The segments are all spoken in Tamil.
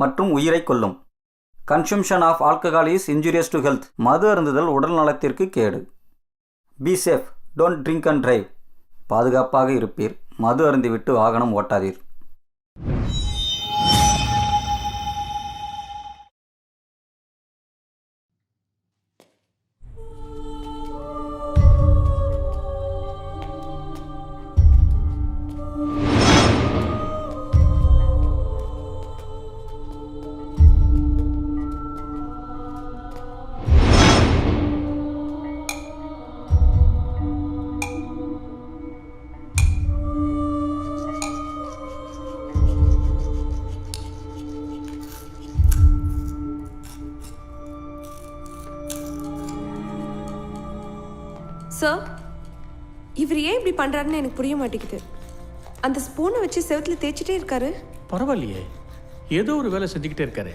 மற்றும் உயிரை கொல்லும். Consumption of alcohol is injurious to health. மது அருந்துதல் உடல் நலத்திற்கு கேடு. Be safe, don't drink and drive. பாதுகாப்பாக இருப்பீர். மது அருந்திவிட்டு வாகனம் ஓட்டாதீர். சார், இவர் ஏன் இப்படி பண்ணுறாருன்னு எனக்கு புரிய மாட்டேங்குது. அந்த ஸ்பூனை வச்சு செவத்தில் தேய்ச்சிட்டே இருக்காரு. பரவாயில்லையே, ஏதோ ஒரு வேலை செஞ்சுக்கிட்டே இருக்காரு.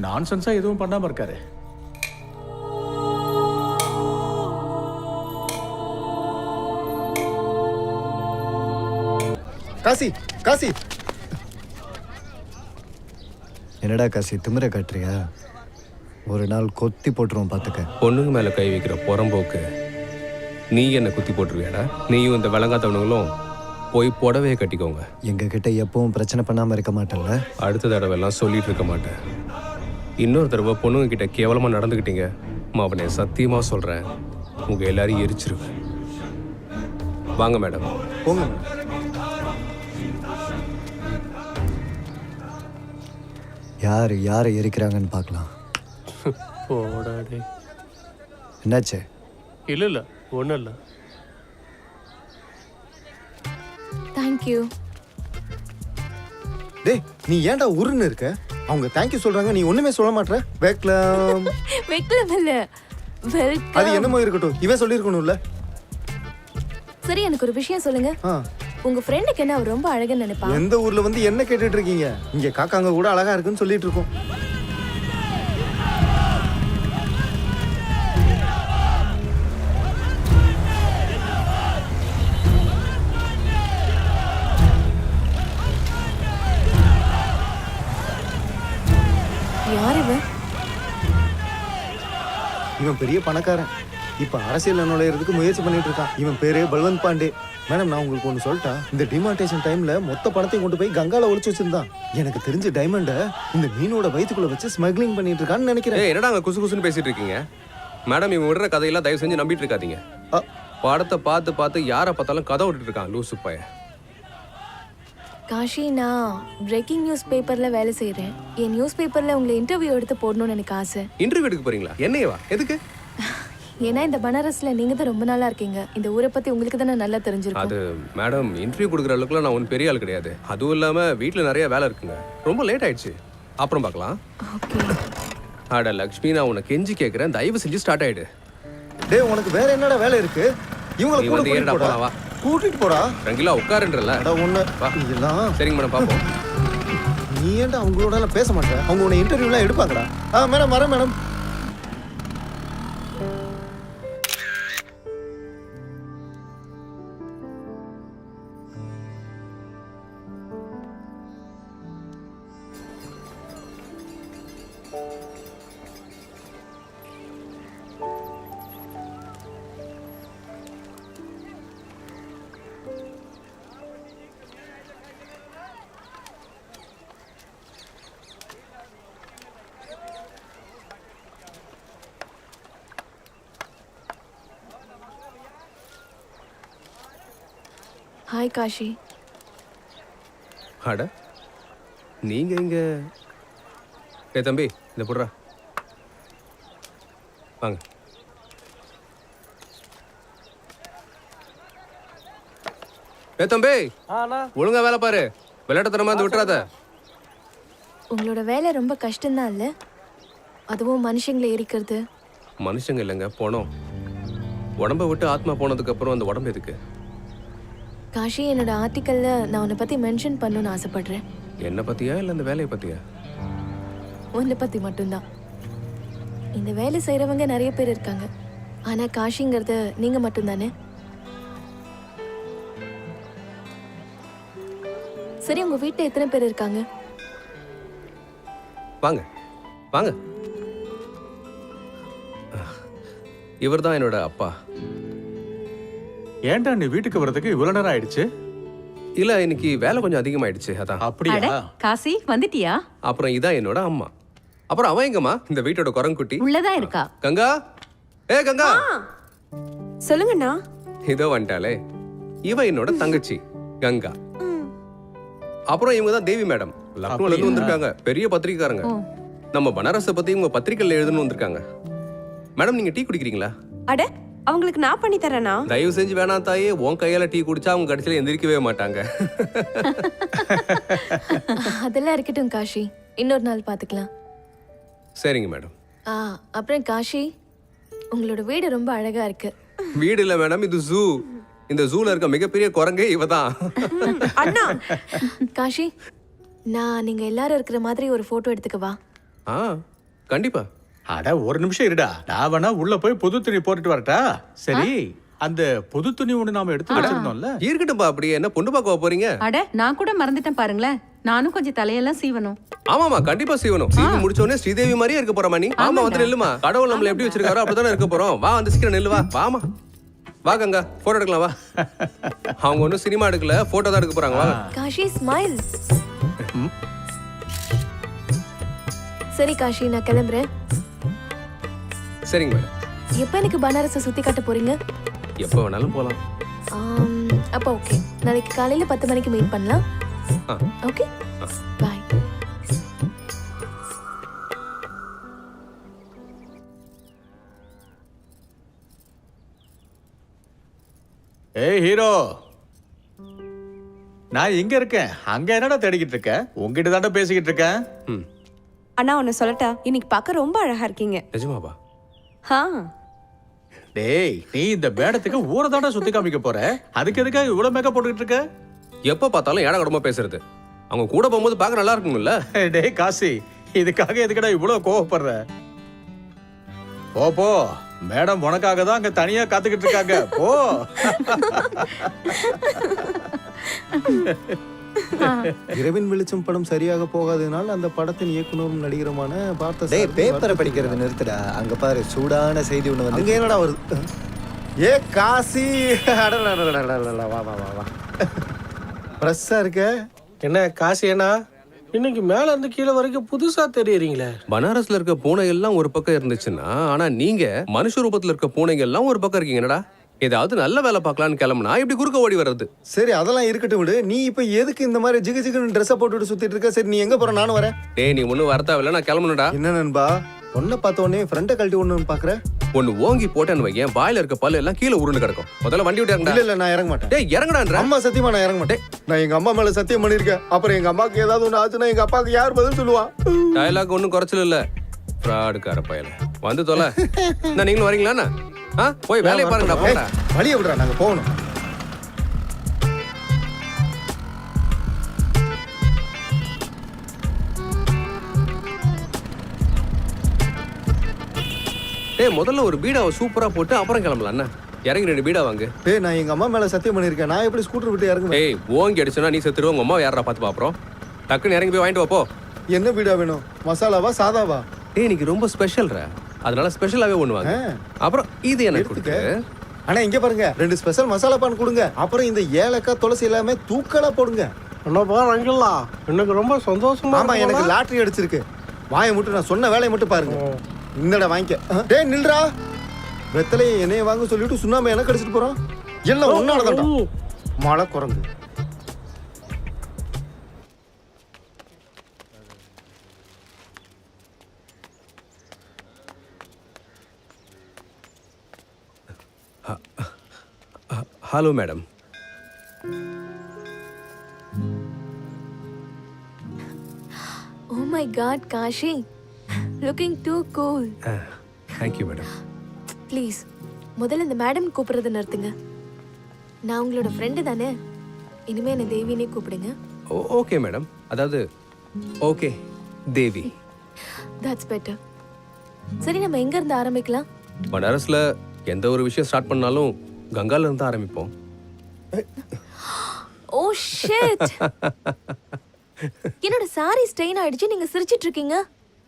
நான்சென்ஸாக எதுவும் பண்ணாமல் இருக்காரு. காசி காசி, என்னடா காசி திமிர காட்டுறியா? ஒரு நாள் கொத்தி போட்டுருவோம் பார்த்துக்க. பொண்ணுங்க மேலே கை வைக்கிற புறம்போக்கு நீ என்ன குத்தி போட்டுருவியாடா? நீயும் இந்த விளங்காத்தவனுங்களும் போய் புடவையை கட்டிக்கோங்க. எங்ககிட்ட எப்பவும் பிரச்சனை பண்ணாமல் இருக்க மாட்டேன்ல? அடுத்த தடவை எல்லாம் சொல்லிட்டு இருக்க மாட்டேன். இன்னொரு தடவை பொண்ணுங்க கிட்ட கேவலமாக நடந்துக்கிட்டீங்க, அவனை சத்தியமாக சொல்கிறேன், உங்கள் எல்லாரையும் எரிச்சிருவேன். வாங்க மேடம். போங்க. யார் யாரை எரிக்கிறாங்கன்னு பார்க்கலாம். போடாடே. என்னாச்சு? இல்லை ஒன்றும் இல்லை. தேங்க்யூ. டேய், நீ ஏன்டா உருன்னு இருக்க? அவங்க தேங்க்யூ சொல்றாங்க, நீ ஒண்ணுமே சொல்ல மாட்ற. வெல்கம். வெல்கம் இல்ல, வெல்கம். அது என்னமோ இருக்கட்டும், இவன் சொல்லிருக்கணும்ல. சரி, எனக்கு ஒரு விஷயம் சொல்லுங்க. உங்க ஃப்ரெண்டுக்கு என்ன அவர் ரொம்ப அழகுன்னு நினைப்பா? எந்த ஊர்ல வந்து என்ன கேட்டுட்டு இருக்கீங்க? இங்க காக்காங்க கூட அழகா இருக்குன்னு சொல்லிட்டு இருக்கோம். யார் இவன்? இவன் பெரிய பணக்காரன். இப்ப அரசியல் நுழையிறதுக்கு முயற்சி பண்ணிட்டு இருக்கான். இவன் பேரு பல்வந்த் பாண்டே. மேடம், நான் உங்களுக்கு ஒன்று சொல்லிட்டா, இந்த டிமார்டேஷன் டைம்ல மொத்த பணத்தையும் கொண்டு போய் கங்கால ஒளிச்சு வச்சிருந்தான். எனக்கு தெரிஞ்ச டைமண்ட இந்த மீனோட வயிற்றுக்குள்ள வச்சு ஸ்மக்லிங் பண்ணிட்டு இருக்கான்னு நினைக்கிறேன். என்னடா அங்கே குசு குசுன்னு பேசிட்டு இருக்கீங்க? மேடம், இவன் விடுற கதையெல்லாம் தயவு செஞ்சு நம்பிட்டு இருக்காதீங்க. படத்தை பார்த்து பார்த்து யாரை பார்த்தாலும் கதை விட்டுட்டு இருக்கான் லூசு பையன். காஷி, நான் பிரேக்கிங் நியூஸ் பேப்பர்ல வேலை செய்யறேன். என் நியூஸ் பேப்பர்ல உங்களை இன்டர்வியூ எடுத்து போடணும்னு எனக்கு ஆசை. இன்டர்வியூ எடுக்க போறீங்களா? என்னையவா? எதுக்கு? ஏன்னா இந்த பனாரஸ்ல நீங்க தான் ரொம்ப நாளா இருக்கீங்க. இந்த ஊரை பத்தி உங்களுக்கு தானே நல்லா தெரிஞ்சிருக்கும். அது மேடம், இன்டர்வியூ கொடுக்குற அளவுக்குலாம் நான் ஒன்றும் பெரிய ஆள் கிடையாது. அதுவும் இல்லாமல் வீட்டில் நிறைய வேலை இருக்குங்க. ரொம்ப லேட் ஆயிடுச்சு, அப்புறம் பார்க்கலாம். ஓகே. அட லக்ஷ்மி, நான் உன்னை கெஞ்சி கேட்குறேன், தயவு செஞ்சு ஸ்டார்ட் ஆயிடு. டேய், உனக்கு வேற என்னடா வேலை இருக்கு? இவங்களை நீ கூட வந்து ஏறடா போலாம், வா. கூட்டிட்டு போடா. ரங்கிலா உட்காருன்றல. ஒண்ணு வா. இதெல்லாம் சரிங்க மேடம், பார்ப்போம். நீ ஏன்டா அவங்களோட எல்லாம் பேச மாட்டேன்? அவங்க உன்னை இன்டர்வியூலாம் எடுப்பாங்கடா. மேடம் வரேன் மேடம். ஹாய் காஷி. அட, நீங்க இங்க? ஏ தம்பி, இந்த போடுறா, வாங்க. ஏ தம்பி, ஒழுங்கா வேலை பாரு, விளையாட்டுத்தனமா வந்து விட்டுறாத. உங்களோட வேலை ரொம்ப கஷ்டம்தான் இல்ல? அதுவும் மனுஷங்களை எரிக்கிறது. மனுஷங்க இல்லைங்க, போனோம். உடம்ப விட்டு ஆத்மா போனதுக்கு அப்புறம் அந்த உடம்பு எதுக்கு? காஷி, என்னோட ஆர்டிக்கல்ல நான் உன்னை பத்தி மென்ஷன் பண்ணணும்னு ஆசைப்படுறேன். என்ன பத்தியா இல்ல இந்த வேலையை பத்தியா? உன்னை பத்தி மட்டும்தான். இந்த வேலை செய்யறவங்க நிறைய பேர் இருக்காங்க, ஆனா காஷிங்கிறது நீங்க மட்டும்தானே. சரி, உங்க வீட்டுல எத்தனை பேர் இருக்காங்க? வாங்க வாங்க. இவர் தான் என்னோட அப்பா. ஏன்டா நீ வீட்டுக்கு வர்றதுக்கு இவ்வளவு நேரம் ஆயிடுச்சு? இல்ல இன்னைக்கு வேலை கொஞ்சம் அதிகமாயிடுச்சு அதான். அப்படியா? காசி வந்துட்டியா? அப்புறம் இதான் என்னோட அம்மா. அப்புறம் அவன் எங்கம்மா? இந்த வீட்டோட குரங்குட்டி உள்ளதான் இருக்கா. கங்கா. கங்கா. சொல்லுங்கண்ணா. இதோ வந்துட்டாலே. இவ என்னோட தங்கச்சி கங்கா. அப்புறம் இவங்க தான் தேவி மேடம். லக்னோல இருந்து வந்திருக்காங்க. பெரிய பத்திரிக்கைக்காரங்க. நம்ம பனாரஸை பத்தி இவங்க பத்திரிக்கையில் எழுதுன்னு வந்திருக்காங்க. மேடம் நீங்க டீ குடிக்கிறீங்களா? அட அவங்களுக்கு நான் பண்ணி தரேனா? தயவு செஞ்சு வேணாம் தாயே. உன் கையால டீ குடிச்சா அவங்க கடைசியில எந்திரிக்கவே மாட்டாங்க. அதெல்லாம் இருக்கட்டும் காஷி, இன்னொரு நாள் பார்த்துக்கலாம். சரிங்க மேடம். அப்புறம் காஷி, உங்களோட வீடு ரொம்ப அழகா இருக்கு. வீடு இல்ல மேடம், இது ஜூ. இந்த ஜூல இருக்க மிகப்பெரிய குரங்கே இவதான். அண்ணா காஷி, நான் நீங்க எல்லாரும் இருக்கிற மாதிரி ஒரு போட்டோ எடுத்துக்கவா? கண்டிப்பா. அட ஒரு நிமிஷம் இருடா. நான் வேணா உள்ள போய் புது துணி போட்டுட்டு வரட்டா? சரி, அந்த புது துணி ஒண்ணு நாம எடுத்து வச்சிருந்தோம்ல. இருக்கட்டும்பா. அப்படியே என்ன பொண்ணு பார்க்க போறீங்க? அட நான் கூட மறந்துட்டேன் பாருங்களேன். நானும் கொஞ்சம் தலையெல்லாம் சீவணும். ஆமாமா கண்டிப்பா சீவனும். சீவி முடிச்ச உடனே ஸ்ரீதேவி மாதிரியே இருக்க போறமா நீ? ஆமா வந்து நில்லுமா. கடவுள் நம்மள எப்படி வச்சிருக்காரோ அப்படிதானே இருக்க போறோம். வா வந்து சீக்கிரம் நில்லு. வா வாமா. வா கங்கா, போட்டோ எடுக்கலாம் வா. அவங்க ஒன்னும் சினிமா எடுக்கல, போட்டோ தான் எடுக்க போறாங்க. வா காஷி ஸ்மைல். சரி காஷி, நான் கிளம்புறேன். சரிங்க மேடம். எப்ப எனக்கு பனாரஸை சுத்தி காட்ட போறீங்க? எப்ப வேணாலும் போலாம். அப்ப ஓகே, நாளைக்கு காலையில 10 மணிக்கு மீட் பண்ணலாம். Okay bye. ஏய் ஹீரோ, நான் இங்க இருக்கேன். அங்க என்னடா தேடிக்கிட்டு இருக்க? உங்ககிட்ட தாண்டா பேசிக்கிட்டு இருக்கேன். அண்ணா ஒன்னு சொல்லட்டா? இன்னைக்கு பார்க்க ரொம்ப அழகா இருக்கீங்க. நிஜமாவா? டேய் நீ இந்த மேடத்துக்கு ஊரை தாண்டா சுத்தி காமிக்க போற. அதுக்கு எதுக்காக இவ்வளவு மேக்கப் போட்டுக்கிட்டு இருக்க? எப்ப பார்த்தாலும் ஏடா கூடமா பேசுறது. அவங்க கூட போகும்போது பார்க்க நல்லா இருக்கும்ல. டேய் காசி, இதுக்காக எதுக்குடா இவ்வளவு கோவப்படுற? போ போ, மேடம் உனக்காக தான் அங்க தனியா காத்துக்கிட்டு இருக்காங்க. போ. இரவின் வெளிச்சம் படம் சரியாக போகாததுனால அந்த படத்தின் இயக்குனரும் நடிகருமான பார்த்த டேய் பேப்பரை படிக்கிறது நிறுத்துடா. அங்க பாரு சூடான செய்தி ஒண்ணு வந்து. அங்க என்னடா வருது? ஏ காசி, அடடடடடடடடட, வா வா வா வா. ஃப்ரெஷ்ஷா இருக்க. என்ன காசி அண்ணா, இன்னைக்கு மேல இருந்து கீழே வரைக்கும் புதுசா தெரியறீங்களே. பனாரஸ்ல இருக்க பூனை எல்லாம் ஒரு பக்கம் இருந்துச்சுன்னா, ஆனா நீங்க மனுஷ ரூபத்துல இருக்க பூனைங்க எல்லாம் ஒரு பக்கம் இருக்கீங்க. என்னடா ஏதாவது நல்ல வேலை பார்க்கலான்னு கிளம்புனா இப்படி குறுக்க ஓடி வர்றது. சரி அதெல்லாம் இருக்கட்டும் விடு. நீ இப்ப எதுக்கு இந்த மாதிரி ஜிகு ஜிகுன்னு ட்ரெஸ்ஸை போட்டுட்டு சுத்திட்டு இருக்க? சரி நீ எங்க போற? நானும் வரேன். டேய் நீ ஒன்னும் வரத்தாவில்ல, நான் கிளம்பணும்டா. என்ன நண்பா, ஒன்ன பார்த்த உடனே ஃப்ரெண்டை கழட்டி ஒண்ணு பாக்குற? ஒன்னு ஓங்கி போட்டேன்னு வையேன், வாயில இருக்க பல்லு எல்லாம் கீழே உருண்டு கிடக்கும். முதல்ல வண்டி விட்டு இறங்கடா. இல்ல இல்ல நான் இறங்க மாட்டேன். டேய் இறங்கடான்ற. அம்மா சத்தியமா நான் இறங்க மாட்டேன். நான் எங்க அம்மா மேல சத்தியம் பண்ணிருக்கேன். அப்புறம் எங்க அம்மாக்கு ஏதாவது ஒண்ணு ஆச்சுன்னா எங்க அப்பாவுக்கு யார் பதில் சொல்லுவா? டயலாக் ஒன்னும் குறைச்சல இல்ல. ஃப்ராடுக்கார பயல வந்து தொலை. நான் நீங்களும் வரீங்களாண்ணா? போய் வேலையை பாருங்கடா. போடா வழிய விடுறா, நாங்க போகணும். டேய் முதல்ல ஒரு பீடாவை சூப்பரா போட்டு அப்புறம் கிளம்பலாம். இறங்கி 2 பீடா வாங்கு. டேய் நான் எங்க அம்மா மேல சத்தியம் பண்ணிருக்கேன். நான் எப்படி ஸ்கூட்டர் விட்டு இறங்குவேன்? டேய் ஓங்கி அடிச்சனா நீ செத்துருவ. உங்க அம்மா யாரா பார்த்து பாப்புறோம். டக்குன்னு இறங்கி போய் வாங்கிட்டு வா போ. என்ன பீடா வேணும்? மசாலாவா சாதாவா? டேய் இன்னைக்கு ரொம்ப ஸ்பெஷல்ரா, அதனால ஸ்பெஷலாவே ஒண்ணு வாங்க. அப்புறம் இது எனக்கு கொடுங்க. ஆனா இங்க பாருங்க, 2 ஸ்பெஷல் மசாலா பான் கொடுங்க. அப்புறம் இந்த ஏலக்காய் துளசி எல்லாமே தூக்கலா போடுங்க. என்னப்பா வாங்கிடலாம். எனக்கு ரொம்ப சந்தோஷமா. ஆமா எனக்கு லாட்டரி அடிச்சிருக்கு. வாயை மட்டும், நான் சொன்ன வேலையை மட்டும் பாருங்க. இந்தடா வாங்கிக்க. டேய் நில்றா. வெத்தலையை என்னைய வாங்க சொல்லிட்டு சுண்ணாம்பு எனக்கு அடிச்சிட்டு போறான். எல்லாம் ஒன்னாலதான்டா. மழை குரங்கு. Hello madam. Oh my god Kashi, looking too cool. Thank you madam. Please முதல்ல இந்த மேடம் கூப்பிடுறத நிறுத்துங்க. நான் உங்களோட ஃப்ரெண்டு தானே, இனிமே என்ன தேவினே கூப்பிடுங்க. Okay madam. அதாவது ஓகே தேவி. That's better. சரி நம்ம எங்க இருந்து ஆரம்பிக்கலாம்? பனாரஸ்ல எந்த ஒரு விஷயம் ஸ்டார்ட் பண்ணாலும் கங்கால இருந்து ஆரம்பிப்போம். Oh shit. என்னோட சாரி ஸ்டெயின் ஆயிடுச்சு, நீங்க சிரிச்சிட்டு இருக்கீங்க.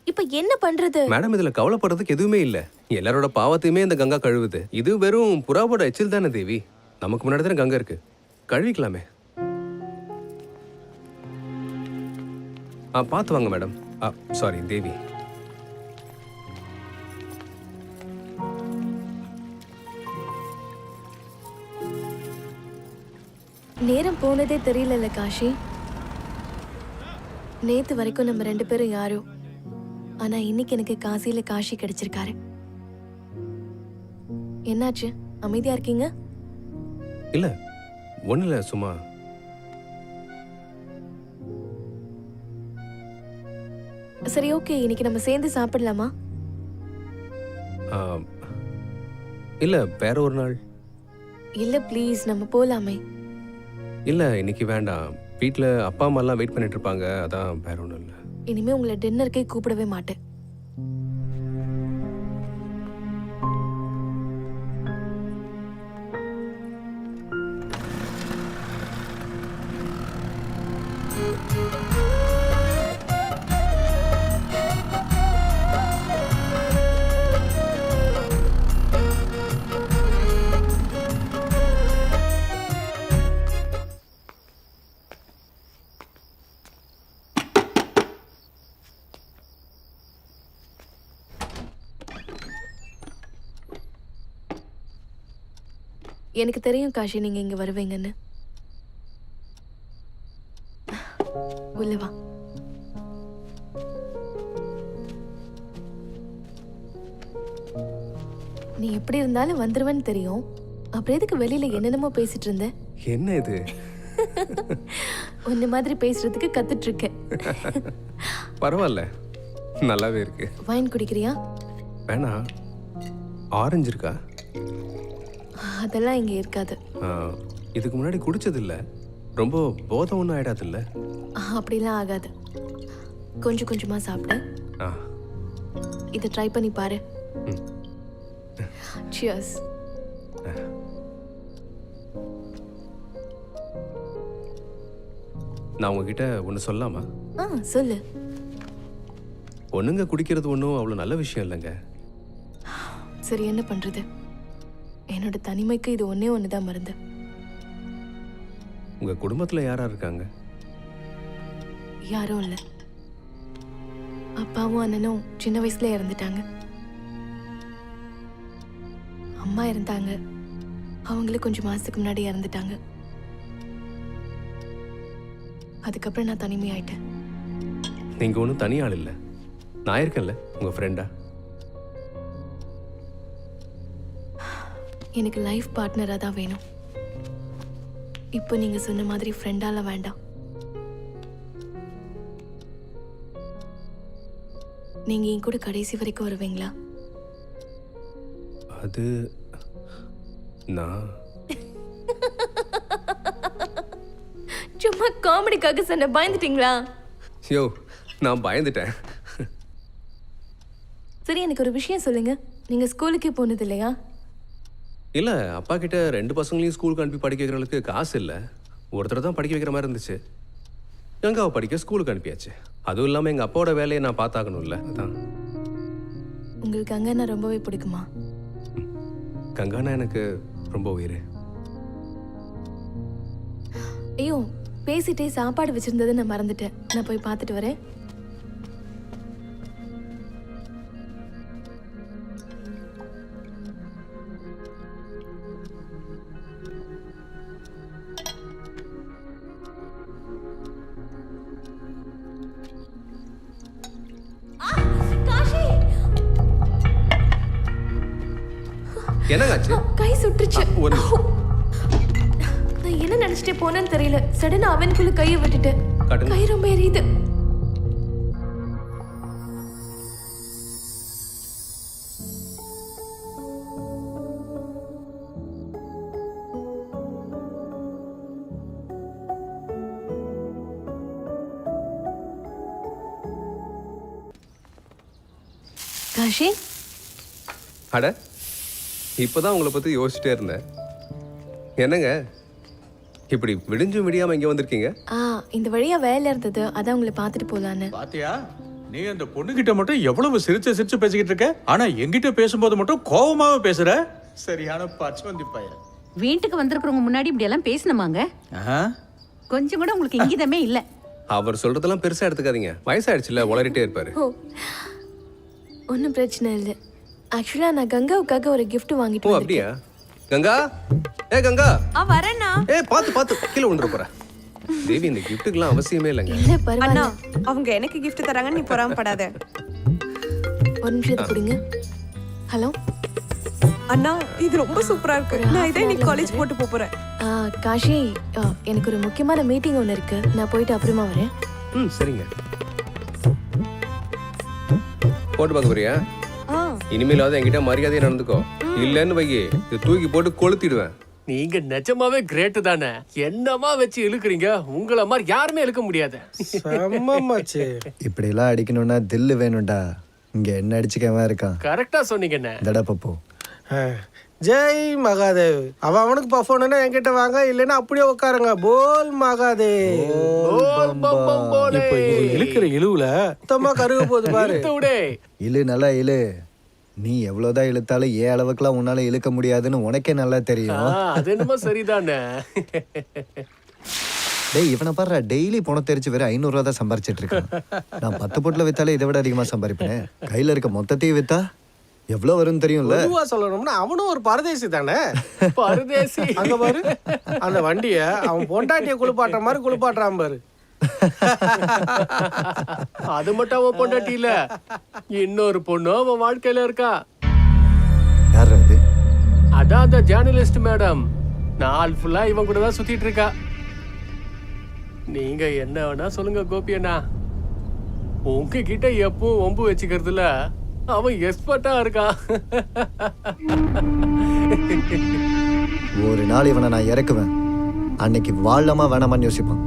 இப்ப என்ன பண்றது? மேடம் இதுல கவலைப்படுறதுக்கு எதுவுமே இல்ல. எல்லாரோட பாவத்தையுமே இந்த கங்கா கழுவுது. இது வெறும் புறாவோட எச்சில் தானே தேவி. நமக்கு முன்னாடி தானே கங்கா இருக்கு, கழுவிக்கலாமே. பார்த்து வாங்க மேடம். சாரி தேவி. நேரம் போனதே தெரியல காஷி. நேத்து வரைக்கும் நம்ம 2 பேரும் யாரோ, ஆனா இன்னைக்கு எனக்கு காசியில காஷி கிடைச்சிருக்காரு. என்னாச்சு, அமைதியா இருக்கீங்க? இல்ல ஒண்ணு இல்ல, சும்மா. சரி ஓகே, இன்னைக்கு நம்ம சேர்ந்து சாப்பிடலாமா? இல்ல வேற ஒரு நாள். இல்ல ப்ளீஸ், நம்ம போலாமே. இல்ல இன்னைக்கு வேண்டாம். வீட்ல அப்பா அம்மா எல்லாம் வெயிட் பண்ணிட்டு இருப்பாங்க, அதான் வேற ஒண்ணும் இல்ல. இனிமே உங்களை டின்னருக்கே கூப்பிடவே மாட்டேன். எனக்கு தெரியும் காஷி, நீங்க இங்க வருவீங்கன்னு. உள்ள வா. நீ எப்படி இருந்தாலும் வந்துருவேன்னு தெரியும். அப்புறம் எதுக்கு வெளியில என்னென்னமோ பேசிட்டு இருந்த? என்ன இது? உன்ன மாதிரி பேசுறதுக்கு கத்துட்டு இருக்கேன். பரவாயில்ல, நல்லாவே இருக்கு. வைன் குடிக்கிறியா? வேணா. ஆரஞ்சு இருக்கா? அதெல்லாம் இங்க இருக்காது. இதுக்கு முன்னாடி குடிச்சது இல்ல. ரொம்ப போதை ஒன்றும் ஆயிடாது இல்ல? அப்படிலாம் ஆகாது. கொஞ்சம் கொஞ்சமா சாப்பிடு. இதை ட்ரை பண்ணி பாரு. சியர்ஸ். நான் உங்ககிட்ட ஒன்று சொல்லலாமா? சொல்லு. பொண்ணுங்க குடிக்கிறது ஒன்றும் அவ்வளோ நல்ல விஷயம் இல்லைங்க. சரி, என்ன பண்றது? என்னோட தனிமைக்கு இது ஒன்னே ஒண்ணுதான் மருந்து. உங்க குடும்பத்துல யாரா இருக்காங்க? யாரும் இல்ல. அப்பாவும் அண்ணனும் சின்ன வயசுல இறந்துட்டாங்க. அம்மா இருந்தாங்க, அவங்களும் கொஞ்சம் மாசத்துக்கு முன்னாடி இறந்துட்டாங்க. அதுக்கப்புறம் நான் தனிமையாயிட்டேன். நீங்க ஒன்றும் தனி ஆள் இல்லை, நான் இருக்கேன்ல உங்க ஃப்ரெண்டா. எனக்கு லைஃப் பார்ட்னரா தான் வேணும். இப்போ நீங்க சொன்ன மாதிரி ஃப்ரெண்டால வேண்டாம். நீங்க என் கூட கடைசி வரைக்கும் வருவீங்களா? அது நான் சும்மா காமெடிக்காக சொன்ன. பயந்துட்டீங்களா? யோ, நான் பயந்துட்டேன். சரி, எனக்கு ஒரு விஷயம் சொல்லுங்க. நீங்க ஸ்கூலுக்கே போனது இல்லையா? இல்லை, அப்பா கிட்ட 2 பசங்களையும் ஸ்கூலுக்கு அனுப்பி படிக்க வைக்கிறவங்களுக்கு காசு இல்லை. ஒருத்தர் தான் படிக்க வைக்கிற மாதிரி இருந்துச்சு. கங்காவை படிக்க ஸ்கூலுக்கு அனுப்பியாச்சு. அதுவும் இல்லாமல் எங்கள் அப்பாவோட வேலையை நான் பார்த்தாகணும்ல, அதான். உங்களுக்கு கங்கானா ரொம்பவே பிடிக்குமா? கங்கானா எனக்கு ரொம்ப உயிர். ஐயோ, பேசிட்டே சாப்பாடு வச்சிருந்ததை நான் மறந்துட்டேன். நான் போய் பார்த்துட்டு வரேன். என்னங்காச்சு? கை சுட்டுச்சு. ஒரு நான் என்ன நினைச்சிட்டே போனேன்னு தெரியல. சடனா அவனுக்குள்ள கையை விட்டுட்டேன். காட்டுங்க. கை ரொம்ப எரியுது. காஷி, அட, இப்பதான் உங்களை பத்தி யோசிச்சுட்டே இருந்தேன். என்னங்க இப்படி விடிஞ்சும் விடியாம இங்க வந்திருக்கீங்க? இந்த வழியா வேலை இருந்தது, அதான் உங்களை பார்த்துட்டு போலான்னு. பாத்தியா, நீ அந்த பொண்ணுகிட்ட மட்டும் எவ்வளவு சிரிச்சு சிரிச்சு பேசிக்கிட்டு இருக்க, ஆனா என்கிட்ட பேசும்போது மட்டும் கோவமாவே பேசுற. சரியான பச்சவந்தி பையன். வீட்டுக்கு வந்திருக்கிறவங்க முன்னாடி இப்படி எல்லாம் பேசணுமாங்க? கொஞ்சம் கூட உங்களுக்கு இங்கிதமே இல்ல. அவர் சொல்றதெல்லாம் பெருசா எடுத்துக்காதீங்க. வயசாயிடுச்சுல, உளறிட்டே இருப்பாரு. ஓ ஒன்றும் பிரச்சனை இல்லை. ஆக்சுவலாக நான் கங்காவுக்காக ஒரு gift ஓ வாங்கிட்டு அப்படியா? கங்கா, ஏ கங்கா, வரேண்ணா. ஏ பாத்து கீழே விழுந்துற போற. தேவி, இந்த கிஃப்ட்டுக்கெல்லாம் அவசியமே இல்லைங்க. இல்லை அண்ணா, பரவாயில்ல. அவங்க எனக்கு gift தராங்கன்னு நீ பொறாமப்படாத. ஒரு நிமிஷம் கொடுங்க. ஹலோ அண்ணா, இது ரொம்ப சூப்பரா இருக்கு. நான் இதை இன்னைக்கு காலேஜ் போட்டு போறேன். காஷி, எனக்கு ஒரு முக்கியமான மீட்டிங் ஒன்று இருக்கு. நான் போயிட்டு அப்புறமா வரேன். சரிங்க. போட்டு பார்க்க போறியா? இனிமேலாவது என்கிட்ட மரியாதையா நடந்துக்கோ. இல்லன்னு வைகி, இது தூக்கி போட்டு கொளுத்திடுவேன். நீங்க நிஜமாவே கிரேட் தானே. என்னமா வச்சு இழுக்குறீங்க, உங்களை மாதிரி யாருமே இழுக்க முடியாது. இப்படி எல்லாம் அடிக்கணும்னா தில்லு வேணும்டா. இங்க என்ன அடிச்சுக்கவன் இருக்கான். கரெக்டா சொன்னீங்கண்ணே. தடா பப்போ. ஜெய் மகாதேவ். அவனுக்கு பஃபோனா என்கிட்ட வாங்க, இல்லைன்னா அப்படியே உட்காருங்க. போல் மகாதேவ். இப்போ இழுக்கிற இழுவுல மொத்தமா கருக போகுது பாரு. இழு, நல்லா இழு. நீ எவ்வளவுதான் இழுத்தாலும் ஏன் அளவுக்குலாம் உன்னால இழுக்க முடியாதுன்னு உனக்கே நல்லா தெரியும். அது என்னமோ சரிதானே. டேய், இவனை பாரு, டெய்லி பணம் தெரிச்சு வேற 500 ரூபா தான் சம்பாரிச்சிட்டு இருக்கான். நான் 10 பொட்டில் வித்தாலே இதை விட அதிகமா சம்பாதிப்பேன். கையில இருக்க மொத்தத்தையும் வித்தா எவ்வளவு வரும்னு தெரியும்ல. பொதுவா சொல்லணும்னா அவனும் ஒரு பரதேசி தானே. பரதேசி. அங்க பாரு, அந்த வண்டிய அவன் பொண்டாட்டிய குளிப்பாட்டுற மாதிரி குளிப்பாட்டுறான் பாரு. அது மட்டும் அவன் பொண்டாட்டி இல்ல, இன்னொரு பொண்ணு அவன் வாழ்க்கையில இருக்கா. யார் அது? அதான் அந்த ஜேர்னலிஸ்ட் மேடம். நாள் ஃபுல்லா இவன் கூட தான் சுத்திட்டு இருக்கா. நீங்க என்ன வேணா சொல்லுங்க கோபி அண்ணா, உங்ககிட்ட எப்பவும் ஒம்பு வச்சுக்கிறதுல அவன் எக்ஸ்பர்ட்டா இருக்கான். ஒரு நாள் இவனை நான் இறக்குவேன். அன்னைக்கு வாழலாமா வேணாமான்னு யோசிப்பான்.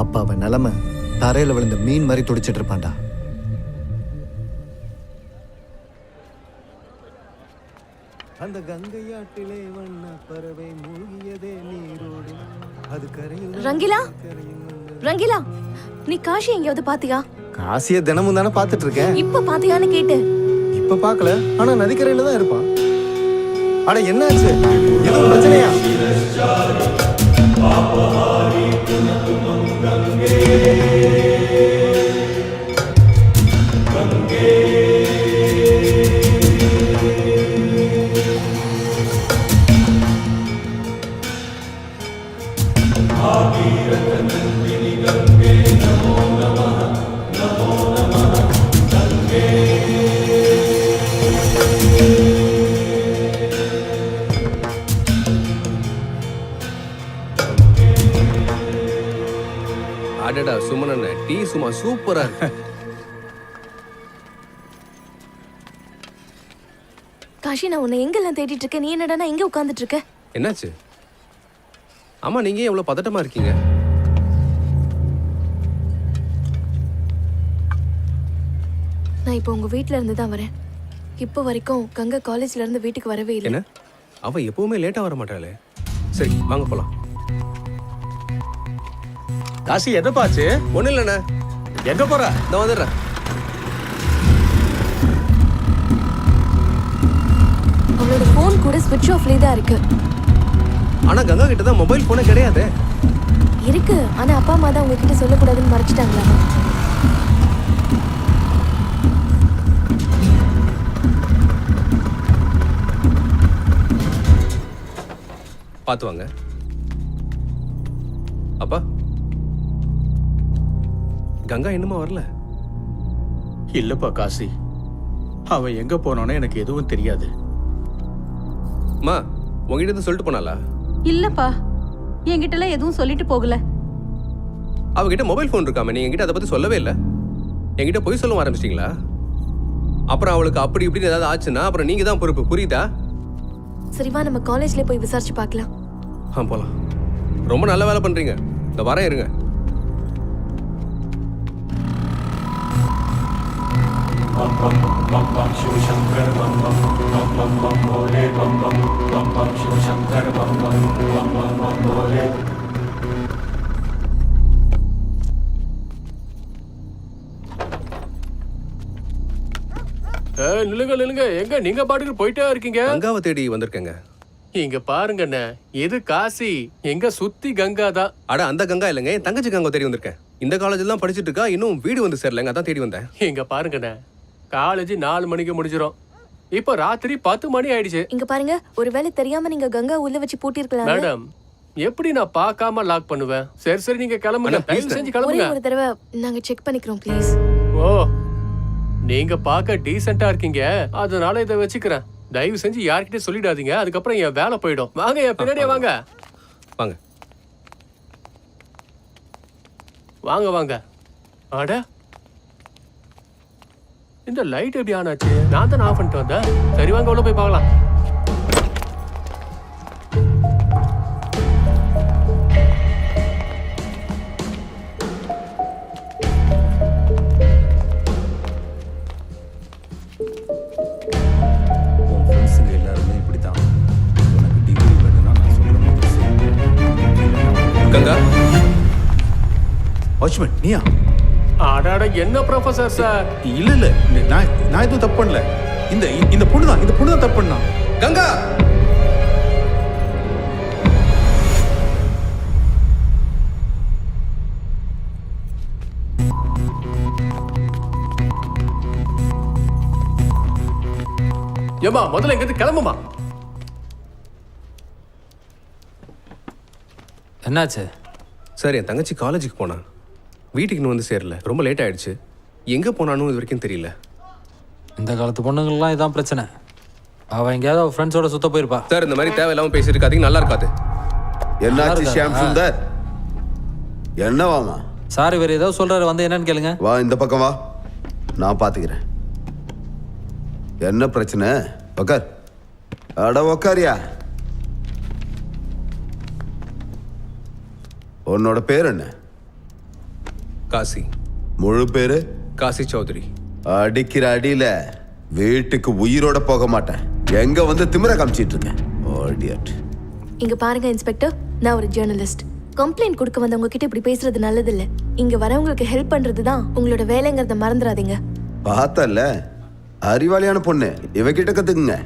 அப்ப அவன் நிலைமை தரையில விழுந்த மீன் மாதிரி துடிச்சிட்டு இருப்பான்டா. அந்த கங்கையாட்டிலே வண்ண பறவை மூழ்கியதே நீரோடு. அது கரையில் ரங்கிலா, ரங்கிலா, நீ காஷி எங்கேயாவது பாத்தியா? காசியை தினமும் தானே பார்த்துட்டு இருக்கேன். இப்ப பாத்தியான்னு கேட்டேன். இப்ப பார்க்கல, ஆனா நதிக்கரையில தான் இருப்பான். அட என்னாச்சு? எதுவும் பிரச்சனையா? அடடா சுமனண்ணே, டீ சும்மா சூப்பரா இருக்கு. காஷி, நான் உன்னை எங்கெல்லாம் தேடிட்டு இருக்கேன். நீ என்னடா எங்க உட்கார்ந்துட்டு இருக்க? என்னாச்சு? ஆமா, நீங்க ஏன் எவ்வளவு பதட்டமா இருக்கீங்க? நான் இப்போ உங்க வீட்ல இருந்து தான் வரேன். இப்போ வரைக்கும் கங்கா காலேஜ்ல இருந்து வீட்டுக்கு வரவே இல்லை. என்ன, அவ எப்பவுமே லேட்டா வர மாட்டாளே. சரி வாங்க போலாம். காசி, எதை பாச்சு? ஒண்ணு இல்லண்ணே. எங்க போற? நான் வந்துடுறேன். அவளோட போன் கூட ஸ்விட்ச் ஆஃப்லயே தான் இருக்கு. ஆனா கங்கா கிட்ட தான் மொபைல் போனே கிடையாது. இருக்கு, ஆனா அப்பா அம்மா தான் உங்ககிட்ட சொல்லக்கூடாதுன்னு மறைச்சிட்டாங்களா? பாத்து வாங்க. அப்பா, கங்கா இன்னுமா வரல? இல்லப்பா காசி, அவன் எங்க போனானோ எனக்கு எதுவும் தெரியாது. அம்மா, உங்ககிட்ட இருந்து சொல்லிட்டு போனாளா? இல்லப்பா, என்கிட்ட எல்லாம் எதுவும் சொல்லிட்டு போகல. அவகிட்ட மொபைல் போன் இருக்காம நீங்க என்கிட்ட அதை பத்தி சொல்லவே இல்லை. என்கிட்ட போய் சொல்ல ஆரம்பிச்சிட்டீங்களா? அப்புறம் அவளுக்கு அப்படி இப்படின்னு ஏதாவது ஆச்சுன்னா அப்புறம் நீங்க தான் பொறுப்பு, புரியுதா? சரிவா, நம்ம காலேஜ்ல போய் விசாரிச்சு பார்க்கலாம். போலாம். ரொம்ப நல்ல வேலை பண்றீங்க. இந்த வரேன், இருங்க. Bam bam bam bam Shiv Shankar bam bam bam bam bam bole bam bam bam bam Shiv Shankar bam bam bam bam bam bole. நில்லுங்க நில்லுங்க, எங்க நீங்க பாட்டுக்கு போயிட்டே இருக்கீங்க? கங்காவை தேடி வந்திருக்கேங்க. இங்க பாருங்கண்ணே, இது காசி, எங்க சுத்தி கங்கா தான். அட அந்த கங்கா இல்லைங்க, என் தங்கச்சி கங்கா தேடி வந்திருக்கேன். இந்த காலேஜ்ல தான் படிச்சிட்டு இருக்கா, இன்னும் வீடு வந்து சேரலங்க, அதான் தேடி வந்தேன். இங்க பாருங்கண்ணே, காலேஜ் 4 மணிக்கு முடிஞ்சிடும். இப்போ ராத்திரி 10 மணி ஆயிடுச்சு. இங்க பாருங்க, ஒருவேளை தெரியாம நீங்க கங்கா உள்ள வச்சு பூட்டிருக்கலாம். மேடம், எப்படி நான் பார்க்காம லாக் பண்ணுவேன்? சரி சரி, நீங்க கிளம்புங்க, அண்ணா, please தயவு செஞ்சு ஒரே கிளம்புங்க. ஒரு தடவை நாங்க செக் பண்ணிக்கிறோம் ப்ளீஸ். ஓ, நீங்க பார்க்க டீசெண்டா இருக்கீங்க, அதனால இதை வச்சுக்கிறேன். தயவு செஞ்சு யார்கிட்ட சொல்லிடாதீங்க, அதுக்கப்புறம் என் வேலை போயிடும். வாங்க, என் பின்னாடியே வாங்க. வாங்க. வாங்க வாங்க. அட, இந்த லைட் எப்படி ஆன் ஆச்சு? நான் தான் ஆஃப் பண்ணிட்டு வந்தேன். சரி வாங்க, உள்ள போய் பார்க்கலாம். உன் ஃப்ரெண்ட்ஸுங்க எல்லாருமே இப்படி தான். உனக்கு டிகிரி வேணும்னா நான் சொல்கிற மாதிரி செய். கங்கா, வாட்ச்மேன் நீயா? அடாட, என்ன ப்ரொஃபசர் சார்? இல்ல இல்ல, நான் எதுவும் தப்பு பண்ணல. இந்த பொண்ணு தான் தப்பு பண்ணா. கங்கா! ஏமா, முதல்ல எங்கிருந்து கிளம்புமா. என்னாச்சு? சார், என் தங்கச்சி காலேஜுக்கு போனா, வீட்டுக்கு இன்னும் வந்து சேரல. ரொம்ப லேட் ஆயிடுச்சு. எங்க போனானும் இது வரைக்கும் தெரியல. இந்த காலத்து பொண்ணுங்கள்லாம் இதான் பிரச்சனை. அவன் எங்கேயாவது அவள் ஃப்ரெண்ட்ஸோட சுத்த போயிருப்பா. சார், இந்த மாதிரி தேவையில்லாம பேசிட்டு இருக்காதீங்க, நல்லா இருக்காது. என்னாச்சு ஷியாம் சுந்தர்? என்னவாமா? சார், இவர் ஏதோ சொல்றாரு, வந்து என்னன்னு கேளுங்க. வா, இந்த பக்கம் வா, நான் பாத்துக்கிறேன். என்ன பிரச்சனை? உக்கார். அட உக்காரியா. உன்னோட பேர் என்ன? காசி. முழு பேரு? காசி சௌத்ரி. அடிக்கிற அடியில வீட்டுக்கு உயிரோட போக மாட்டேன். எங்க வந்து திமிர காமிச்சிட்டு இருக்கேன். இங்க பாருங்க இன்ஸ்பெக்டர், நான் ஒரு ஜேர்னலிஸ்ட். கம்ப்ளைண்ட் கொடுக்க வந்தவங்க கிட்ட இப்படி பேசுறது நல்லது இல்ல. இங்க வரவங்களுக்கு ஹெல்ப் பண்றது தான் உங்களோட வேலைங்கிறத மறந்துடாதீங்க. பார்த்தல, அறிவாளியான பொண்ணு, இவகிட்ட கத்துக்குங்க.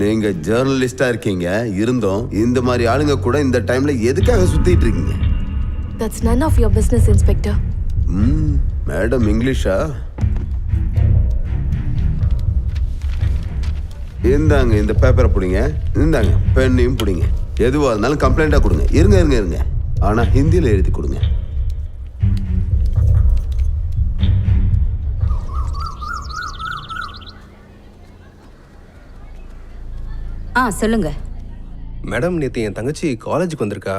நீங்க ஜேர்னலிஸ்டா இருக்கீங்க, இருந்தோம் இந்த மாதிரி ஆளுங்க கூட இந்த டைம்ல எதுக்காக சுத்திட்டு இருக்கீங்க? That's none of your business, Inspector. Madam இங்கிலீஷா? இந்தாங்க இந்த பேப்பரை பிடிங்க, இந்தாங்க பெண்ணையும் பிடிங்க. எதுவாக இருந்தாலும் கம்ப்ளைண்டா கொடுங்க. இருங்க, ஆனா ஹிந்தியில எழுதி கொடுங்க. சொல்லுங்க. மேடம், நேத்து என் தங்கச்சி காலேஜுக்கு வந்திருக்கா,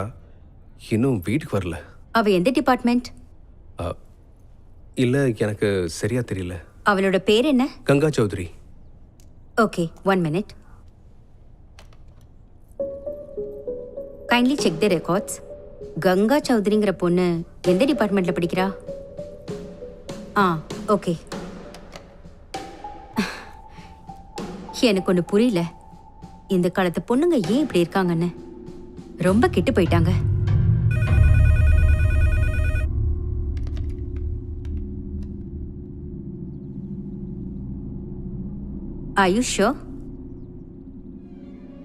இன்னும் வீட்டுக்கு வரல. அவ எந்த டிபார்ட்மெண்ட்? இல்ல, எனக்கு சரியா தெரியல. அவளோட பேர் என்ன? Ganga Chaudhary. Okay, 1 minute. Kindly check the records. Ganga சௌத்ரிங்கிற பொண்ணு எந்த டிபார்ட்மெண்ட்ல படிக்கிறா? ஓகே. எனக்கு ஒன்று புரியல, இந்த காலத்து பொண்ணுங்க ஏன் இப்படி இருக்காங்கன்னு. ரொம்ப கெட்டு போயிட்டாங்க. Are you sure?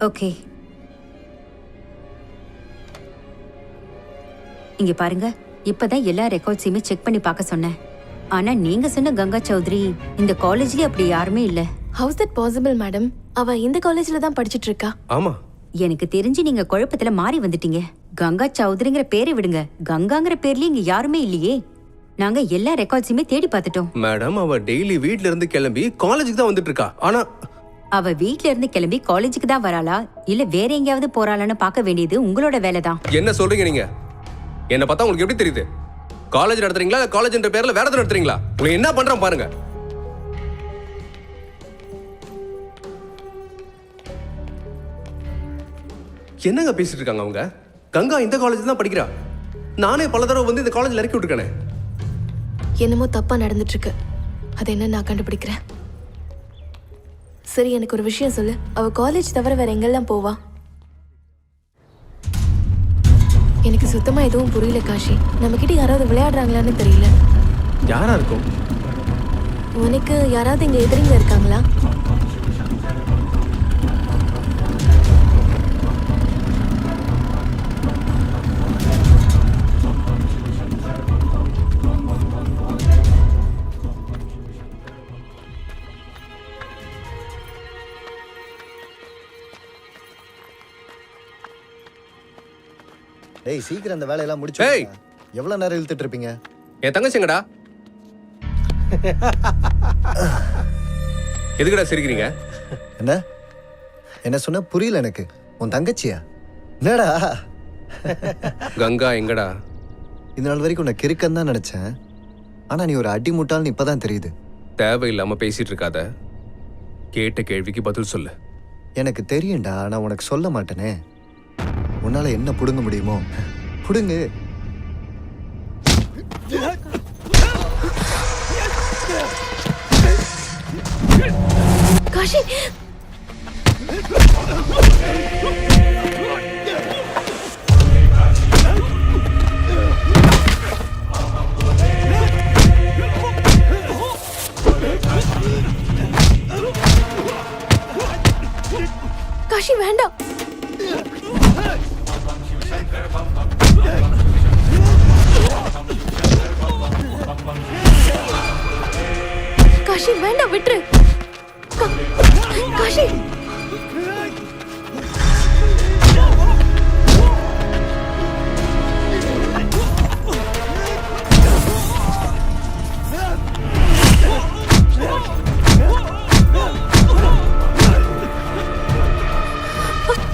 Okay. இங்க பாருங்க, இப்பதான் எல்லா ரெக்கார்ட்ஸையுமே செக் பண்ணி பார்க்க சொன்னேன். ஆனா நீங்க சொன்ன கங்கா சௌத்ரி இந்த காலேஜ்லயே அப்படி யாருமே இல்ல. How's that possible, madam? அவ இந்த காலேஜ்ல தான் படிச்சிட்டு இருக்கா. ஆமா. எனக்கு தெரிஞ்சு நீங்க குழப்பத்துல மாறி வந்துட்டீங்க. கங்கா சௌத்ரிங்கிற பேரை விடுங்க, கங்காங்கிற பேர்லயே இங்க யாருமே இல்லையே. நாங்க எல்லா ரெக்கார்ட்ஸையுமே தேடி பார்த்துட்டோம். மேடம், அவ டெய்லி வீட்ல இருந்து கிளம்பி காலேஜுக்கு தான் வந்துட்டு இருக்கா. ஆனா அவ வீட்ல இருந்து கிளம்பி காலேஜுக்கு தான் வராளா இல்ல வேற எங்கேயாவது போறாளான்னு பார்க்க வேண்டியது உங்களோட வேலை தான். என்ன சொல்றீங்க நீங்க? என்ன பார்த்தா உங்களுக்கு எப்படி தெரியுது? காலேஜ் நடத்துறீங்களா இல்ல காலேஜ்ன்ற பேர்ல வேற எதுவும் நடத்துறீங்களா? உங்களுக்கு என்ன பண்றோம் பாருங்க. என்னங்க பேசிட்டு இருக்காங்க அவங்க? கங்கா இந்த காலேஜ் தான் படிக்கிறா. நானே பல தடவை வந்து இந்த காலேஜ்ல இறக்கி விட்டுருக்கேனே. என்னமோ தப்பா நடந்துட்டு இருக்கு. அது என்ன நான் கண்டுபிடிக்கிறேன். சரி, எனக்கு ஒரு விஷயம் சொல்லு. அவ காலேஜ் தவிர வேற எங்கெல்லாம் போவா? எனக்கு சுத்தமா எதுவும் புரியல காஷி. நம்ம கிட்ட யாராவது விளையாடுறாங்களான்னு தெரியல. யாரா இருக்கும்? உனக்கு யாராவது இங்க எதிரிங்க இருக்காங்களா? டேய் சீக்கிரம் அந்த வேலையெல்லாம் முடிச்சு டேய். எவ்வளவு நேரம் இழுத்துட்டு இருப்பீங்க? என் தங்கச்சிங்கடா எதுக்குடா சிரிக்கிறீங்க? என்ன என்ன சொன்ன புரியல எனக்கு. உன் தங்கச்சியா? என்னடா கங்கா எங்கடா? இந்த நாள் வரைக்கும் உன்னை கிறுக்கன்னு தான் நினைச்சேன். ஆனா நீ ஒரு அடி முட்டாள்னு இப்பதான் தெரியுது. தேவையில்லாம பேசிட்டு இருக்காத. கேட்ட கேள்விக்கு பதில் சொல்லு. எனக்கு தெரியும்டா, நான் உனக்கு சொல்ல மாட்டேனே. உன்னால என்ன புடுங்க முடியுமோ புடுங்கு. காஷி, காஷி வேண்டாம். காஷி வேண்டாம், விட்டுரு. காஷி,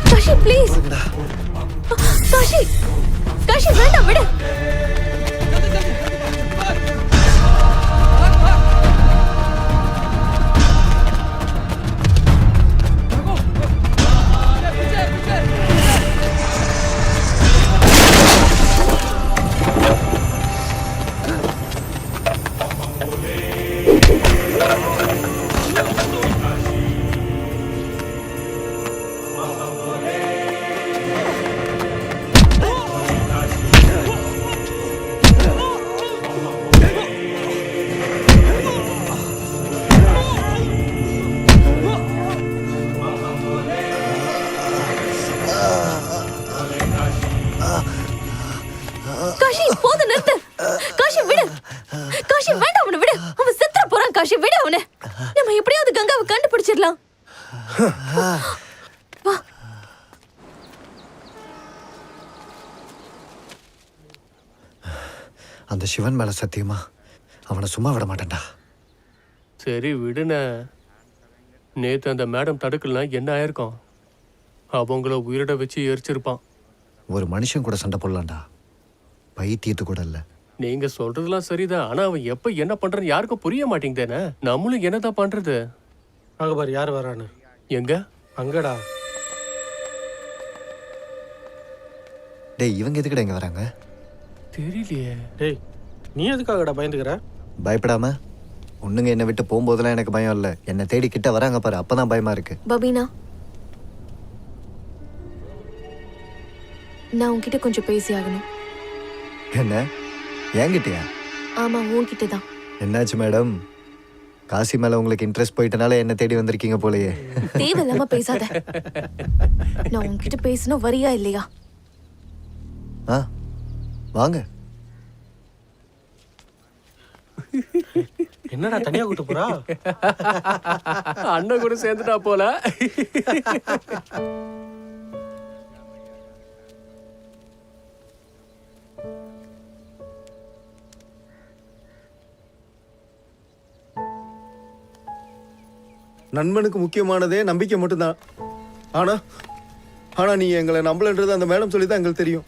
காஷி ப்ளீஸ். காஷி, காஷி வேண்டாம், விடு. காஷி போது, நிறுத்து. காஷி விடு. காஷி வேண்டாம், அவனை விடு. அவன் செத்துற போறான். காஷி விடு அவனை. நம்ம எப்படியாவது கங்காவை கண்டுபிடிச்சிடலாம். வா. அந்த சிவன் மேல சத்தியமா அவனை சும்மா விட மாட்டேன்டா. சரி விடுன. நேத்து அந்த மேடம் தடுக்கலனா என்ன ஆயிருக்கும்? அவங்கள உயிரிட வச்சு எரிச்சிருப்பான். ஒரு மனுஷன் கூட சண்டை போடலாம்டா, பைத்தியத்து கூட இல்ல. நீங்க சொல்றதெல்லாம் சரிதான். ஆனா அவன் எப்ப என்ன பண்றான்னு யாருக்கும் புரிய மாட்டேங்குதேனே. நம்மளும் என்னதான் பண்றது? அங்க பாரு யார் வரான்னு. எங்க? அங்கடா. டேய் இவங்க எதுக்குடா இங்க வராங்க? தெரியலையே. டேய் நீ எதுக்காகடா பயந்துக்கிற? பயப்படாம. ஒண்ணுங்க என்னை விட்டு போகும்போதெல்லாம் எனக்கு பயம் இல்ல. என்னை தேடி கிட்ட வராங்க பாரு, அப்பதான் பயமா இருக்கு. பபீனா, நான் உன்கிட்ட கொஞ்சம் பேசி ஆகணும். என்ன என்கிட்டயா? ஆமா, உன்கிட்ட தான். என்னாச்சு மேடம்? காசி மேல உங்களுக்கு இன்ட்ரெஸ்ட் போயிட்டனால என்ன தேடி வந்திருக்கீங்க போலயே. தேவையில்லாம பேசாத. நான் உன்கிட்ட பேசணும், வரியா இல்லையா? ஆ வாங்க. என்னடா தனியா கூட்டு போறா? அண்ணன் கூட சேர்ந்துட்டா போல. நண்பனுக்கு முக்கியமானதே நம்பிக்கை மட்டும்தான். ஆனா ஆனா நீ எங்களை நம்பலன்றது அந்த மேடம் சொல்லி தான் எங்களுக்கு தெரியும்.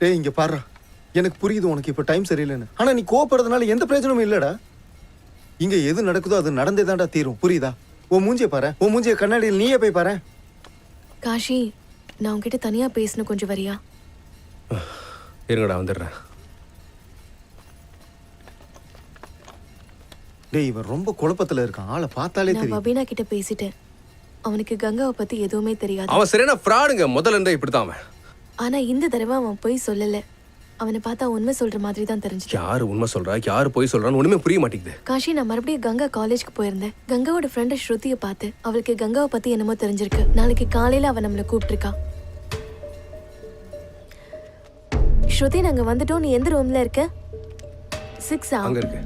டேய் இங்க பாரு, எனக்கு புரியுது உனக்கு இப்ப டைம் சரியில்லைன்னு. ஆனா நீ கோவப்படுறதுனால எந்த பிரயோஜனமும் இல்லடா. இங்க எது நடக்குதோ அது நடந்தே தான்டா தீரும், புரியுதா? உன் மூஞ்சிய பாரு, உன் மூஞ்சிய கண்ணாடியில் நீயே போய் பாரு. காஷி, நான் உன்கிட்ட தனியா பேசணும், கொஞ்சம் வரியா? இருங்கடா வந்துடுறேன். டேய் இவன் ரொம்ப குழப்பத்துல இருக்கான், ஆளை பார்த்தாலே நான் தெரியும். பபீனா கிட்ட பேசிட்டேன். அவனுக்கு கங்காவை பத்தி எதுவுமே தெரியாது. அவன் சரியான ஃப்ராடுங்க. முதல்ல இருந்தே இப்படிதான் அவன். ஆனா இந்த தடவை அவன் போய் சொல்லல. அவனை பார்த்தா உண்மை சொல்ற மாதிரி தான் தெரிஞ்சது. யாரு உண்மை சொல்றா யாரு போய் சொல்றான்னு ஒண்ணுமே புரிய மாட்டேங்குது. காஷி, நான் மறுபடியும் கங்கா காலேஜ்க்கு போயிருந்தேன். கங்காவோட ஃப்ரெண்ட் ஸ்ருதியை பார்த்து அவளுக்கு கங்காவை பத்தி என்னமோ தெரிஞ்சிருக்கு. நாளைக்கு காலையில அவ நம்மளை கூப்பிட்டுருக்கா. ஸ்ருதி, நாங்க வந்துட்டோம். நீ எந்த ரூம்ல இருக்க? 6 அங்க இருக்கு.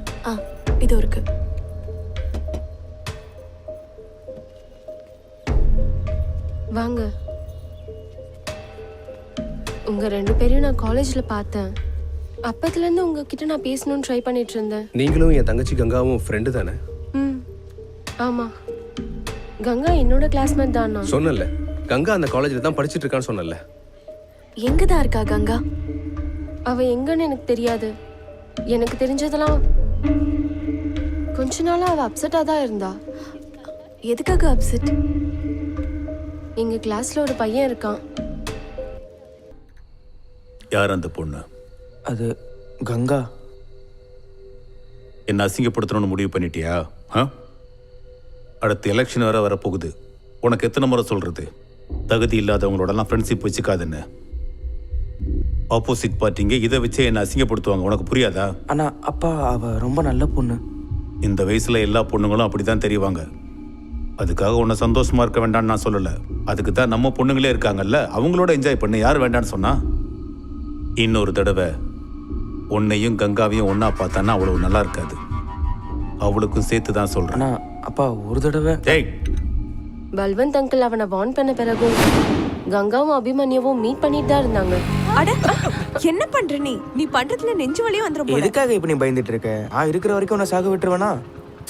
இது இருக்கு. வாங்க. உங்க 2 பேரையும் நான் காலேஜ்ல பார்த்தேன். அப்பத்துல இருந்து உங்ககிட்ட நான் பேசணும்னு ட்ரை பண்ணிட்டு இருந்தேன். நீங்களும் என் தங்கச்சி கங்காவும் ஃப்ரெண்டு தானே? ஆமா. கங்கா என்னோட கிளாஸ்மேட் தான். நான் சொன்னல கங்கா அந்த காலேஜ்ல தான் படிச்சிட்டு இருக்கான்னு சொன்னல. எங்க தான் இருக்கா கங்கா? அவ எங்கன்னு எனக்கு தெரியாது. எனக்கு தெரிஞ்சதெல்லாம் கொஞ்ச நாளா அவ அப்செட்டா தான் இருந்தா. எதுக்காக அப்செட்? எங்க கிளாஸ்ல ஒரு பையன் இருக்கான். யார் அந்த பொண்ணு? அது கங்கா. என்ன அசிங்கப்படுத்தணும்னு முடிவு பண்ணிட்டியா? அடுத்த எலெக்ஷன் வேற வரப்போகுது. உனக்கு எத்தனை முறை சொல்றது தகுதி இல்லாதவங்களோடலாம் ஃப்ரெண்ட்ஷிப் வச்சுக்காதுன்னு? ஆப்போசிட் பார்ட்டிங்க இதை வச்சே என்ன அசிங்கப்படுத்துவாங்க. உனக்கு புரியாதா? ஆனா அப்பா, அவ ரொம்ப நல்ல பொண்ணு. இந்த வயசுல எல்லா பொண்ணுங்களும் அப்படிதான் தெரிவாங்க. அதுக்காக உன்னை சந்தோஷமா இருக்க வேண்டாம்னு நான் சொல்லல. அதுக்கு தான் நம்ம பொண்ணுங்களே இருக்காங்கல்ல, அவங்களோட என்ஜாய் பண்ணு. யார் வேண்டான்னு சொன்னா? இன்னொரு தடவை உன்னையும் கங்காவையும் ஒன்னா பார்த்தான்னா அவ்வளவு நல்லா இருக்காது. அவளுக்கும் சேர்த்து தான் சொல்றேன். அப்பா, ஒரு தடவை பல்வந்த் அங்கிள் அவனை வார்ன் பண்ண பிறகும் கங்காவும் அபிமன்யுவும் மீட் பண்ணிட்டு தான் இருந்தாங்க. அட, என்ன பண்ற நீ? நீ பண்றதுல நெஞ்சு வலியும் வந்துரும் போல. எதுக்காக இப்ப நீ பயந்துட்டு இருக்க? இருக்கிற வரைக்கும் உன்னை சாக விட்டுருவேனா?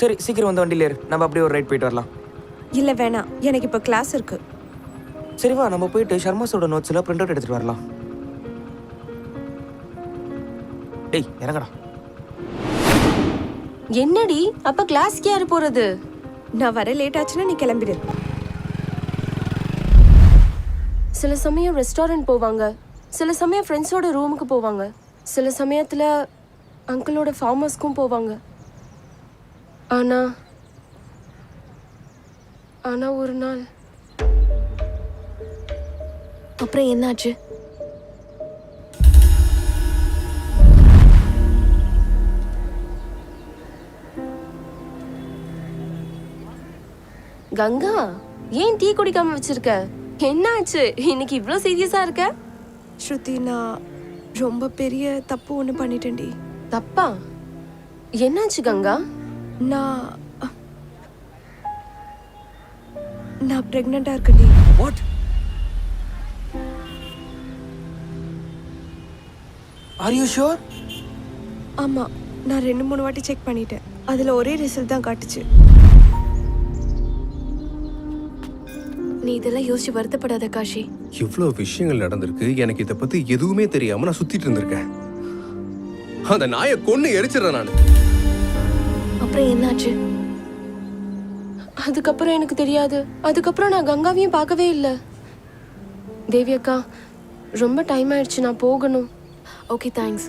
சரி, சீக்கிரம் வந்து வண்டியில ஏறு. நம்ம அப்படியே ஒரு ரைட் போயிட்டு வரலாம். இல்ல வேணாம், எனக்கு இப்ப கிளாஸ் இருக்கு. சரி வா, நம்ம போயிட்டு சர்மாஸோட நோட்ஸ்ல பிரிண்ட் அவுட் எடுத்துட்டு வரலாம். டேய், இறங்கடா. என்னடி, அப்ப கிளாஸ்க்கு யாரு போறது? நான் வர லேட் ஆச்சுன்னா நீ கிளம்பிடு. சில சமயம் ரெஸ்டாரண்ட் போவாங்க, சில சமயம் ஃப்ரெண்ட்ஸோட ரூமுக்கு போவாங்க, சில சமயத்துல அங்கிளோட ஃபார்ம் ஹவுஸ்க்கும் போவாங்க. ஆனா ஆனா ஒரு நாள். அப்புறம் என்னாச்சு? கங்கா, ஏன் டீ குடிக்காம வச்சிருக்க? என்னாச்சு இன்னைக்கு இவ்ளோ சீரியஸா இருக்க? ஸ்ருதி, நான் ரொம்ப பெரிய தப்பு ஒன்று பண்ணிட்டேன்டி. தப்பா? என்னாச்சு கங்கா? நான் பிரெக்னெண்டா இருக்கேன்டி. வாட்? Are you sure? ஆமா, நான் 2-3 வாட்டி செக் பண்ணிட்டேன். அதுல ஒரே ரிசல்ட் தான் காட்டுச்சு. நீ இதெல்லாம் யோசிச்சு வருத்தப்படாத காஷி. இவ்வளோ விஷயங்கள் நடந்திருக்கு. எனக்கு இதை பத்தி எதுவுமே தெரியாம நான் சுத்திட்டு இருந்திருக்கேன். அந்த நாயை கொன்னு எரிச்சிடறேன் நான். அப்புறம் என்னாச்சு? அதுக்கப்புறம் எனக்கு தெரியாது. அதுக்கப்புறம் நான் கங்காவையும் பார்க்கவே இல்லை. தேவி அக்கா, ரொம்ப டைம் ஆயிடுச்சு, நான் போகணும். Okay, thanks.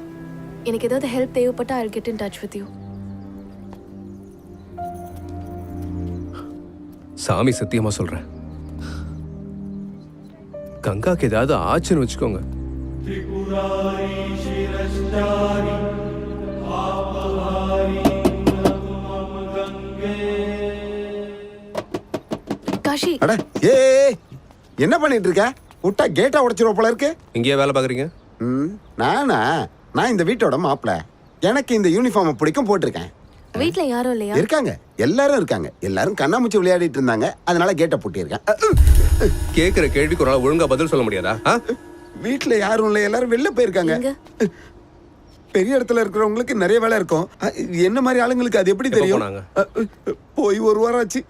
எனக்கு ஏதாவது ஹெல்ப் தேவைப்பட்டா I'll get in touch with you. சாமி சத்தியமா சொல்றேன், கங்காக்கு ஏதாவது ஆச்சுன்னு வச்சுக்கோங்க. காஷி, அட ஏ என்ன பண்ணிட்டு இருக்க? விட்டா கேட்டா உடைச்சிருவ போல இருக்கு. இங்கேயே வேலை பாக்குறீங்க? நானா? நான் இந்த வீட்டோட மாப்பிள்ள. எனக்கு இந்த யூனிஃபார்ம் பிடிக்கும், போட்டிருக்கேன். வீட்ல யாரும் இல்லையா? இருக்காங்க, எல்லாரும் இருக்காங்க. எல்லாரும் கண்ணாமூச்சி விளையாடிட்டு இருந்தாங்க, அதனால கேட்டை பூட்டியிருக்கேன். கேக்குற கேள்விக்கு ஒரு நாள் ஒழுங்கா பதில் சொல்ல முடியாதா? வீட்டுல யாரும் இல்லை, எல்லாரும் வெளில போயிருக்காங்க. பெரிய இடத்துல இருக்கிறவங்களுக்கு நிறைய வேலை இருக்கும். என்ன மாதிரி ஆளுங்களுக்கு அது எப்படி தெரியும்? போய் 1 வாரம் ஆச்சு.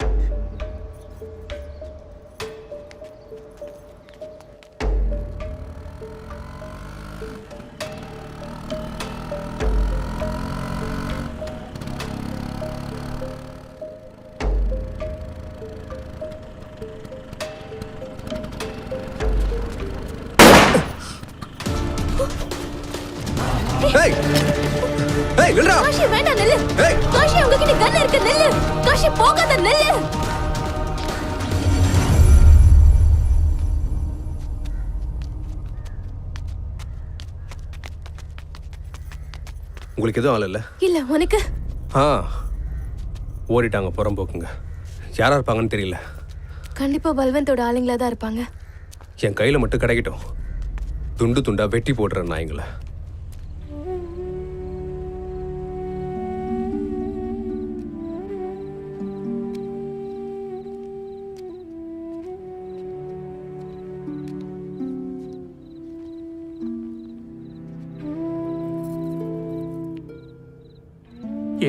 காஷி, வேண்டாம், நில்லு. காஷி, உங்ககிட்ட கன் இருக்கு, நில்லு. காஷி, போகாத, நில்லு. உங்களுக்கு எதுவும் ஆள் இல்லை? இல்ல உனக்கு ஆ, ஓடிட்டாங்க புறம்போக்குங்க. யாரா இருப்பாங்கன்னு தெரியல. கண்டிப்பா பல்வந்தோட ஆளுங்களா தான் இருப்பாங்க. என் கையில மட்டும் கிடைக்கட்டும், துண்டு துண்டா வெட்டி போடுறேன் நாய்ங்களை.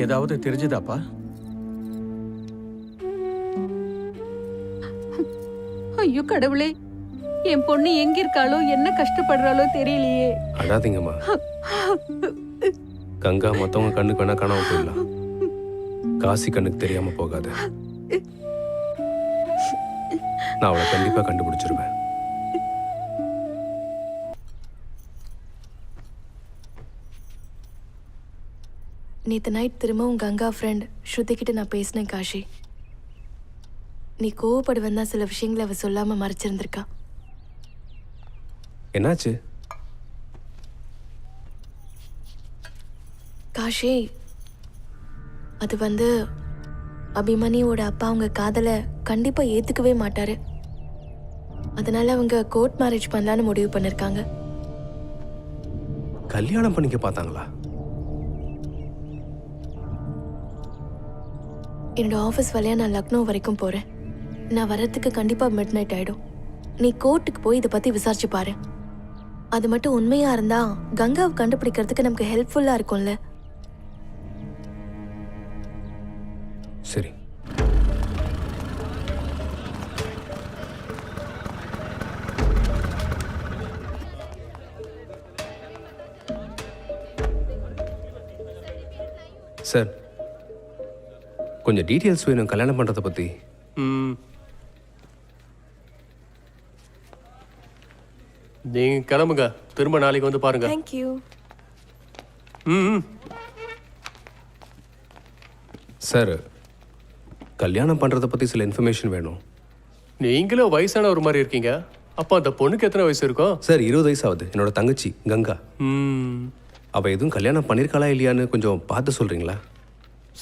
ஏதாவது தெரிஞ்சுதாப்பா? ஐயோ கடவுளே, என் பொண்ணு எங்க இருக்காளோ என்ன கஷ்டப்படுறாளோ தெரியலையே. அழாதீங்கம்மா. கங்கா மத்தவங்க கண்ணுக்கு வேணா காணாம போயிடலாம், காசி கண்ணுக்கு தெரியாம போகாது. நான் அவளை கண்டிப்பா கண்டுபிடிச்சிருவேன். நேற்று நைட் திரும்பவும் கங்கா ஃப்ரெண்ட் ஸ்ருதி கிட்ட நான் பேசினேன் காஷி. நீ கோவப்படுவேன் தான் சில விஷயங்களை அவ சொல்லாம மறைச்சிருந்திருக்கா. என்னாச்சு? காஷி, அது அபிமன்யோட அப்பா அவங்க காதலை கண்டிப்பா ஏத்துக்கவே மாட்டாரு. அதனால அவங்க கோர்ட் மேரேஜ் பண்ணலான்னு முடிவு பண்ணிருக்காங்க. கல்யாணம் பண்ணிக்க பார்த்தாங்களா? என்னோட ஆஃபீஸ் வேலையா நான் லக்னோ வரைக்கும் போறேன். நான் வர்றதுக்கு கண்டிப்பா மிட் நைட் ஆயிடும். நீ கோர்ட்டுக்கு போய் இதை பத்தி விசாரிச்சு பாரு. அது மட்டும் உண்மையா இருந்தா கங்காவை கண்டுபிடிக்கிறதுக்கு நமக்கு ஹெல்ப்ஃபுல்லா இருக்கும்ல. சரி. சார், கொஞ்சம் டீட்டெயில்ஸ் வேணும் கல்யாணம் பண்றதை பத்தி. நீங்க கிளம்புங்க, திரும்ப நாளைக்கு வந்து பாருங்க. தேங்க்யூ. சார், கல்யாணம் பண்றதை பத்தி சில இன்ஃபர்மேஷன் வேணும். நீங்களும் வயசான ஒரு மாதிரி இருக்கீங்க. அப்ப அந்த பொண்ணுக்கு எத்தனை வயசு இருக்கும்? சார், 20 வயசு ஆகுது. என்னோட தங்கச்சி கங்கா. அவ எதுவும் கல்யாணம் பண்ணிருக்காளா இல்லையான்னு கொஞ்சம் பார்த்து சொல்றீங்களா?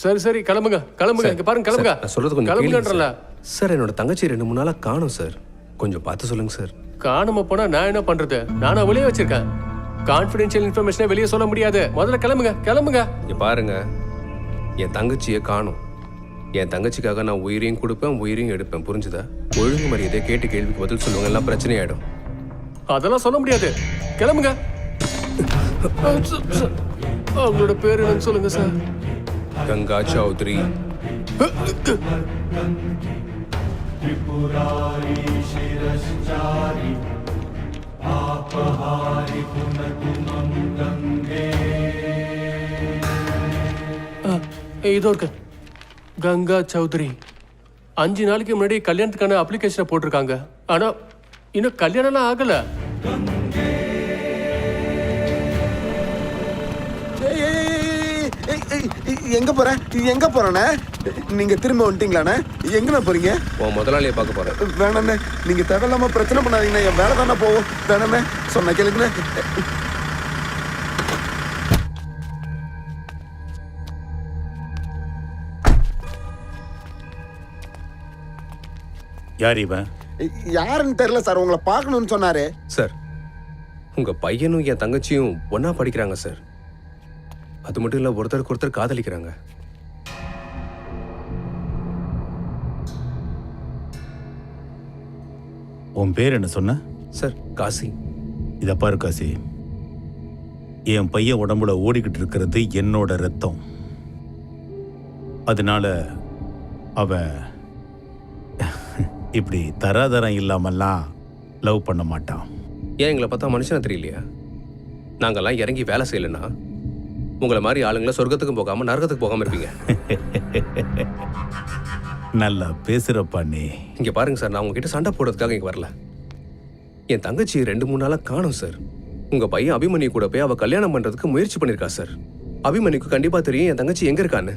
சரி சரி, கிளம்புங்க கிளம்புங்க. இங்க பாருங்க, கிளம்புங்க. நான் சொல்றது கொஞ்சம் கிளம்புங்கன்றல. சார், என்னோட தங்கச்சி 2-3 நாளா காணோம் சார். கொஞ்சம் பார்த்து சொல்லுங்க சார். காணாம போனா நான் என்ன பண்றது? நான் அவளையே வச்சிருக்கேன். கான்ஃபிடென்ஷியல் இன்ஃபர்மேஷனை வெளியே சொல்ல முடியாது. முதல்ல கிளம்புங்க கிளம்புங்க. இங்க பாருங்க, என் தங்கச்சியை காணோம். என் தங்கச்சிக்காக நான் உயிரையும் கொடுப்பேன், உயிரையும் எடுப்பேன். புரிஞ்சுதா? ஒழுங்கு மரியாதை கேட்டு கேள்விக்கு பதில் சொல்லுவாங்க, எல்லாம் பிரச்சனை ஆயிடும். அதெல்லாம் சொல்ல முடியாது. கிளம்புங்க. அவங்களோட பேர் என்னன்னு சொல்லுங்க சார். கங்கா சௌத்ரி. இதோ இருக்கு, கங்கா சௌத்ரி. 5 நாளைக்கு முன்னாடி கல்யாணத்துக்கான அப்ளிகேஷனை போட்டிருக்காங்க. ஆனா இன்னும் கல்யாணம்லாம் ஆகல. எங்க போறேன் எங்க போறேண்ணே? நீங்க திரும்ப வந்துட்டீங்களாண்ணே? எங்கண்ணா போறீங்க? உன் முதலாளியை பார்க்க போறேன். வேணாண்ணே, நீங்க தேவையில்லாம பிரச்சனை பண்ணாதீங்கண்ணே. என் வேலை தானே போவோம். வேணாண்ணே, சொன்ன கேளுங்கண்ணே. யார் இவன்? யாருன்னு தெரியல சார், உங்களை பார்க்கணும்னு சொன்னாரு. சார், உங்க பையனும் என் தங்கச்சியும் ஒன்னா படிக்கிறாங்க சார். அது மட்டும் இல்ல, ஒருத்தருக்கு ஒருத்தர் காதலிக்கிறாங்க. உன் பேர் என்ன சொன்ன? சார், காசி. இத பாரு காசி, என் பையன் உடம்புல ஓடிக்கிட்டு இருக்கிறது என்னோட ரத்தம். அதனால அவன் இப்படி தராதரம் இல்லாமல்லாம் லவ் பண்ண மாட்டான். ஏன் எங்களை பார்த்தா மனுஷனா தெரியலையா? நாங்கெல்லாம் இறங்கி வேலை செய்யலைன்னா உங்களை மாதிரி ஆளுங்களை சொர்க்கத்துக்கும் போகாம நரகத்துக்கு போகாம இருப்பீங்க. நல்லா பேசுறப்பா நீ. இங்க பாருங்க சார், நான் உங்ககிட்ட சண்டை போடுறதுக்காக இங்க வரல. என் தங்கச்சி 2-3 நாளா காணோம் சார். உங்க பையன் அபிமன்யு கூட போய் அவ கல்யாணம் பண்றதுக்கு முயற்சி பண்ணிருக்கா சார். அபிமன்யுக்கு கண்டிப்பா தெரியும் என் தங்கச்சி எங்க இருக்கான்னு.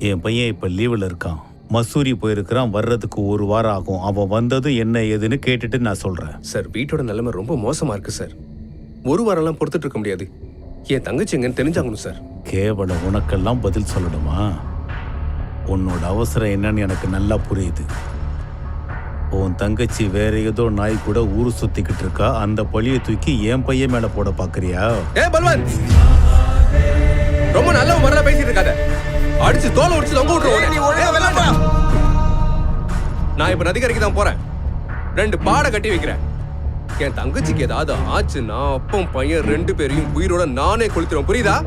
என் பையன் இப்ப லீவில் இருக்கான், மசூரி போயிருக்கிறான். வர்றதுக்கு 1 வாரம் ஆகும். அவன் வந்ததும் என்ன ஏதுன்னு கேட்டுட்டு நான் சொல்றேன். சார், வீட்டோட நிலைமை ரொம்ப மோசமா இருக்கு சார். 1 வாரம்லாம் பொறுத்துட்டு இருக்க முடியாது. என் தங்கச்சி எங்கன்னு தெரிஞ்சாகணும் சார். கேவலம் உனக்கெல்லாம் பதில் சொல்லணுமா? உன்னோட அவசரம் என்னன்னு எனக்கு நல்லா புரியுது. உன் தங்கச்சி வேற ஏதோ நாய் கூட ஊரு சுத்திக்கிட்டு இருக்கா. அந்த பழியை தூக்கி என் பையன் மேல போட பாக்குறியா? பல்வந்த், ரொம்ப நல்ல முறையில பேசிட்டு இருக்காத. அடிச்சு தோலை உடிச்சு தொங்க விட்டுருவோம். நான் இப்ப நதிக்கரைக்கு தான் போறேன். 2 பாடை கட்டி வைக்கிறேன். என் தங்கச்சிக்கு ஏதாவது ஆச்சுன்னா அப்பம் பையன் 2 பேரையும் உயிரோட நானே கொளுத்துறேன். புரியுதா?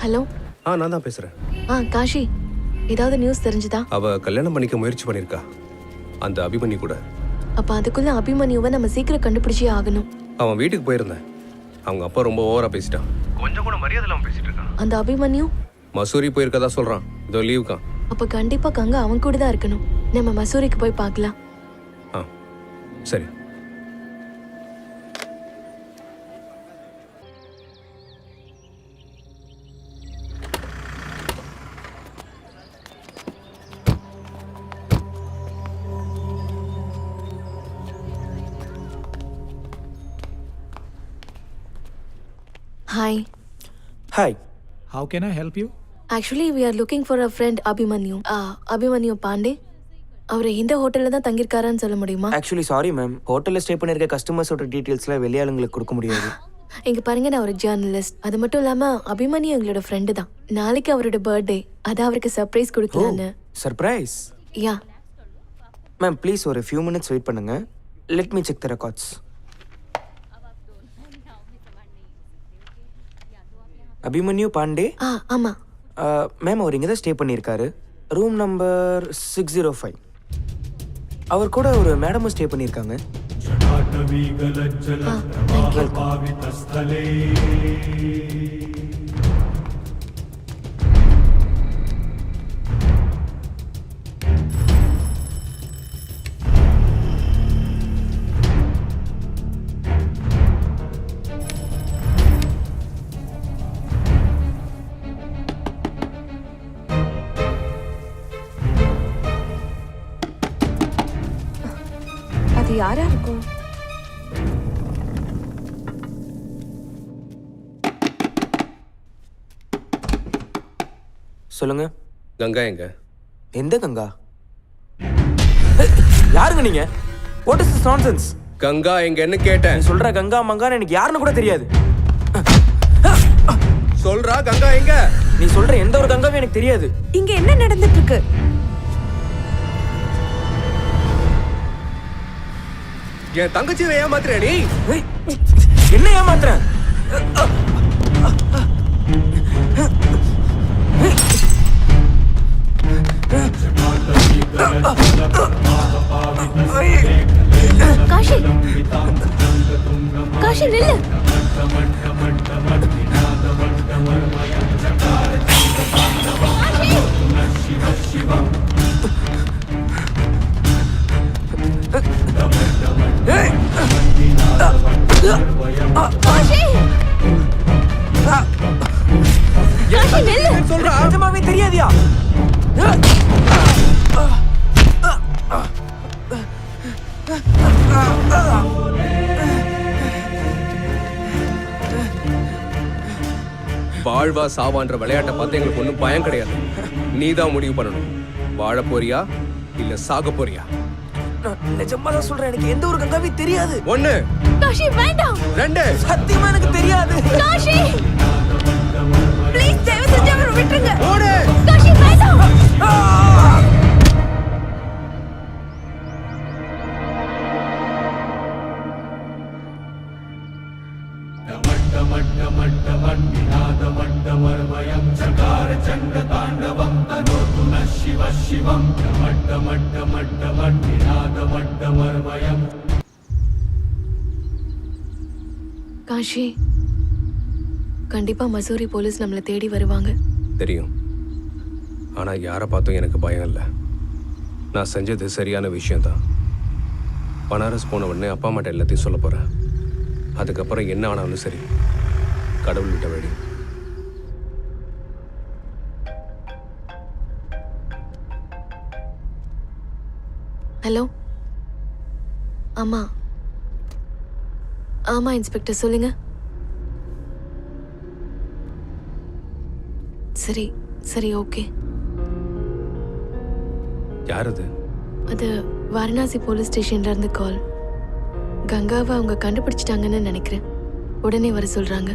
ஹலோ. நான் தான் பேசுறேன். காஷி, ஏதாவது நியூஸ் தெரிஞ்சுதா? அவ கல்யாணம் பண்ணிக்க முயற்சி பண்ணிருக்கா, அந்த அபிமன்யு கூட. அப்ப அதுக்குள்ள அபிமன்யுவை நம்ம சீக்கிரம் கண்டுபிடிச்சே ஆகணும். அவன் வீட்டுக்கு போயிருந்தேன். அவங்க அப்பா ரொம்ப ஓவரா பேசிட்டான். கொஞ்சம் கூட மரியாதை இல்லாம பேசிட்டு இருக்கான். அந்த அபிமன்யு மசூரி போயிருக்கதா சொல்றான். இதோ லீவுக்கான். அப்ப கண்டிப்பா கங்கா அவன் கூட தான் இருக்கணும். நம்ம மசூரிக்கு போய் பார்க்கலாம். சரி. Hi. Hi. How can I help you? Actually, we are looking for a friend Abhimanyu. Abhimanyu Pandey. அவர் இந்த ஹோட்டல்ல தான் தங்கியிருக்காரான்னு சொல்ல முடியுமா? Actually, sorry ma'am. ஹோட்டல்ல ஸ்டே பண்ணிருக்க கஸ்டமர்ஸோட டீடைல்ஸ்ல வெளியாளுங்களுக்கு கொடுக்க முடியாது. இங்க பாருங்க, நான் ஒரு ஜர்னலிஸ்ட். அது மட்டும் இல்லாம அபிமன்யு எங்களோட ஃப்ரெண்டு தான். நாளைக்கு அவரோட பர்த்டே. அதான் அவருக்கு சர்ப்ரைஸ் கொடுக்கலான்னு. சர்ப்ரைஸ்? யா. மேம் ப்ளீஸ் ஒரு few minutes வெயிட் பண்ணுங்க. Let me check the records. Abhimanyu Pandey? ஆமா. மேம் அவர் இங்கே தான் ஸ்டே பண்ணியிருக்காரு. Room number 605. அவர் கூட ஒரு மேடமும் ஸ்டே பண்ணியிருக்காங்க. அது யாரா இருக்கும்? சொல்லுங்க. கங்கா எங்க? எந்த கங்கா? யாருங்க நீங்க? What is this nonsense? Ganga எங்கன்னு கேட்டேன். நீ சொல்ற கங்கா மங்கான்னு எனக்கு யாருன்னு கூட தெரியாது. சொல்றா கங்கா எங்க? நீ சொல்ற எந்த ஒரு கங்காவும் எனக்கு தெரியாது. இங்க என்ன நடந்துட்டு இருக்கு? என் தங்கச்சியை ஏமாத்துற நீ? என்ன ஏமாத்துற? காஷி, காஷி நில்லு. சொல்ற நிஜமாவே தெரியாதியா? வாழ்வா சாவான்ற விளையாட்டை பார்த்து எங்களுக்கு ஒன்றும் பயம் கிடையாது. நீதான் முடிவு பண்ணணும். வாழ போறியா இல்ல சாக போறியா? நிஜமா தான் சொல்றேன், எனக்கு எந்த ஒரு கங்காவே தெரியாது. 1 காஷி வேண்டாம். 2 சத்தியமா எனக்கு தெரியாது. காஷி ப்ளீஸ் தயவு செஞ்சு அவரை விட்டுருங்க. ஓடு. காஷி வேண்டாம். காஷி, கண்டிப்பா மசூரி போலீஸ் நம்மளை தேடி வருவாங்க. தெரியும். ஆனா யாரை பார்த்தும் எனக்கு பயம் இல்லை. நான் செஞ்சது சரியான விஷயம்தான். பனாரஸ் போன உடனே அப்பா அம்மாட்ட எல்லாத்தையும் சொல்ல போறேன். அதுக்கப்புறம் என்ன ஆனாலும் சரி, கடவுள்கிட்ட வேடி. ஹலோ. ஆமா ஆமா இன்ஸ்பெக்டர், சொல்லுங்க. சரி சரி, ஓகே. யார் அது? அது வாரணாசி போலீஸ் ஸ்டேஷன்ல இருந்து கால். கங்காவை அவங்க கண்டுபிடிச்சிட்டாங்கன்னு நினைக்கிறேன். உடனே வர சொல்றாங்க.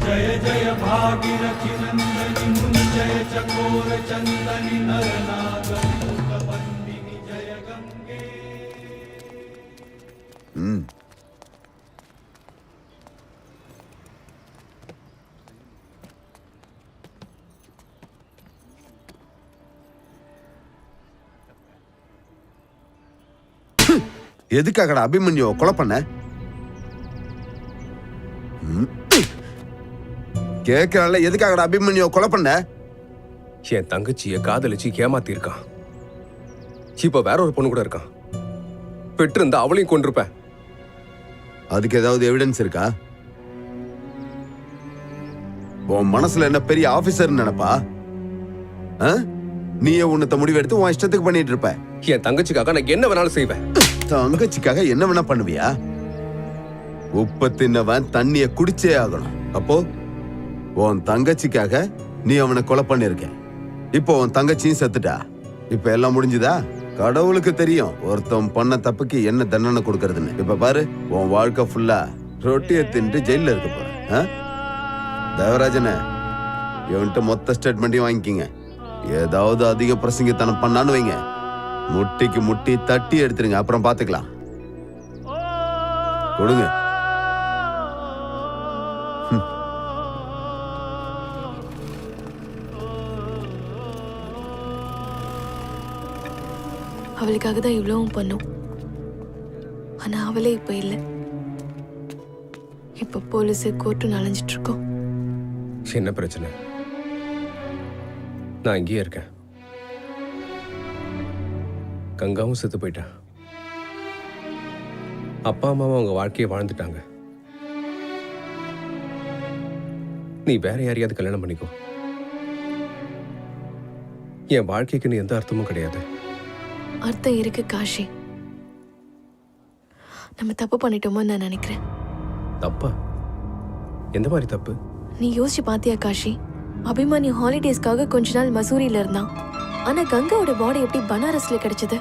ஜய ஜய பாகிரதி நந்தினி முஞ்சய சகோர சந்தனி நரநாக பண்டினி ஜய கங்கே. எதுக்காகடா அபிமன்யு கொலை பண்ண? கேட்கல, எதுக்காகடா அபிமன்யு கொலை பண்ண? என் தங்கச்சியை காதலிச்சு ஏமாத்தி இருக்கான். இப்ப வேற ஒரு பொண்ணு கூட இருக்கான். பெற்று இருந்தா அவளையும் கொண்டிருப்பேன். அதுக்கு ஏதாவது எவிடன்ஸ் இருக்கா? உன் மனசுல என்ன பெரிய ஆபீசர் நினைப்பா? நீயே உன்னத்த முடிவெடுத்து உன் இஷ்டத்துக்கு பண்ணிட்டு இருப்ப. என் தங்கச்சிக்காக நான் என்ன வேணாலும் செய்வேன். தங்கச்சிக்காக என்ன வேணா பண்ணுவியா? உப்பு தின்னவன் தண்ணிய குடிச்சே ஆகணும். அப்போ உன் தங்கச்சிக்காக நீ அவனை கொலை பண்ணிருக்க. இப்போ உன் தங்கச்சியும் செத்துட்டா. இப்ப எல்லாம் முடிஞ்சுதா? கடவுளுக்கு தெரியும் ஒருத்தன் பண்ண தப்புக்கு என்ன தண்டனை கொடுக்கறதுன்னு. இப்ப பாரு, உன் வாழ்க்கை ஃபுல்லா ரொட்டியை தின்ட்டு ஜெயில இருக்க போற. தேவராஜன, இவன்ட்டு மொத்த ஸ்டேட்மெண்ட்டையும் வாங்கிக்கிங்க. ஏதாவது அதிக பிரசங்கத்தனம் பண்ணான்னு வைங்க, முட்டிக்கு முட்டி தட்டி எடுத்துருங்க. அப்புறம் பாத்துக்கலாம். கொடுங்க. அவளுக்காக தான் இவ்வளவும் பண்ணும். ஆனா அவளே இப்ப இல்லை. இப்ப போலீஸ் கோர்ட்டு அலைஞ்சிட்டு இருக்கோம். என்ன பிரச்சனை? நான் இங்கேயே இருக்கேன். கங்காவும் செத்து போயிட்டா. அப்பா அம்மாவும் அவங்க வாழ்க்கையை வாழ்ந்துட்டாங்க. நீ வேற யாரையாவது கல்யாணம் பண்ணிக்கோ. என் வாழ்க்கைக்கு எந்த அர்த்தமும் கிடையாது. அர்த்தம் இருக்கு காஷி. நம்ம தப்பு பண்ணிட்டோமோ நான் நினைக்கிறேன். தப்பா? எந்த மாதிரி தப்பு? நீ யோசிச்சு பாத்தியா காஷி? அபிமானி ஹாலிடேஸ்க்காக கொஞ்ச நாள் மசூரியில இருந்தான். ஆனா கங்காவோட பாடி எப்படி பனாரஸ்ல கிடைச்சது?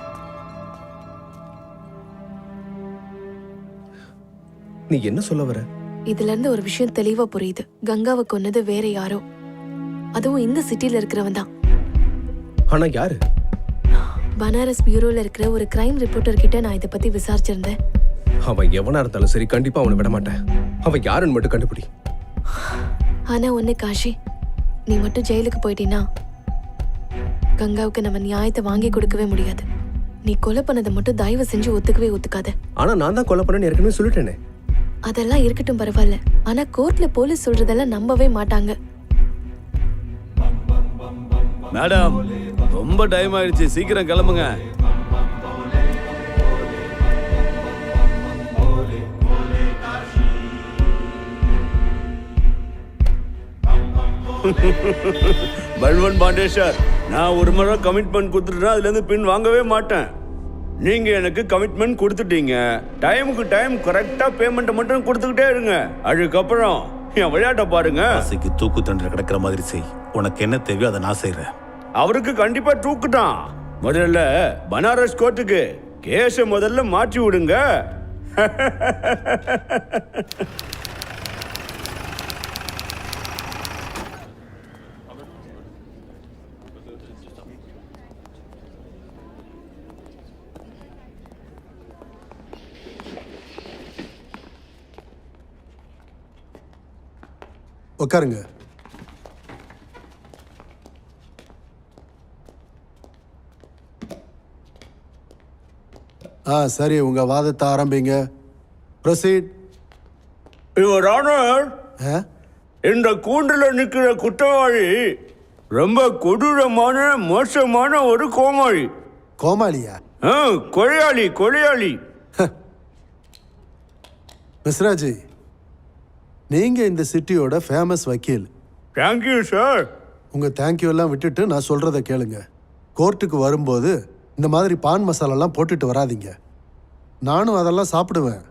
நீ என்ன சொல்ல வர? இதுல இருந்து ஒரு விஷயம் தெளிவா புரியுது. கங்காவை கொன்னது வேற யாரோ, அதுவும் இந்த சிட்டில இருக்கிறவன் தான். ஆனா யாரு? பனாரஸ் பியூரோல இருக்கிற ஒரு கிரைம் ரிப்போர்ட்டர் கிட்ட நான் இதை பத்தி விசாரிச்சிருந்தேன். அவன் எவனா இருந்தாலும் சரி, கண்டிப்பா அவனை விட மாட்டேன். அவன் யாருன்னு மட்டும் கண்டுபிடி. ஆனா ஒண்ணு காஷி, நீ மட்டும் ஜெயிலுக்கு போயிட்டீன்னா கங்காவுக்கு நம்ம நியாயத்தை வாங்கி கொடுக்கவே முடியாது. நீ கொலை பண்ணதை மட்டும் தயவு செஞ்சு ஒத்துக்கவே ஒத்துக்காத. ஆனா நான் தான் கொலை பண்ணேன்னு ஏற்கனவே சொல்லிட்டேனே. அதெல்லாம் இருக்கட்டும், பரவாயில்ல. ஆனா கோர்ட்ல போலீஸ் சொல்றதெல்லாம் நம்பவே மாட்டாங்க. மேடம், ரொம்ப டைம் ஆயிடுச்சு, சீக்கிரம் கிளம்புங்க. பல்வன் பாண்டே சார், நான் ஒரு முறை கமிட்மெண்ட் கொடுத்துட்டேன், அதுல இருந்து பின் வாங்கவே மாட்டேன். நீங்க எனக்கு கமிட்மெண்ட் கொடுத்துட்டீங்க. டைமுக்கு டைம் கரெக்டா பேமெண்ட் மட்டும் கொடுத்துக்கிட்டே இருங்க. அதுக்கப்புறம் என் விளையாட்ட பாருங்க. ஆசைக்கு தூக்கு தண்டனை கிடக்கிற மாதிரி செய். உனக்கு என்ன தேவையோ அதை நான் செய்யறேன். அவருக்கு கண்டிப்பா தூக்குதான். முதல்ல பனாரஸ் கோர்ட்டுக்கு கேஸ முதல்ல மாற்றி விடுங்க. உட்காருங்க. சரி, உங்க வாதத்தை ஆரம்பிங்க. ப்ரொசீட். யுவர் ஆனர், இந்த கூண்டில் நிற்கிற குற்றவாளி ரொம்ப கொடூரமான மோசமான ஒரு கோமாளி. கோமாளியா? கொலையாளி கொலையாளி. மிஸ்ராஜி, நீங்க இந்த சிட்டியோட ஃபேமஸ் வக்கீல். Thank you sir. உங்க தேங்க்யூ எல்லாம் விட்டுட்டு நான் சொல்றத கேளுங்க. கோர்ட்டுக்கு வரும்போது இந்த மாதிரி பான் மசாலாலாம் போட்டுட்டு வராதீங்க. நானும் அதெல்லாம் சாப்பிடுவேன்.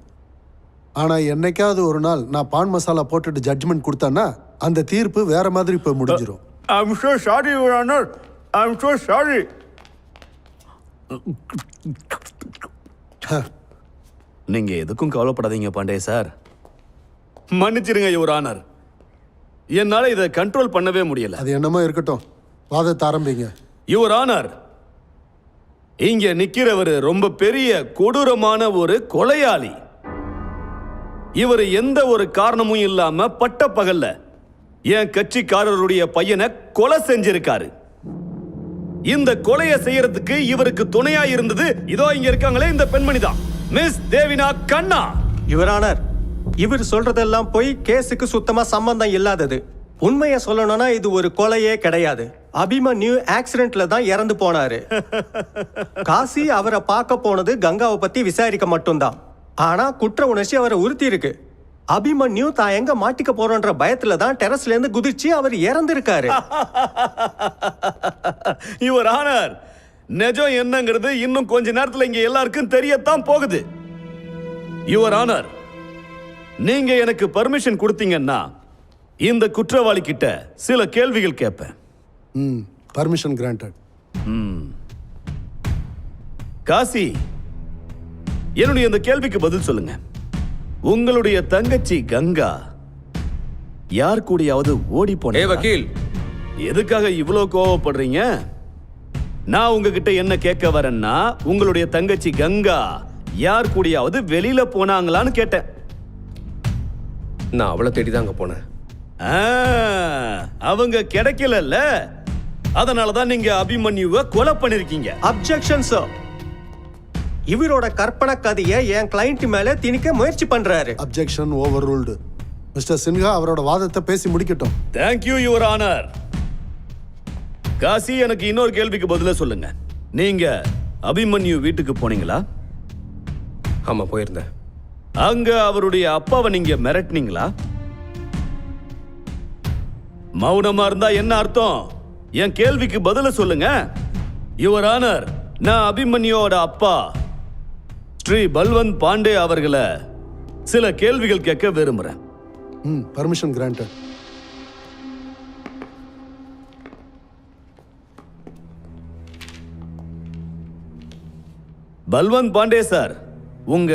ஆனா என்னைக்காவது ஒரு நாள் நான் பான் மசாலா போட்டுட்டு ஜட்ஜ்மெண்ட் கொடுத்தேன்னா அந்த தீர்ப்பு வேற மாதிரி போய் முடிஞ்சிடும். I'm so sorry, Your Honor. I'm so sorry. நீங்க எதுக்கும் கவலைப்படாதீங்க பாண்டே சார். மன்னிச்சிருங்க யுவர் ஆனர், என்னால இதை கண்ட்ரோல் பண்ணவே முடியல. அது என்னமோ இருக்கட்டும், வாதத்தை ஆரம்பிங்க. யுவர் ஆனர், இங்க நிக்கிறவர் ரொம்ப பெரிய கொடூரமான ஒரு கொலையாளி. இவர் எந்த ஒரு காரணமும் இல்லாம பட்ட பகல்ல என் கட்சிக்காரருடைய பையனை கொலை செஞ்சிருக்காரு. இந்த கொலையை செய்யறதுக்கு இவருக்கு துணையா இருந்தது இதோ இங்க இருக்காங்களே இந்த பெண்மணி தான், மிஸ் தேவினா கண்ணா. யுவர் ஆனர், இவர் சொல்றதெல்லாம் போய் கேஸுக்கு சுத்தமா சம்பந்தம் இல்லாதது. உண்மையை சொல்லணும்னா இது ஒரு கொலையே கிடையாது. அபிமன்யு ஆக்சிடென்ட்ல தான் இறந்து போனாரு. காசி அவரை பார்க்க போனது கங்காவை பத்தி விசாரிக்க மட்டும்தான். ஆனா குற்ற உணர்ச்சி அவரை உறுத்தி இருக்கு. அபிமன்யு தான் எங்க மாட்டிக்க போறோன்ற பயத்துல தான் டெரஸ்ல இருந்து குதிச்சு அவர் இறந்திருக்காரு. யுவர் ஆனர், நிஜம் என்னங்கிறது இன்னும் கொஞ்ச நேரத்துல இங்க எல்லாருக்கும் தெரியத்தான் போகுது. யுவர் ஆனர், நீங்க எனக்கு பர்மிஷன் கொடுத்தீங்கன்னா இந்த குற்றவாளி கிட்ட சில கேள்விகள் கேட்பேன். Permission granted. காசி, என்னுடைய இந்த கேள்விக்கு பதில் சொல்லுங்க. உங்களுடைய தங்கச்சி கங்கா யார் கூடயாவது ஓடி போன வக்கீல், எதுக்காக இவ்வளவு கோவப்படுறீங்க? நான் உங்ககிட்ட என்ன கேட்க வரேன்னா, உங்களுடைய தங்கச்சி கங்கா யார் கூடயாவது வெளியில போனாங்களான்னு கேட்டேன். நான் அவளை தேடி தாங்க போனேன். அவங்க கிடைக்கல, அதனாலதான் நீங்க அபிமன்யுவை கொலை பண்ணிருக்கீங்க. Objection sir. இவரோட கற்பனை கதையை என் கிளைண்ட் மேல திணிக்க முயற்சி பண்றாரு. Objection overruled. Mister Sinha அவரோட வாதத்தை பேசி முடிக்கட்டும். Thank you your honour. காசி, எனக்கு இன்னொரு கேள்விக்கு பதில சொல்லுங்க. நீங்க அபிமன்யு வீட்டுக்கு போனீங்களா? ஆமா, போயிருந்தேன். அங்க அவருடைய அப்பாவை நீங்க மிரட்டினீங்களா? மௌனமா இருந்தா என்ன அர்த்தம்? என் கேள்விக்கு பதில சொல்லுங்க. யுவர் ஆனர், நான் அபிமன்யோட அப்பா ஸ்ரீ பல்வந்த் பாண்டே அவர்களை சில கேள்விகள் கேட்க விரும்புறேன். Permission granted. Balwant Pandey sir, உங்க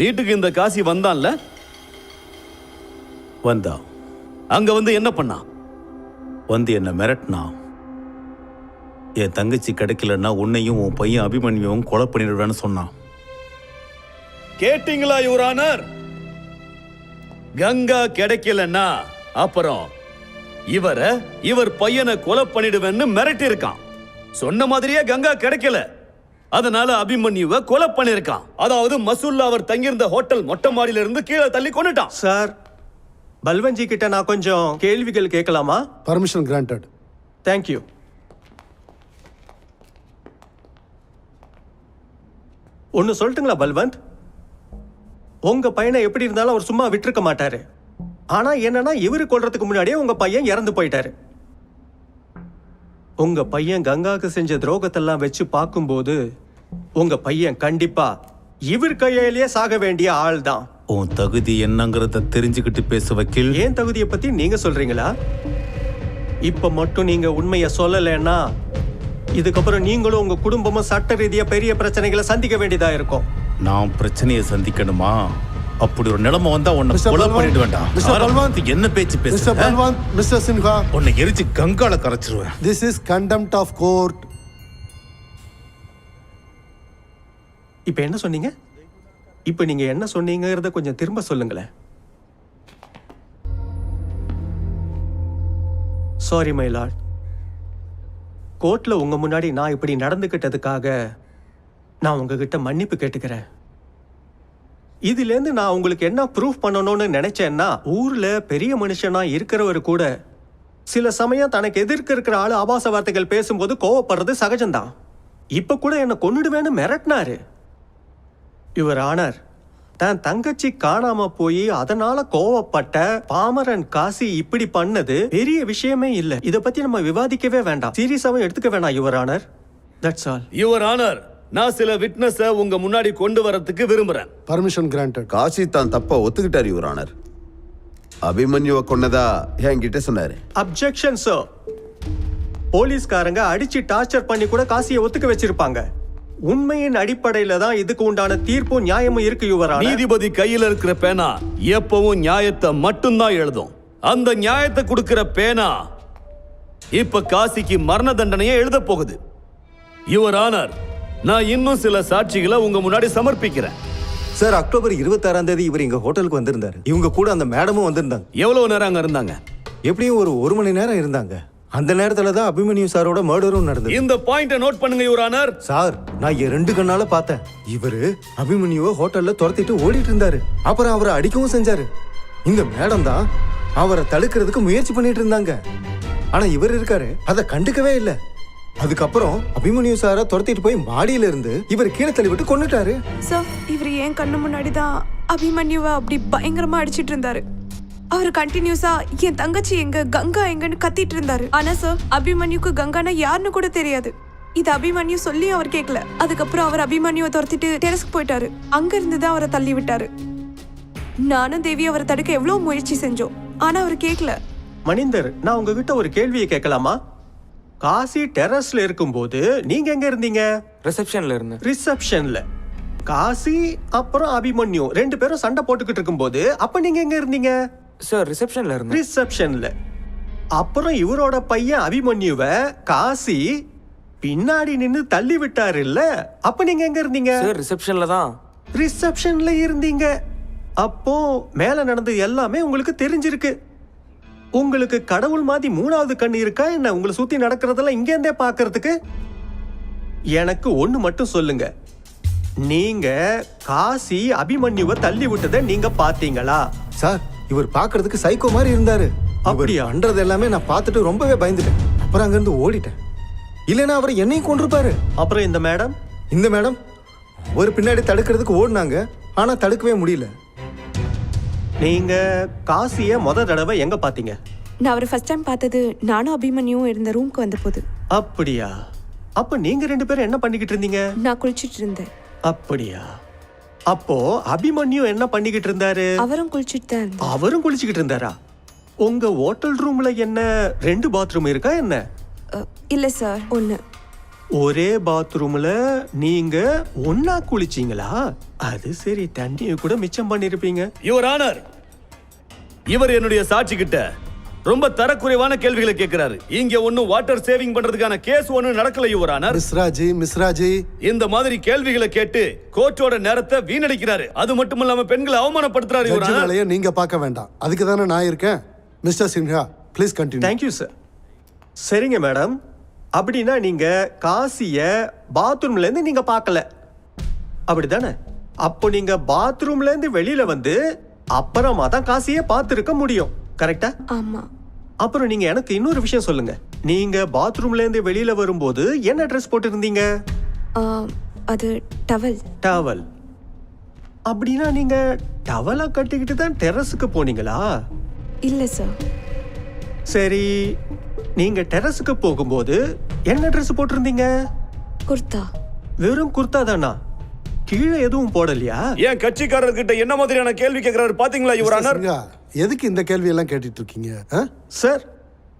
வீட்டுக்கு இந்த காசி வந்தான்ல? வந்தா. அங்க வந்து என்ன பண்ணா? வந்து என்ன மிரட்டினா. என் தங்கச்சி கிடைக்கலன்னா உன்னையும் உன் பையன் அபிமன்யுவும் கொலை பண்ணிடுவேன்னு சொன்னான். கேட்டீங்களா யுவர் ஆனர்? கங்கா கிடைக்கலன்னா அப்புறம் இவர் பையனை கொலை பண்ணிடுவேன்னு மிரட்டி இருக்கான். சொன்ன மாதிரியே கங்கா கிடைக்கல, அதனால அபிமன்யுவை கொலை பண்ணிருக்கான். அதாவது மசூல்ல அவர் தங்கியிருந்த ஹோட்டல் மொட்டை மாடியில இருந்து கீழே தள்ளி கொண்டுட்டான். சார், பல்வன்ஜி கிட்ட நான் கொஞ்சம் கேள்விகள் கேட்கலாமா? Permission granted. தேங்க்யூ. ஒன்னு சொல்லட்டுங்களா பல்வந்த்? உங்க பையனை எப்படி இருந்தாலும் அவர் சும்மா விட்டுருக்க மாட்டாரு. ஆனா என்னன்னா, இவரு கொல்றதுக்கு முன்னாடியே உங்க பையன் இறந்து போயிட்டாரு. உங்க பையன் கங்காக்கு செஞ்ச துரோகத்தெல்லாம் வச்சு பார்க்கும்போது உங்க பையன் கண்டிப்பா இவர் கையிலேயே சாக வேண்டிய ஆள் தான். உன் தகுதி என்னங்கிறத தெரிஞ்சுக்கிட்டு பேச வக்கீல். ஏன் தகுதியை பத்தி நீங்க சொல்றீங்களா? இப்ப மட்டும் நீங்க உண்மையை சொல்லலைன்னா இதுக்கப்புறம் நீங்களும் உங்க குடும்பமும் சட்ட ரீதியா பெரிய பிரச்சனைகளை சந்திக்க வேண்டியதா இருக்கும். நான் பிரச்சனையை சந்திக்கணுமா? அப்படி ஒரு நிலைமை வந்தா உன்னை கொலை பண்ணிட்டு வேண்டாம். மிஸ்டர் பல்வந்த், என்ன பேச்சு பேச? மிஸ்டர் பல்வந்த், மிஸ்டர் சின்ஹா, உன்னை எரிச்சு கங்கால கரைச்சிருவேன். This is contempt of court. இப்ப என்ன சொன்னீங்க? இப்ப நீங்க என்ன சொன்னீங்கறத கொஞ்சம் திரும்ப சொல்லுங்களேன். Sorry my Lord. கோர்ட்ல உங்க முன்னாடி நான் இப்படி நடந்துக்கிட்டதுக்காக நான் உங்ககிட்ட மன்னிப்பு கேட்டுக்கிறேன். இதுலேருந்து நான் உங்களுக்கு என்ன ப்ரூஃப் பண்ணணும்னு நினைச்சேன்னா, ஊர்ல பெரிய மனுஷனா இருக்கிறவர் கூட சில சமயம் தனக்கு எதிர்க்க இருக்கிற ஆளு ஆபாச வார்த்தைகள் பேசும்போது கோவப்படுறது சகஜம்தான். இப்ப கூட என்ன கொன்னுடுவேன்னு மிரட்டினாரு. யுவர் ஆனர், தன் தங்கச்சி காணாம போய் அதனால கோவப்பட்ட பாமரன் காசி இப்படி பண்ணது பெரிய விஷயமே இல்ல. இத பத்தி நம்ம விவாதிக்கவே வேண்டாம், சீரியஸாவும் எடுத்துக்க வேண்டாம் your honour. That's all. Your honour, நான் சில விட்னஸ உங்க முன்னாடி கொண்டு வரதுக்கு விரும்புறேன். Permission granted. காசி தான் தப்பா ஒத்துக்கிட்டார் யுவர் ஆனர். அபிமன்யுவை கொன்னதா என்கிட்ட சொன்னாரு. Objection sir. போலீஸ்காரங்க அடிச்சு டார்ச்சர் பண்ணி கூட காசியை ஒத்துக்க வச்சிருப்பாங்க. உண்மையின் அடிப்படையில தான் இதுக்கு உண்டான தீர்ப்பும் நியாயமும் இருக்கு யுவர் ஆனர். நீதிபதி கையில இருக்கிற பேனா எப்பவும் நியாயத்தை மட்டும்தான் எழுதும். அந்த நியாயத்தை கொடுக்கிற பேனா இப்ப காசிக்கு மரண தண்டனையை எழுத போகுது. யுவர் ஆனர், நான் இன்னும் சில சாட்சிகளை உங்க முன்னாடி சமர்ப்பிக்கிறேன். சார், அக்டோபர் 26ஆம் தேதி இவர் எங்க ஹோட்டலுக்கு வந்திருந்தாரு. இவங்க கூட அந்த மேடமும் வந்திருந்தாங்க. எவ்வளவு நேரம் அங்க இருந்தாங்க? எப்படியும் ஒரு மணி நேரம் இருந்தாங்க. அந்த நேரத்துல தான் அபிமன்யு சாரோட மர்டரும் நடந்தது. இந்த பாயிண்ட நோட் பண்ணுங்க யுவர் ஆனர். சார், நான் என் 2 கண்ணால பார்த்தேன். இவரு அபிமன்யுவை ஹோட்டல்ல துரத்திட்டு ஓடிட்டு இருந்தாரு. அப்புறம் அவரை அடிக்கவும் செஞ்சாரு. இந்த மேடம் தான் அவரை தடுக்கிறதுக்கு முயற்சி பண்ணிட்டு இருந்தாங்க. ஆனா இவர் இருக்காரு, அதை கண்டுக்கவே இல்லை. அதுக்கப்புறம் அபிமன்யு சாரை துரத்திட்டு போய் மாடியில இருந்து இவர் கீழே தள்ளி விட்டு கொன்னுட்டாரு. சார், இவர் ஏன் கண்ணு முன்னாடி தான் அபிமன்யுவை அப்படி பயங்கரமா அடிச்சிட்டு இருந்தாரு. அவர் கண்டினியூஸா என் தங்கச்சி எங்க, கங்கா எங்கன்னு கத்திட்டு இருந்தாரு. ஆனா சார், அபிமன்யுக்கு கங்கானா யாருன்னு கூட தெரியாது. இது அபிமன்யு சொல்லி அவர் கேட்கல. அதுக்கப்புறம் அவர் அபிமன்யுவை துரத்திட்டு டெரஸ்க்கு போயிட்டாரு. அங்க இருந்து தான் அவரை தள்ளி விட்டாரு. நானும் தேவி அவரை தடுக்க எவ்வளவு முயற்சி செஞ்சோம், ஆனா அவர் கேட்கல. மணிந்தர், நான் உங்ககிட்ட ஒரு கேள்வியை கேட்கலாமா? காசி டெரஸ்ல இருக்கும்போது நீங்க எங்க இருந்தீங்க? ரிசப்ஷன்ல இருந்தேன். ரிசப்ஷன்ல காசி அப்புறம் அபிமன்யு 2 பேரும் சண்டை போட்டுக்கிட்டு இருக்கும்போது அப்ப நீங்க எங்க இருந்தீங்க? சார், ரிசப்ஷன்ல இருந்தேன். ரிசப்ஷன்ல. அப்புறம் இவரோட பையன் அபிமன்யுவை காசி பின்னாடி நின்னு தள்ளி விட்டாரு இல்ல, அப்ப நீங்க எங்க இருந்தீங்க? சார், ரிசப்ஷன்ல தான். ரிசப்ஷன்ல இருந்தீங்க. அப்போ மேல நடந்தது எல்லாமே உங்களுக்கு தெரிஞ்சிருக்கு. உங்களுக்கு கடவுள் மாதிரி 3வது கண் இருக்கா என்ன? உங்களை சுத்தி நடக்கிறதெல்லாம் இங்க இருந்தே பாக்குறதுக்கு? எனக்கு ஒண்ணு மட்டும் சொல்லுங்க, நீங்க காசி அபிமன்யுவை தள்ளி விட்டதை நீங்க பாத்தீங்களா? சார், இவர் பாக்குறதுக்கு சைக்கோ மாதிரி இருந்தாரு. அப்படியா? பண்றது எல்லாமே நான் பார்த்துட்டு ரொம்பவே பயந்துட்டேன். அப்புறம் அங்க இருந்து ஓடிட்டேன். இல்லைன்னா அவர் என்னையும் கொண்டிருப்பாரு. அப்புறம் இந்த மேடம் ஒரு பின்னாடி தடுக்கிறதுக்கு ஓடினாங்க, ஆனா தடுக்கவே முடியல. நீங்க காசிய முத தடவை எங்க பாத்தீங்க? நான் அவரை ஃபர்ஸ்ட் டைம் பார்த்தது நானும் அபிமன்யுவும் இருந்த ரூம்க்கு வந்த போது. அப்படியா? அப்ப நீங்க 2 பேரும் என்ன பண்ணிக்கிட்டு இருந்தீங்க? நான் குளிச்சிட்டு இருந்தேன். அப்படியா? அப்போ அபிமன்யு என்ன பண்ணிக்கிட்டு இருந்தாரு? அவரும் குளிச்சிட்டு தான் இருந்தாரு. அவரும் குளிச்சுக்கிட்டு இருந்தாரா? உங்க ஹோட்டல் ரூம்ல என்ன 2 பாத்ரூம் இருக்கா என்ன? இல்ல சார், 1. ஒரே பாத்ரூம்ல நீங்க ஒன்னா குளிச்சீங்களா? அது சரி, தண்ணியை கூட மிச்சம் பண்ணிருப்பீங்க. யுவர் ஆனர், இவர் என்னுடைய சாட்சி கிட்ட ரொம்ப தரக்குறைவான கேள்விகளை கேட்கிறாரு. இங்க ஒன்னும் வாட்டர் சேவிங் பண்றதுக்கான கேஸ் ஒன்னும் நடக்கல யுவர் ஆனர். மிஸ்ராஜி இந்த மாதிரி கேள்விகளை கேட்டு கோர்ட்டோட நேரத்தை வீணடிக்கிறாரு. அது மட்டும் இல்லாம பெண்களை அவமானப்படுத்துறாரு யுவர் ஆனர். நீங்க பார்க்க வேண்டாம், அதுக்கு தானே நான் இருக்கேன். Mister Sinha, please continue. Thank you sir. சரிங்க மேடம், அப்படின்னா நீங்க காசிய பாத்ரூம்ல இருந்து நீங்க பார்க்கல, அப்படிதானே? அப்போ நீங்க பாத்ரூம்ல இருந்து வெளியில வந்து அப்புறமா தான் காசிய பார்த்திருக்க முடியும், கரெக்டா? ஆமா. அப்புறம் நீங்க எனக்கு இன்னொரு விஷயம் சொல்லுங்க, நீங்க பாத்ரூம்ல இருந்து வெளியில வரும்போது என்ன ட்ரெஸ் போட்டு இருந்தீங்க? அது டவல். டவல். அப்படின்னா நீங்க டவலை கட்டிக்கிட்டு தான் டெரஸுக்கு போனீங்களா? இல்ல சார். சரி, நீங்க டெரஸுக்கு போகும்போது என்ன ட்ரெஸ் போட்டிருந்தீங்க? குர்தா. வெறும் குர்தா தானா? கீழே எதுவும் போடலையா? ஏன் கட்சிக்காரர்கிட்ட என்ன மாதிரியான கேள்வி கேட்கிறாரு பாத்தீங்களா யுவர் ஆனர்? எதுக்கு இந்த கேள்வி எல்லாம் கேட்டுட்டு இருக்கீங்க? சார்,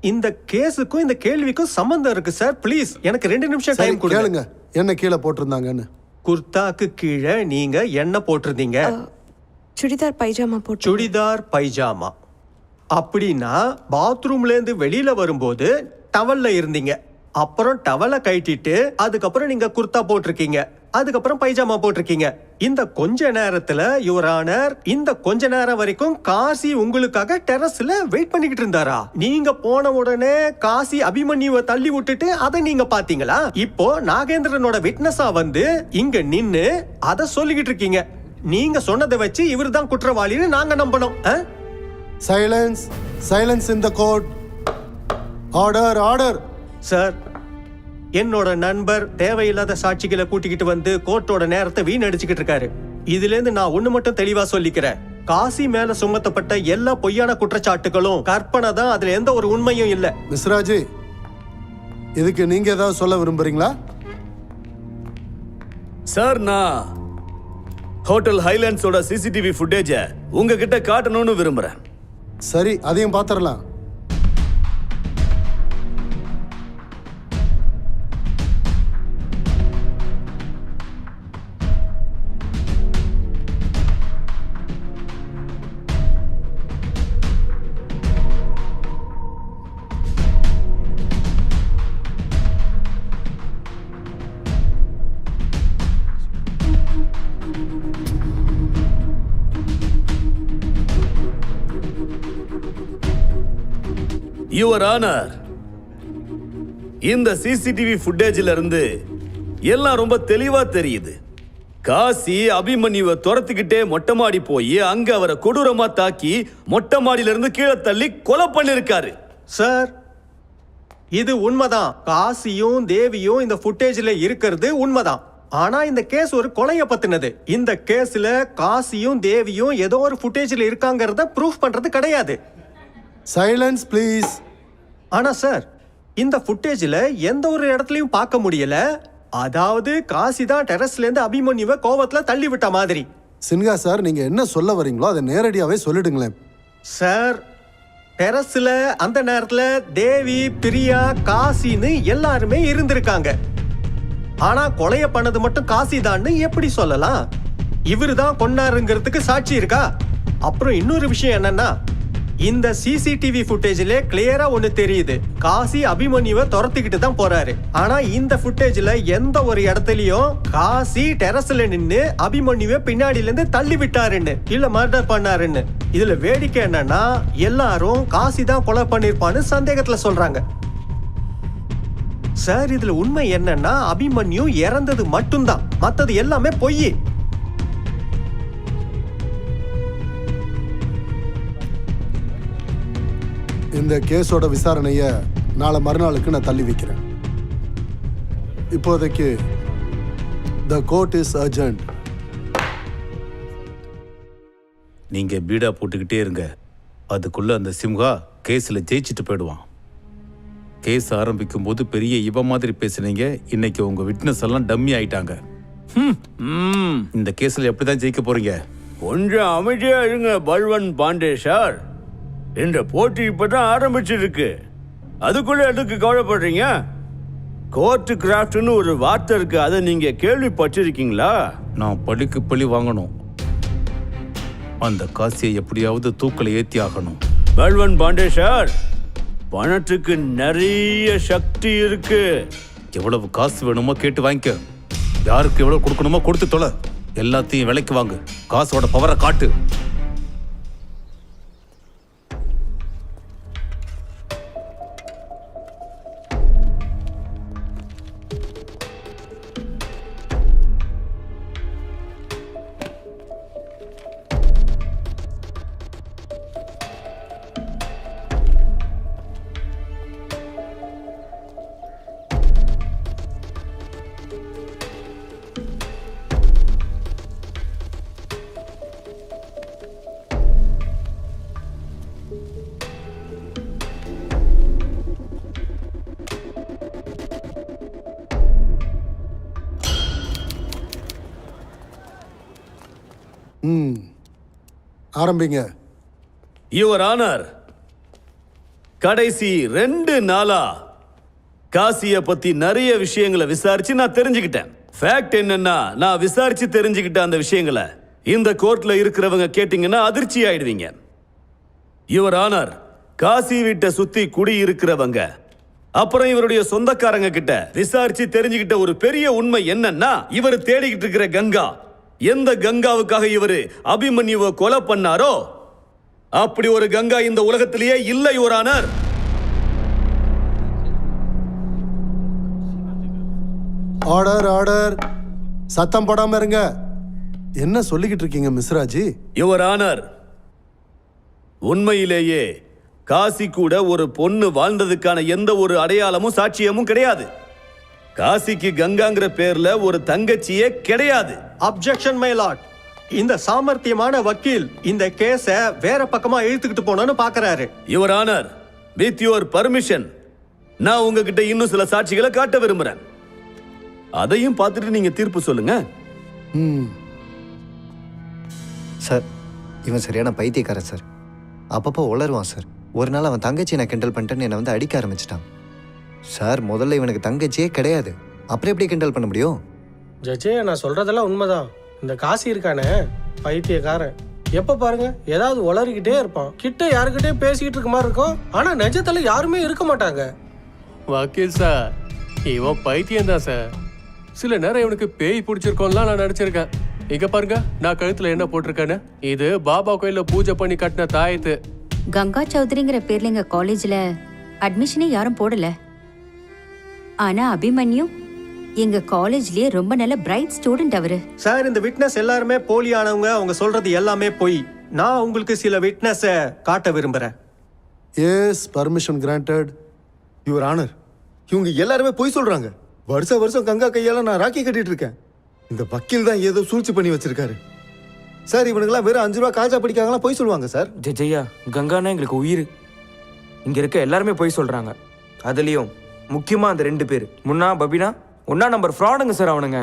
இந்த கேஸுக்கும் இந்த கேள்விக்கும் சம்பந்தம் இருக்கு சார். ப்ளீஸ் எனக்கு 2 நிமிஷம் டைம் கொடுங்க. என்ன கீழே போட்டிருந்தாங்கன்னு? குர்தாக்கு கீழே நீங்க என்ன போட்டிருந்தீங்க? சுடிதார் பைஜாமா போட்டு. சுடிதார் பைஜாமா. அப்படின்னா பாத்ரூம்ல இருந்து வெளியில வரும்போது டவல்ல இருந்தீங்க, அப்புறம் டவலை கட்டிட்டு அதுக்கப்புறம் நீங்க குர்தா போட்டிருக்கீங்க, அதுக்கப்புறம் பைஜாமா போட்டிருக்கீங்க. இந்த கொஞ்ச நேரத்துல யுவர் ஆனர், இந்த கொஞ்ச நேரம் வரைக்கும் காசி உங்களுக்காக டெரஸ்ல வெயிட் பண்ணிக்கிட்டு இருந்தாரா? நீங்க போன உடனே காசி அபிமன்யுவை தள்ளி விட்டுட்டு அதை நீங்க பாத்தீங்களா? இப்போ நாகேந்திரனோட விட்னஸா வந்து இங்க நின்னு அதை சொல்லிக்கிட்டு இருக்கீங்க. நீங்க சொன்னதை வச்சு இவர் தான் குற்றவாளின்னு நாங்க நம்பணும். Silence, silence in the court. Order, order. Sir, என்னோட நண்பர் தேவையில்லாத சாட்சிகளை கூட்டிக்கிட்டு வந்து கோர்ட்டோட நேரத்தை வீணடிச்சுக்கிட்டு இருக்காரு. இதுல இருந்து நான் ஒண்ணு மட்டும் தெளிவா சொல்லிக்கிறேன். காசி மேல சுமத்தப்பட்ட எல்லா பொய்யான குற்றச்சாட்டுகளும் கற்பனை தான். அதுல எந்த ஒரு உண்மையும் இல்ல. மிஸ்ராஜி, இதுக்கு நீங்க ஏதாவது சொல்ல விரும்புறீங்களா? சார், நான் ஹோட்டல் ஹைலாண்ட்ஸோட சிசிடிவி ஃபுட்டேஜ உங்ககிட்ட காட்டணும்னு விரும்புறேன். சரி, அதையும் பாத்திரலாம். யுவர் ஆனர், இந்த சிசிடிவி ஃபுட்டேஜ்ல இருந்து எல்லாம் ரொம்ப தெளிவா தெரியுது. காசி அபிமன்யுவை துரத்துக்கிட்டே மொட்டை மாடி போய் அங்க அவரை கொடூரமா தாக்கி மொட்டை மாடியில இருந்து கீழே தள்ளி கொலை பண்ணிருக்காரு. சார், இது உண்மைதான். காசியும் தேவியும் இந்த ஃபுட்டேஜ்ல இருக்கிறது உண்மைதான். ஆனா இந்த கேஸ் ஒரு கொலைய பத்தினது. இந்த கேஸ்ல காசியும் தேவியும் ஏதோ ஒரு ஃபுட்டேஜ்ல இருக்காங்கறத ப்ரூஃப் பண்றது கிடையாது. Silence please. ஆனா சார், இந்த ஃபுட்டேஜ்ல எந்த ஒரு இடத்துலயும் பார்க்க முடியல. அதாவது காசி தான் டெரஸ்ல இருந்து அபிமன்யுவை கோவத்துல தள்ளி விட்ட மாதிரி. சின்ஹா சார், நீங்க என்ன சொல்ல வரீங்களோ அதை நேரடியாவே சொல்லிடுங்களேன். சார், டெரஸ்ல அந்த நேரத்துல தேவி, பிரியா, காசின்னு எல்லாருமே இருந்திருக்காங்க. ஆனா கொலைய பண்ணது மட்டும் காசி தான்னு எப்படி சொல்லலாம்? இவரு தான் கொன்னாருங்கிறதுக்கு சாட்சி இருக்கா? அப்புறம் இன்னொரு விஷயம் என்னன்னா, இந்த சிசிடிவி ஃபுட்டேஜ்ல கிளியரா ஒண்ணு தெரியுது. காசி அபிமன்யுவை துரத்திக்கிட்டு தான் போறாரு. ஆனா இந்த ஃபுட்டேஜ்ல எந்த ஒரு இடத்துலயும் காசி டெரஸ்ல நின்னு அபிமன்யுவை பின்னாடில இருந்து தள்ளி விட்டாருன்னு இல்ல மர்டர் பண்ணாருன்னு. இதுல வேடிக்கை என்னன்னா, எல்லாரும் காசி தான் கொலை பண்ணிருப்பான்னு சந்தேகத்துல சொல்றாங்க. சார், இதுல உண்மை என்னன்னா, அபிமன்யு இறந்தது மட்டும்தான், மத்தது எல்லாமே பொய். இந்த கேஸோட விசாரணைய நாளை மறுநாளுக்கு நான் தள்ளி வைக்கிறேன். இப்போதைக்கு த கோர்ட் இஸ் அர்ஜென்ட். நீங்க பீடா போட்டுக்கிட்டே இருங்க. அதுக்குள்ள அந்த சிம்ஹா கேஸ்ல ஜெயிச்சுட்டு போயிடுவான். கேஸ் ஆரம்பிக்கும் போது பெரிய இவ மாதிரி பேசுனீங்க. இன்னைக்கு உங்க விட்னஸ் எல்லாம் டம்மி ஆயிட்டாங்க. இந்த கேஸ்ல எப்படிதான் ஜெயிக்க போறீங்க? கொஞ்சம் அமைதியா இருங்க பல்வன் பாண்டே சார். இந்த போட்டி இப்பதான் ஆரம்பிச்சிருக்கு. அதுக்குள்ள எதுக்கு கவலைப்படுறீங்க? கோர்ட் கிராஃப்ட்னு ஒரு வார்த்தை இருக்கு. அதை நீங்க கேள்விப்பட்டிருக்கீங்களா? நான் பழிக்கு பழி வாங்கணும். அந்த காசியை எப்படியாவது தூக்கல ஏத்தி ஆகணும். பல்வன் பாண்டே சார், பணத்துக்கு நிறைய சக்தி இருக்கு. எவ்வளவு காசு வேணுமோ கேட்டு வாங்கிக்க. யாருக்கு எவ்வளவு கொடுக்கணுமோ கொடுத்து தொலை. எல்லாத்தையும் விலைக்கு வாங்கு. காசோட பவரை காட்டு. ஆரம்பிங்க. யுவர் ஆனர், கடைசி 2 நாளா காசிய பத்தி நிறைய விஷயங்களை விசாரிச்சு நான் தெரிஞ்சுக்கிட்டேன். ஃபேக்ட் என்னன்னா, நான் விசாரிச்சு தெரிஞ்சுக்கிட்ட அந்த விஷயங்களை இந்த கோர்ட்ல இருக்கிறவங்க கேட்டீங்கன்னா அதிர்ச்சி ஆயிடுவீங்க. யுவர் ஆனர், காசி வீட்டை சுத்தி குடி இருக்கிறவங்க அப்புறம் இவருடைய சொந்தக்காரங்க கிட்ட விசாரிச்சு தெரிஞ்சுக்கிட்ட ஒரு பெரிய உண்மை என்னன்னா, இவர் தேடிக்கிட்டு இருக்கிற கங்கா, எந்த கங்காவுக்காக இவரு அபிமன்யுவை கொலை பண்ணாரோ அப்படி ஒரு கங்கா இந்த உலகத்திலேயே இல்லை யுவர் ஆனர். Order, order. சத்தம் போடாம இருங்க. என்ன சொல்லிக்கிட்டு இருக்கீங்க மிஸ்ராஜி? யுவர் ஆனர், உண்மையிலேயே காசி கூட ஒரு பொண்ணு வாழ்ந்ததுக்கான எந்த ஒரு அடையாளமும் சாட்சியமும் கிடையாது. காசிக்கு கங்காங்கிற பேர்ல ஒரு தங்கச்சியே கிடையாது. Objection my Lord. இந்த சாமர்த்தியமான வக்கீல் இந்த கேஸ வேற பக்கமா இழுத்துக்கிட்டு போனோம்னு பாக்குறாரு. Your honour, with your permission நான் உங்ககிட்ட இன்னும் சில சாட்சிகளை காட்ட விரும்புறேன். அதையும் பார்த்துட்டு நீங்க தீர்ப்பு சொல்லுங்க. சார், இவன் சரியான பைத்தியக்காரன் சார். அப்பப்போ உளருவான் சார். ஒரு நாள் அவன் தங்கச்சி நான் கிண்டல் பண்ணிட்டேன்னு என்னை வந்து அடிக்க ஆரம்பிச்சிட்டான். சார், முதல்ல இவனுக்கு தங்கச்சியே கிடையாது, அப்புறம் எப்படி கிண்டல் பண்ண முடியும்? ஜட்ஜே, நான் சொல்றதெல்லாம் உண்மைதான். இந்த காசி இருக்கானே பைத்தியக்காரன், எப்ப பாருங்க ஏதாவது உளறிக்கிட்டே இருப்பான். கிட்ட யாருக்கிட்டே பேசிக்கிட்டு இருக்க மாதிரி இருக்கும், ஆனா நிஜத்துல யாருமே இருக்க மாட்டாங்க. வக்கீல் சார், இவன் பைத்தியம் தான் சார். சில நேரம் இவனுக்கு பேய் பிடிச்சிருக்கோம்லாம் நான் நினைச்சிருக்கேன். இங்க பாருங்க, நான் கழுத்துல என்ன போட்டிருக்கேன்னு. இது பாபா கோயில பூஜை பண்ணி கட்டின தாயத்து. கங்கா சௌத்ரிங்கிற பேர்ல எங்க காலேஜ்ல அட்மிஷனே யாரும் போடல. ஆனா அபிமன்யு எங்க காலேஜ்லயே ரொம்ப நல்ல பிரைட் ஸ்டூடெண்ட் அவரு. சார், இந்த விட்னஸ் எல்லாருமே போலியானவங்க. அவங்க சொல்றது எல்லாமே பொய். நான் உங்களுக்கு சில விட்னஸ காட்ட விரும்புறேன். Yes, permission granted. Your honour, இவங்க எல்லாருமே பொய் சொல்றாங்க. வருஷம் கங்கா கையால நான் ராக்கி கட்டிட்டு இருக்கேன். இந்த வக்கீல் தான் ஏதோ சூழ்ச்சி பண்ணி வச்சிருக்காரு. சார், இவனுங்கெல்லாம் வெறும் 5 ரூபா காஜா படிக்காங்கலாம் பொய் சொல்லுவாங்க சார். ஜெயா, கங்கானா எங்களுக்கு உயிர். இங்க இருக்க எல்லாருமே பொய் சொல்றாங்க. அதுலயும் முக்கியமா அந்த 2 பேர், முன்னா பபினா, ஒன்னா நம்பர் ஃப்ராடுங்க சார் அவனுங்க.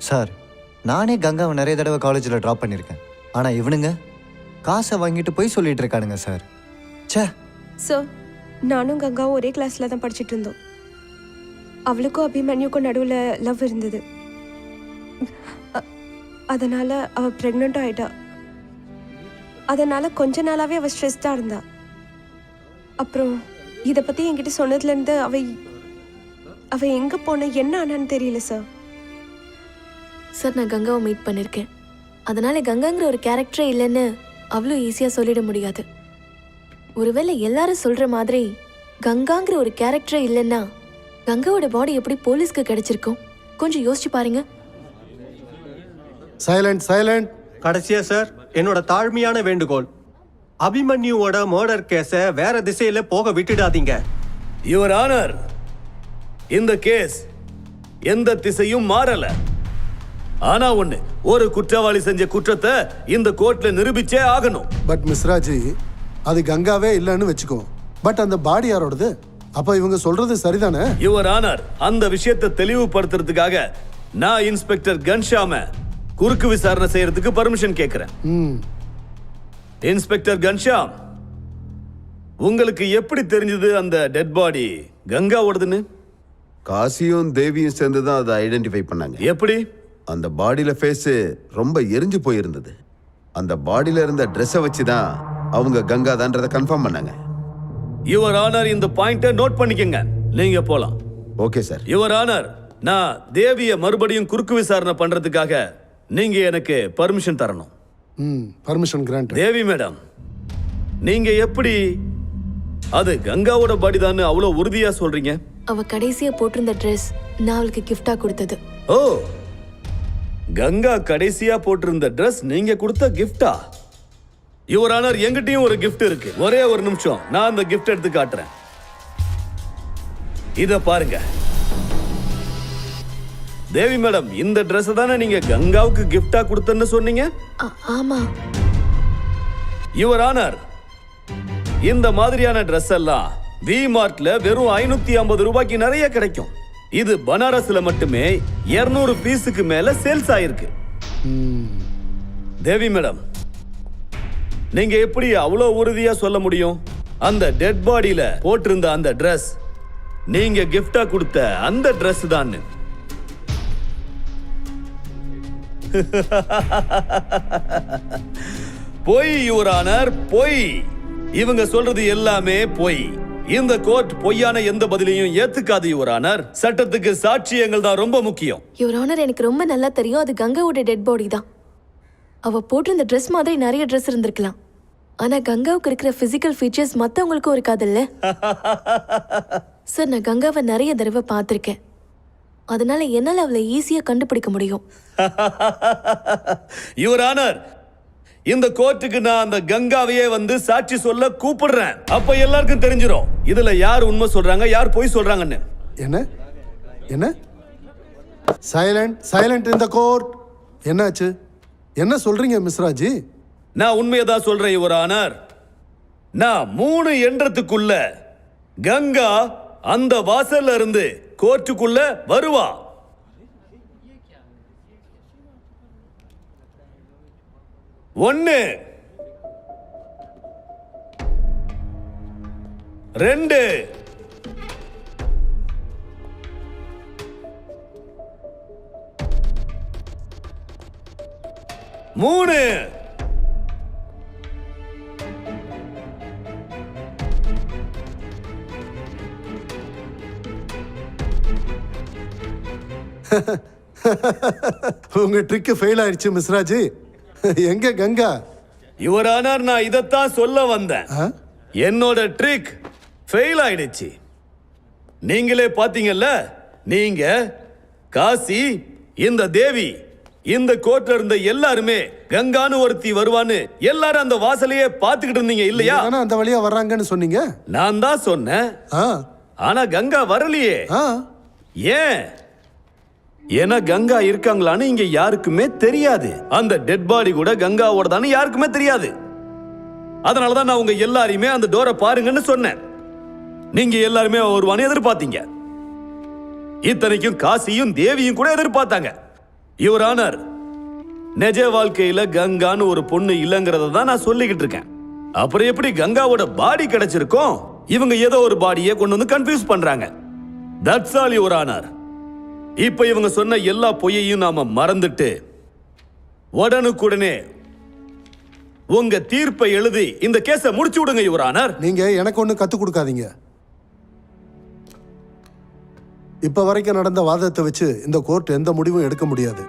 சார், நானே கங்காவை நிறைய தடவை காலேஜில் ட்ராப் பண்ணியிருக்கேன். ஆனால் இவனுங்க காசை வாங்கிட்டு போய் சொல்லிட்டு இருக்கானுங்க சார். ச்சே. சார், நானும் கங்காவும் ஒரே கிளாஸ்ல தான் படிச்சுட்டு இருந்தோம். அவளுக்கும் அபிமன்யுக்கும் நடுவில் லவ் இருந்தது. அதனால அவ பிரெக்னென்ட் ஆயிட்டா. அதனால கொஞ்ச நாளாவே அவ ஸ்ட்ரெஸ்டா இருந்தா. அப்புறம் இதை பத்தி என்கிட்ட சொன்னதுலேருந்து அவ எங்க போன என்ன ஆனான்னு தெரியல சார். சார், நான் கங்காவை மீட் பண்ணியிருக்கேன். அதனால கங்காங்கிற ஒரு கேரக்டரே இல்லைன்னு அவ்வளோ ஈஸியாக சொல்லிட முடியாது. ஒருவேளை எல்லாரும் சொல்ற மாதிரி கங்காங்கிற ஒரு கேரக்டரே இல்லைன்னா கங்காவோட பாடி எப்படி போலீஸ்க்கு கிடைச்சிருக்கும்? கொஞ்சம் யோசிச்சு பாருங்க. Silent, silent. கடைசியா சார், என்னோட தாழ்மையான வேண்டுகோள், அபிமன்யுவோட மர்டர் கேஸை வேற திசையில போக விட்டுடாதீங்க. யுவர் ஆனர், இந்த கேஸ் எந்த திசையும் மாறல. ஆனா ஒண்ணு, ஒரு குற்றவாளி செஞ்ச குற்றத்தை இந்த கோர்ட்ல நிரூபிச்சே ஆகணும். பட் மிஸ்ராஜி, அது கங்காவே இல்லைன்னு வச்சுக்கோ. பட் அந்த பாடி யாரோடது? அப்ப இவங்க சொல்றது சரிதானே? யுவர் ஆனர், அந்த விஷயத்தை தெளிவுபடுத்துறதுக்காக நான் இன்ஸ்பெக்டர் கன்ஷாம குறுக்கு விசாரணை செய்யறதுக்கு பர்மிஷன் கேட்கிறேன். இன்ஸ்பெக்டர் கன்ஷாம், உங்களுக்கு எப்படி தெரிஞ்சது அந்த டெட் பாடி கங்காவோடதுன்னு? காசியும் தேவியும் சேர்ந்து தான் அதை ஐடென்டிஃபை பண்ணாங்க. எப்படி? அந்த பாடியில ஃபேஸ் ரொம்ப எரிஞ்சு போயிருந்தது. அந்த பாடியில இருந்த ட்ரெஸ்ஸை வச்சு தான் அவங்க கங்கா தான்றதை கன்ஃபார்ம் பண்ணாங்க. யுவர் ஆனர், இந்த பாயிண்ட்டை நோட் பண்ணிக்கங்க. நீங்க போலாம். Okay sir. யுவர் ஆனர், நான் தேவியை மறுபடியும் குறுக்கு விசாரணை பண்றதுக்காக நீங்க எனக்கு பர்மிஷன் தரணும். Permission grand. தேவி மேடம், நீங்க எப்படி அது கங்காவோட பாடி தான் அவ்வளோ உறுதியா சொல்றீங்க? அவ கடைசியா போட்டிருந்த ட்ரெஸ் நான் அவளுக்கு கிஃப்டா கொடுத்தது. ஓ, கங்கா கடைசியா போட்டிருந்த ட்ரெஸ் நீங்க கொடுத்த கிஃப்டா? யுவர் ஆனர், எங்கிட்டயும் ஒரு கிஃப்ட் இருக்கு. ஒரே ஒரு நிமிஷம், நான் அந்த கிஃப்ட் எடுத்து காட்டுறேன். இத பாருங்க. தேவி மேடம், இந்த ட்ரெஸ் தானே நீங்க கங்காவுக்கு கிஃப்டா கொடுத்தன்னு சொன்னீங்க? ஆமா. யுவர் ஆனர், இந்த மாதிரியான ட்ரெஸ் எல்லாம் வி மார்ட்ல வெறும் 550 ரூபாய்க்கு நிறைய கிடைக்கும். இது பனாரஸ்ல மட்டுமே 200 பீஸுக்கு மேல சேல்ஸ் ஆயிருக்கு. தேவி மேடம், நீங்க எப்படி அவ்வளோ உறுதியா சொல்ல முடியும் அந்த டெட் பாடியில போட்டிருந்த அந்த ட்ரெஸ் நீங்க கிஃப்டா கொடுத்த அந்த ட்ரெஸ் தான்? பொய் யுவர் ஆனர், பொய். இவங்க சொல்றது எல்லாமே பொய். இந்த கோர்ட் பொய்யான எந்த பதிலையும் ஏத்துக்காது யுவர் ஆனர். சட்டத்துக்கு சாட்சியங்கள் தான் ரொம்ப முக்கியம். யுவர் ஆனர், எனக்கு ரொம்ப நல்லா தெரியும் அது கங்காவோட டெட் பாடி தான். அவ போட்டிருந்த ட்ரெஸ் மாதிரி நிறைய ட்ரெஸ் இருந்திருக்கலாம். ஆனா கங்காவுக்கு இருக்கிற பிசிக்கல் ஃபீச்சர்ஸ் மத்தவங்களுக்கும் இருக்காதுல்ல? சார், நான் கங்காவை நிறைய தடவை பார்த்திருக்கேன். அதனால என்னால அவளை ஈஸியா கண்டுபிடிக்க முடியும். யுவர் ஆனர், இந்த கோர்ட்டுக்கு நான் அந்த கங்காவையே வந்து சாட்சி சொல்ல கூப்பிடுறேன். அப்ப எல்லாருக்கும் தெரிஞ்சிடும் இதுல யார் உண்மை சொல்றாங்க யார் பொய் சொல்றாங்கன்னு. என்ன என்ன சைலண்ட் சைலண்ட் இந்த கோர்ட். என்னாச்சு? என்ன சொல்றீங்க மிஸ்ராஜி? நான் உண்மையை தான் சொல்றேன் யுவர் ஆனர். நான் 3 எண்ணத்துக்குள்ள கங்கா அந்த வாசல்ல இருந்து கோர்ட்டுக்குள்ள வருவா. ஒன்னு 2 3 உங்க ட்ரிக் ஃபெயில் ஆயிடுச்சு மிஸ்ராஜி. எங்க கங்கா? யுவர் ஆனர், நான் இதைத்தான் சொல்ல வந்தேன். என்னோட ட்ரிக் ஃபெயில் ஆயிடுச்சு. நீங்களே பாத்தீங்கல்ல, நீங்க காசி, இந்த தேவி, இந்த கோர்ட்ல இருந்த எல்லாருமே கங்கான்னு ஒருத்தி வருவான்னு எல்லாரும் அந்த வாசலையே பாத்துக்கிட்டு இருந்தீங்க இல்லையா? அந்த வழியா வர்றாங்கன்னு சொன்னீங்க. நான் தான் சொன்னேன். ஆனா கங்கா வரலையே. ஏன்? ஏன்னா கங்கா இருக்காங்களான்னு இங்க யாருக்குமே தெரியாது. அந்த டெட் பாடி கூட கங்காவோட தானே யாருக்குமே தெரியாது. அதனாலதான் நான் உங்க எல்லாரையுமே அந்த டோரை பாருங்கன்னு சொன்னேன். நீங்க எல்லாருமே வருவான்னு எதிர்பார்த்தீங்க. இத்தனைக்கும் காசியும் தேவியும் கூட எதிர்பார்த்தாங்க. யுவர் ஆனர், நிஜ வாழ்க்கையில கங்கான்னு ஒரு பொண்ணு இல்லைங்கிறத தான் நான் சொல்லிக்கிட்டு இருக்கேன். அப்புறம் எப்படி கங்காவோட பாடி கிடைச்சிருக்கும்? இவங்க ஏதோ ஒரு பாடியை கொண்டு வந்து கன்ஃபியூஸ் பண்றாங்க. That's all your honour. இப்ப இவங்க சொன்ன எல்லா பொய்யையும் நாம மறந்துட்டு உடனுக்குடனே உங்க தீர்ப்பை எழுதி இந்த கேஸை முடிச்சு விடுங்க யுவர் ஆனர். நீங்க எனக்கு ஒண்ணு கத்து கொடுக்காதீங்க. இப்ப வரைக்கும் நடந்த வாதத்தை வச்சு இந்த கோர்ட் எந்த முடிவும் எடுக்க முடியாது.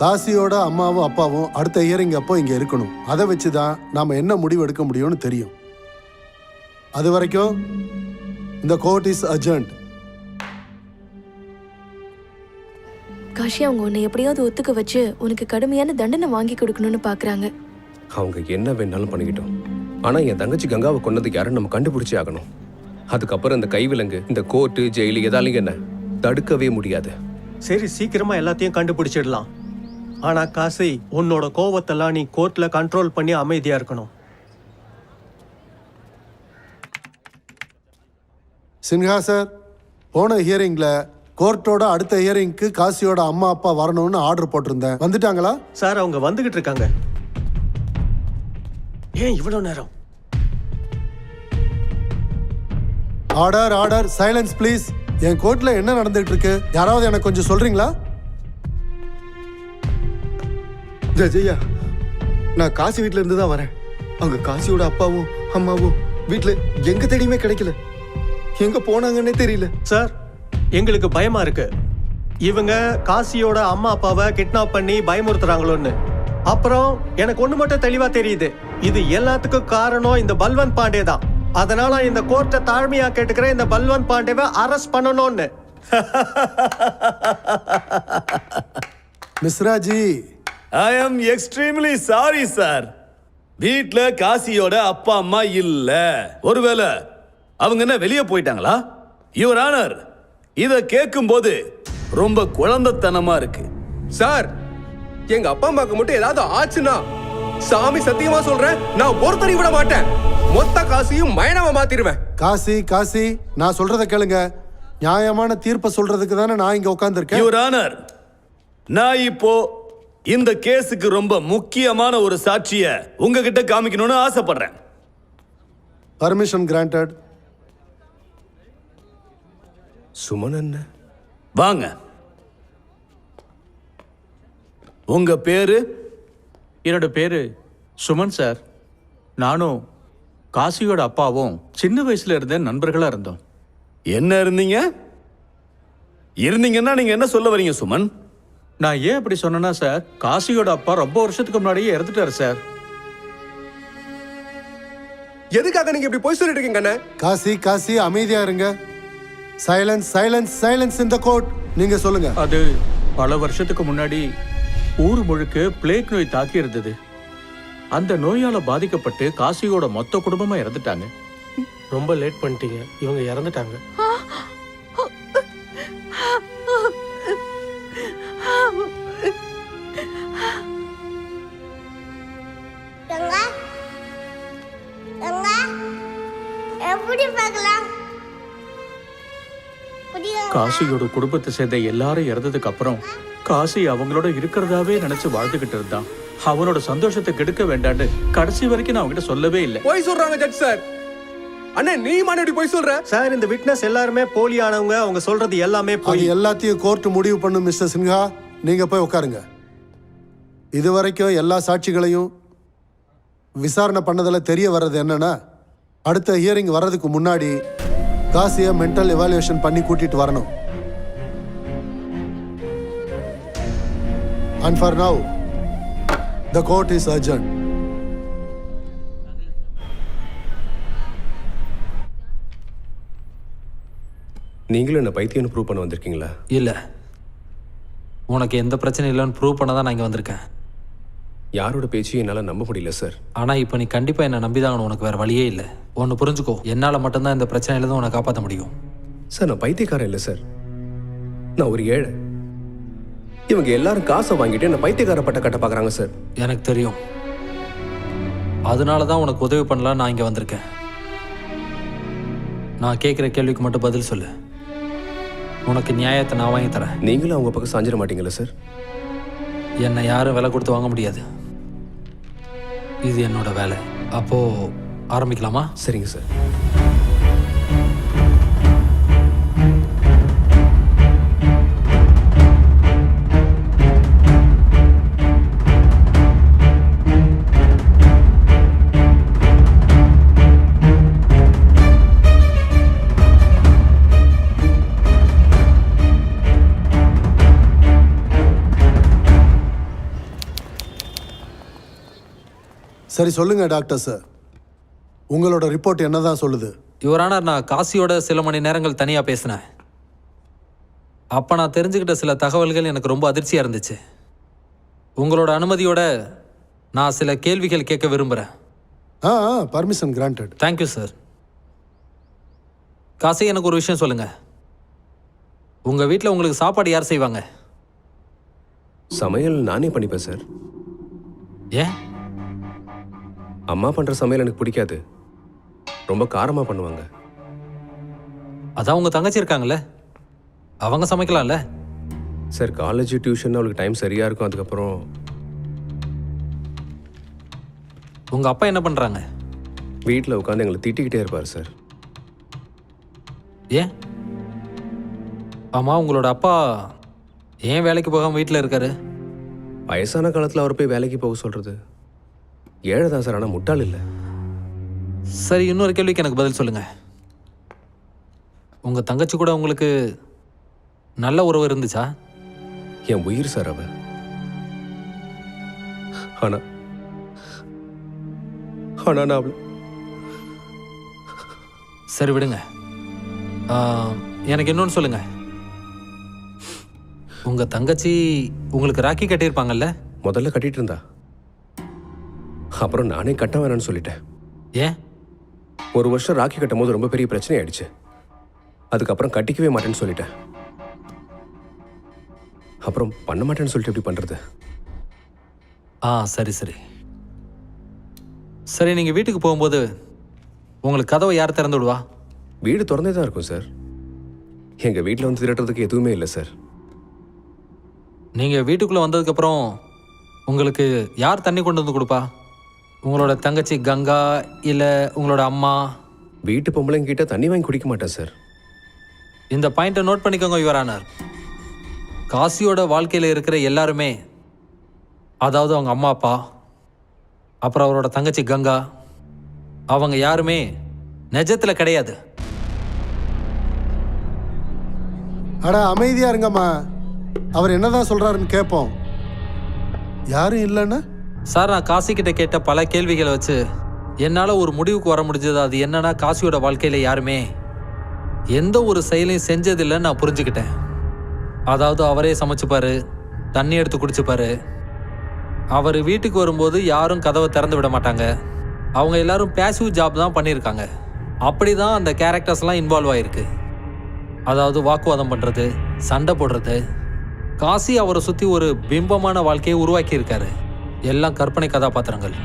காசியோட அம்மாவும் அப்பாவும் அடுத்த ஹியரிங் அப்போ இங்க இருக்கணும். அதை வச்சுதான் நாம என்ன முடிவு எடுக்க முடியும்னு தெரியும். அது வரைக்கும் இந்த கோர்ட் இஸ் அட்ஜர்ன்ட். காஷி, அவங்க உன்னை எப்படியாவது ஒத்துக்க வச்சு உனக்கு கடுமையான தண்டனை வாங்கி கொடுக்கணும்னு பாக்குறாங்க. அவங்க என்ன வேணாலும் பண்ணிக்கிட்டோம். ஆனா என் தங்கச்சி கங்காவை கொன்னதுக்கு யாரும் நம்ம கண்டுபிடிச்சே ஆகணும். அதுக்கப்புறம் இந்த கைவிலங்கு, இந்த கோர்ட்டு, ஜெயிலு எதாலையும் என்ன தடுக்கவே முடியாது. சரி, சீக்கிரமா எல்லாத்தையும் கண்டுபிடிச்சிடலாம். ஆனா காசி, உன்னோட கோவத்தெல்லாம் நீ கோர்ட்ல கண்ட்ரோல் பண்ணி அமைதியா இருக்கணும். சின்ஹா சார், போன ஹியரிங்ல கோர்ட்டோட அடுத்த ஹியரிங்க்கு காசியோட அம்மா அப்பா வரணும்னு ஆர்டர் போட்டிருந்தேன். வந்துட்டாங்களா? சார், அவங்க வந்துகிட்டு இருக்காங்க. ஏன் இவ்வளவு நேரம்? Order order, silence please. என் கோர்ட்ல என்ன நடந்துட்டு இருக்கு யாராவது எனக்கு கொஞ்சம் சொல்றீங்களா? ஜெயா, நான் காசி வீட்ல இருந்து தான் வரேன். அங்க காசியோட அப்பாவும் அம்மாவும் வீட்ல எங்க தேடியுமே கிடைக்கல. எங்க போனாங்கன்னே தெரியல. சார், எங்களுக்கு பயமா இருக்கு. இவங்க காசியோட அம்மா அப்பாவை கிட்னாப் பண்ணி பயமுறுத்துறாங்களோன்னு. அப்புறம் எனக்கு ஒண்ணு மட்டும் தெளிவா தெரியுது, இது எல்லாத்துக்கும் காரணம் இந்த பல்வந்த் பாண்டே தான். அதனால இந்த கோர்ட்டை தாழ்மையா கேட்டுக்கிறேன், இந்த பல்வந்த் பாண்டேவை அரெஸ்ட் பண்ணணும்னு. மிஸ்ராஜி, ஐ அம் எக்ஸ்ட்ரீம்லி சாரி சார். வீட்ல காசியோட அப்பா அம்மா இல்ல. ஒருவேளை அவங்க என்ன வெளியே போயிட்டாங்களா? யுவர் ஆனர், இத கேட்கும் போது ரொம்ப குழந்தைத்தனமா இருக்கு. சார், எங்க அப்பா அம்மாக்கு மட்டும் ஏதாவது ஆச்சுன்னா சாமி சத்தியமா சொல்றேன், நான் ஒருத்தரையும் விட மாட்டேன். மொத்த காசியும் மைனவ மாத்திடுவேன். காசி காசி, நான் சொல்றத கேளுங்க. நியாயமான தீர்ப்பை சொல்றதுக்கு தானே நான் இங்க உட்கார்ந்திருக்கேன். யுவர் ஆனர், நான் இப்போ இந்த கேஸுக்கு ரொம்ப முக்கியமான ஒரு சாட்சிய உங்ககிட்ட காமிக்கணும்னு ஆசைப்படுறேன். Permission granted. சுமன் என்ன? வாங்க. உங்க பேரு? என்னோட பேரு சுமன் சார். நானும் காசியோட அப்பாவும் சின்ன வயசுல இருந்த நண்பர்களா இருந்தோம். என்ன இருந்தீங்க? இருந்தீங்கன்னா நீங்க என்ன சொல்ல வரீங்க சுமன்? நான் ஏன் அப்படி சொன்னேன்னா சார், காசியோட அப்பா ரொம்ப வருஷத்துக்கு முன்னாடியே இறந்துட்டாரு சார். எதுக்காக நீங்க இப்படி போய் சொல்லிட்டு இருக்கீங்க? காசி காசி, அமைதியா இருங்க. Silence silence silence in the court. நீங்க சொல்லுங்க. அது பல வருஷத்துக்கு முன்னாடி ஊர் முழுக்க பிளேக் நோய் தாக்கி இருந்தது. அந்த நோயால பாதிக்கப்பட்டு காசியோட மொத்த குடும்பமா இறந்துட்டாங்க. ரொம்ப லேட் பண்ணிட்டீங்க, இவங்க இறந்துட்டாங்க. காசியோட குடும்பத்தை சேர்ந்த எல்லாரும் இறந்ததுக்கு அப்புறம் காசி அவங்களோட இருக்கிறதாவே நினைச்சு வாழ்ந்துகிட்டு இருந்தான். அவனோட சந்தோஷத்தை கெடுக்க வேண்டான்னு கடைசி வரைக்கும் நான் அவங்கிட்ட சொல்லவே இல்லை. போய் சொல்றாங்க ஜட்ஜ் சார். அண்ணே நீ மானடி போய் சொல்ற சார். இந்த விட்னஸ் எல்லாருமே போலியானவங்க. அவங்க சொல்றது எல்லாமே அது எல்லாத்தையும் கோர்ட் முடிவு பண்ணும் மிஸ்டர் சின்ஹா. நீங்க போய் உட்காருங்க. இதுவரைக்கும் எல்லா சாட்சிகளையும் விசாரணை பண்ணதில் தெரிய வர்றது என்னன்னா, அடுத்த ஹியரிங் வர்றதுக்கு முன்னாடி காசியை மென்டல் எவாலுவேஷன் பண்ணி கூட்டிட்டு வரணும். And for now, the court is adjourned. நீங்களும் என்ன பைத்தியம்னு ப்ரூவ் பண்ண வந்திருக்கீங்களா? இல்லை, உனக்கு எந்த பிரச்சனையும் இல்லைன்னு ப்ரூவ் பண்ண தான் நான் இங்கே வந்திருக்கேன். யாரோட பேச்சையும் என்னால் நம்ப முடியல சார். ஆனால் இப்போ நீ கண்டிப்பாக என்னை நம்பிதாங்கன்னு, உனக்கு வேறு வழியே இல்லை. ஒன்று புரிஞ்சுக்கோ, என்னால் மட்டும்தான் இந்த பிரச்சனையிலேருந்து உன்னை காப்பாற்ற முடியும். சார் நான் பைத்தியக்காரன் இல்லை சார், நான் ஒரு ஏழை. இவங்க எல்லாரும் காசை வாங்கிட்டு என்ன பைத்தியக்கார பட்ட கட்ட பார்க்குறாங்க சார். எனக்கு தெரியும், அதனால தான் உனக்கு உதவி பண்ணலாம் நான் இங்கே வந்திருக்கேன். நான் கேட்குற கேள்விக்கு மட்டும் பதில் சொல்லு. உனக்கு நியாயத்தை நான் வாங்கி தரேன். நீங்களும் அவங்க பக்கம் சாஞ்சிட மாட்டீங்களா சார்? என்னை யாரும் விலை கொடுத்து வாங்க முடியாது. இது என்னோட வேலை. அப்போ ஆரம்பிக்கலாமா? சரிங்க சார். சரி சொல்லுங்க டாக்டர் சார், உங்களோட ரிப்போர்ட் என்னதான் சொல்லுது? யுவரான, நான் காசியோட சில மணி நேரங்கள் தனியாக பேசினேன். அப்போ நான் தெரிஞ்சுக்கிட்ட சில தகவல்கள் எனக்கு ரொம்ப அதிர்ச்சியாக இருந்துச்சு. உங்களோட அனுமதியோட நான் சில கேள்விகள் கேட்க விரும்புகிறேன். Permission granted. Thank you sir. Kashi, எனக்கு ஒரு விஷயம் சொல்லுங்கள். உங்கள் வீட்டில் உங்களுக்கு சாப்பாடு யார் செய்வாங்க? சமையல் நானே பண்ணிப்பேன் சார். ஏன்? அம்மா பண்ணுற சமையல் எனக்கு பிடிக்காது, ரொம்ப காரமாக பண்ணுவாங்க. அதான் உங்கள் தங்கச்சி இருக்காங்கல்ல, அவங்க சமைக்கலாம்ல. சார் காலேஜ் டியூஷன் அவளுக்கு டைம் சரியாக இருக்கும். அதுக்கப்புறம் உங்கள் அப்பா என்ன பண்ணுறாங்க? வீட்டில் உட்காந்து எங்களை திட்டிக்கிட்டே இருப்பார் சார். ஏன்? ஆமாம், உங்களோட அப்பா ஏன் வேலைக்கு போகாமல் வீட்டில் இருக்காரு? வயசான காலத்தில் அவர் போய் வேலைக்கு போக சொல்கிறது ஏழை தான் சார், ஆனால் முட்டாள் இல்லை. சரி, இன்னொரு கேள்விக்கு எனக்கு பதில் சொல்லுங்கள். உங்கள் தங்கச்சி கூட உங்களுக்கு நல்ல உறவு இருந்துச்சா? என் உயிர் சார் அவ. ஆனா நான் அவளை. சரி விடுங்க. எனக்கு இன்னொன்று சொல்லுங்க. உங்கள் தங்கச்சி உங்களுக்கு ராக்கி கட்டியிருப்பாங்கல்ல? முதல்ல கட்டிட்டு இருந்தா, அப்புறம் நானே கட்ட வேணான்னு சொல்லிட்டேன். ஏன்? ஒரு வருஷம் ராக்கி கட்டும் போது ரொம்ப பெரிய பிரச்சனை ஆயிடுச்சு. அதுக்கப்புறம் கட்டிக்கவே மாட்டேன்னு சொல்லிட்டேன். அப்புறம் பண்ண மாட்டேன்னு சொல்லிட்டு எப்படி பண்றது? சரி சரி சரி, நீங்கள் வீட்டுக்கு போகும்போது உங்களுக்கு கதவை யார் திறந்து விடுவா? வீடு திறந்தே தான் இருக்கும் சார். எங்கள் வீட்டில் வந்து திரட்டுறதுக்கு எதுவுமே இல்லை சார். நீங்கள் வீட்டுக்குள்ளே வந்ததுக்கப்புறம் உங்களுக்கு யார் தண்ணி கொண்டு வந்து கொடுப்பா? உங்களோட தங்கச்சி கங்கா இல்லை உங்களோட அம்மா? வீட்டு பொம்பளைங்கிட்ட தண்ணி வாங்கி குடிக்க மாட்டேன் சார். இந்த பாயிண்ட்டை நோட் பண்ணிக்கோங்க யுவர் ஆனர். காசியோட வாழ்க்கையில் இருக்கிற எல்லாருமே, அதாவது அவங்க அம்மா அப்பா, அப்புறம் அவரோட தங்கச்சி கங்கா, அவங்க யாருமே நிஜத்தில் கிடையாது. அட அமைதியா இருங்கம்மா, அவர் என்னதான் சொல்றாருன்னு கேட்போம். யாரும் இல்லைன்னா? சார், நான் காசிக்கிட்ட கேட்ட பல கேள்விகளை வச்சு என்னால் ஒரு முடிவுக்கு வர முடிஞ்சது. அது என்னன்னா, காசியோட வாழ்க்கையில் யாருமே எந்த ஒரு செயலையும் செஞ்சதில்லைன்னு நான் புரிஞ்சுக்கிட்டேன். அதாவது அவரே சமைச்சுப்பாரு, தண்ணி எடுத்து குடிச்சுப்பாரு. அவர் வீட்டுக்கு வரும்போது யாரும் கதவை திறந்து விட மாட்டாங்க. அவங்க எல்லாரும் பேசிவ் ஜாப் தான் பண்ணியிருக்காங்க. அப்படி தான் அந்த கேரக்டர்ஸ்லாம் இன்வால்வ் ஆகிருக்கு. அதாவது வாக்குவாதம் பண்ணுறது, சண்டை போடுறது. காசி அவரை சுற்றி ஒரு பிம்பமான வாழ்க்கையை உருவாக்கியிருக்காரு. எல்லாம் கற்பனை கதாபாத்திரங்கள்.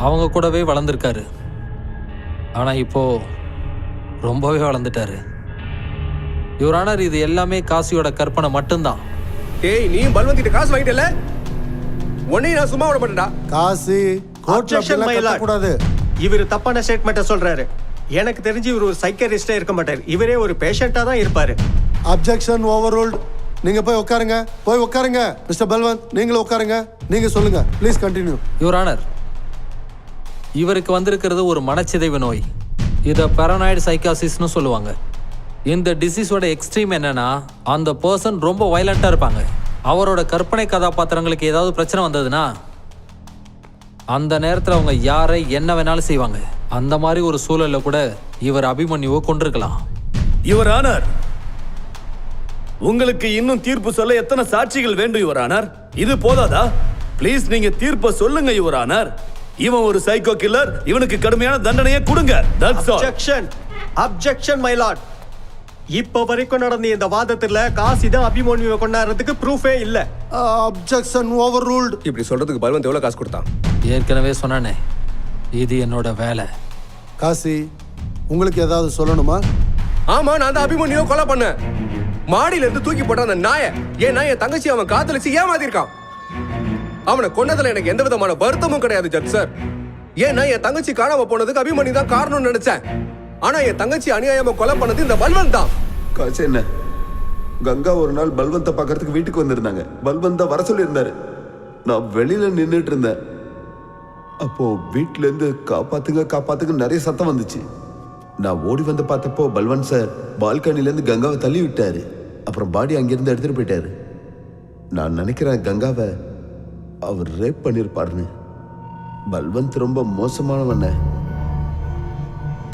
அவங்க கூடவே வளர்ந்துருக்காரு. ஆனால் இப்போது ரொம்பவே வளர்ந்துட்டாரு. யுவர் ஆனர், இது எல்லாமே காசியோட கற்பனை மட்டும்தான். ஏய், நீ பல்வந்திட்ட காசு வாங்கிட்டல, உன்னையும் நான் சும்மா விட மாட்டேன்டா. Kashi Objection, my lord. கூடாது. இவர் தப்பான ஸ்டேட்மெண்ட்டை சொல்றாரு. எனக்கு தெரிஞ்சு இவர் ஒரு சைக்கரிஸ்டே இருக்க மாட்டார். இவரே ஒரு பேஷண்டா தான் இருப்பாரு. அப்ஜெக்ஷன் ஓவர்ரூல்ட். நீங்க போய் உட்காருங்க, போய் உட்காருங்க. மிஸ்டர் பல்வந்த், நீங்களும் உட்காருங்க. நீங்க சொல்லுங்க, ப்ளீஸ் கண்டினியூ. யுவர் ஆனர், இவருக்கு வந்திருக்கிறது ஒரு மனச்சிதைவு நோய். இதை பேரனாய்டு சைக்காசிஸ்னு சொல்லுவாங்க. இந்த டிசீஸோட எக்ஸ்ட்ரீம் என்னன்னா, அந்த பர்சன் ரொம்ப வயலண்டா இருப்பாங்க. அவரோட கற்பனை கதாபாத்திரங்களுக்கு ஏதாவது பிரச்சனை வந்ததுன்னா அந்த நேரத்தில் அவங்க யாரை என்ன வேணாலும் செய்வாங்க. அந்த மாதிரி ஒரு சூழல்ல கூட இவர் அபிமன்யுவை கொண்டிருக்கலாம். யுவர் ஆனர், உங்களுக்கு இன்னும் தீர்ப்பு சொல்ல எத்தனை சாட்சிகள் வேண்டும் யுவர் ஆனர்? இது போதாதா? ப்ளீஸ் நீங்க தீர்ப்பை சொல்லுங்க யுவர் ஆனர். இவன் ஒரு சைக்கோ கில்லர், இவனுக்கு கடுமையான தண்டனையை கொடுங்க. That's all. Objection, objection my Lord. இப்போ வரைக்கும் நடந்த இந்த வாதத்துல காசி தான் அபிமன்யுவை கொண்டாடுறதுக்கு ப்ரூஃபே இல்ல. அப்ஜெக்ஷன் ஓவர்ரூல்ட். இப்படி சொல்றதுக்கு பல்வந்த் எவ்வளவு காசு கொடுத்தான்? ஏற்கனவே சொன்னானே, இது என்னோட வேலை. காசி, உங்களுக்கு ஏதாவது சொல்லணுமா? ஆமா, நான் தான் அபிமன்யுவை கொலை பண்ணேன். மாடியில இருந்து தூக்கி போட்ட அந்த நாயை, ஏன் என் தங்கச்சி அவன் காதலிச்சு ஏமாத்திருக்கான். அவனை கொன்னதுல எனக்கு எந்த விதமான வருத்தமும் கிடையாது ஜட்ஜ் சார். ஏன்னா என் தங்கச்சி காணாம போனதுக்கு அபிமன்யு தான் காரணம்னு நினைச்சேன். ஆனா என் தங்கச்சி அநியாயமா கொலை பண்ணது இந்த பல்வந்த் தான். காசு என்ன? கங்கா ஒரு நாள் பல்வந்த பார்க்கறதுக்கு வீட்டுக்கு வந்திருந்தாங்க. பல்வந்த வர சொல்லியிருந்தாரு. நான் வெளியில நின்றுட்டு இருந்தேன். அப்போ வீட்டுல இருந்து காப்பாத்துங்க காப்பாத்துங்க நிறைய சத்தம் வந்துச்சு. நான் ஓடி வந்து பார்த்தப்போ பல்வந்த் சார் பால்கனில இருந்து கங்காவை தள்ளி விட்டாரு. அப்புறம் பாடி அங்கிருந்து எடுத்துட்டு போயிட்டாரு. நான் நினைக்கிறேன் கங்காவை அவர் ரேப் பண்ணிருப்பாருன்னு. பல்வந்த் ரொம்ப மோசமானவண்ண.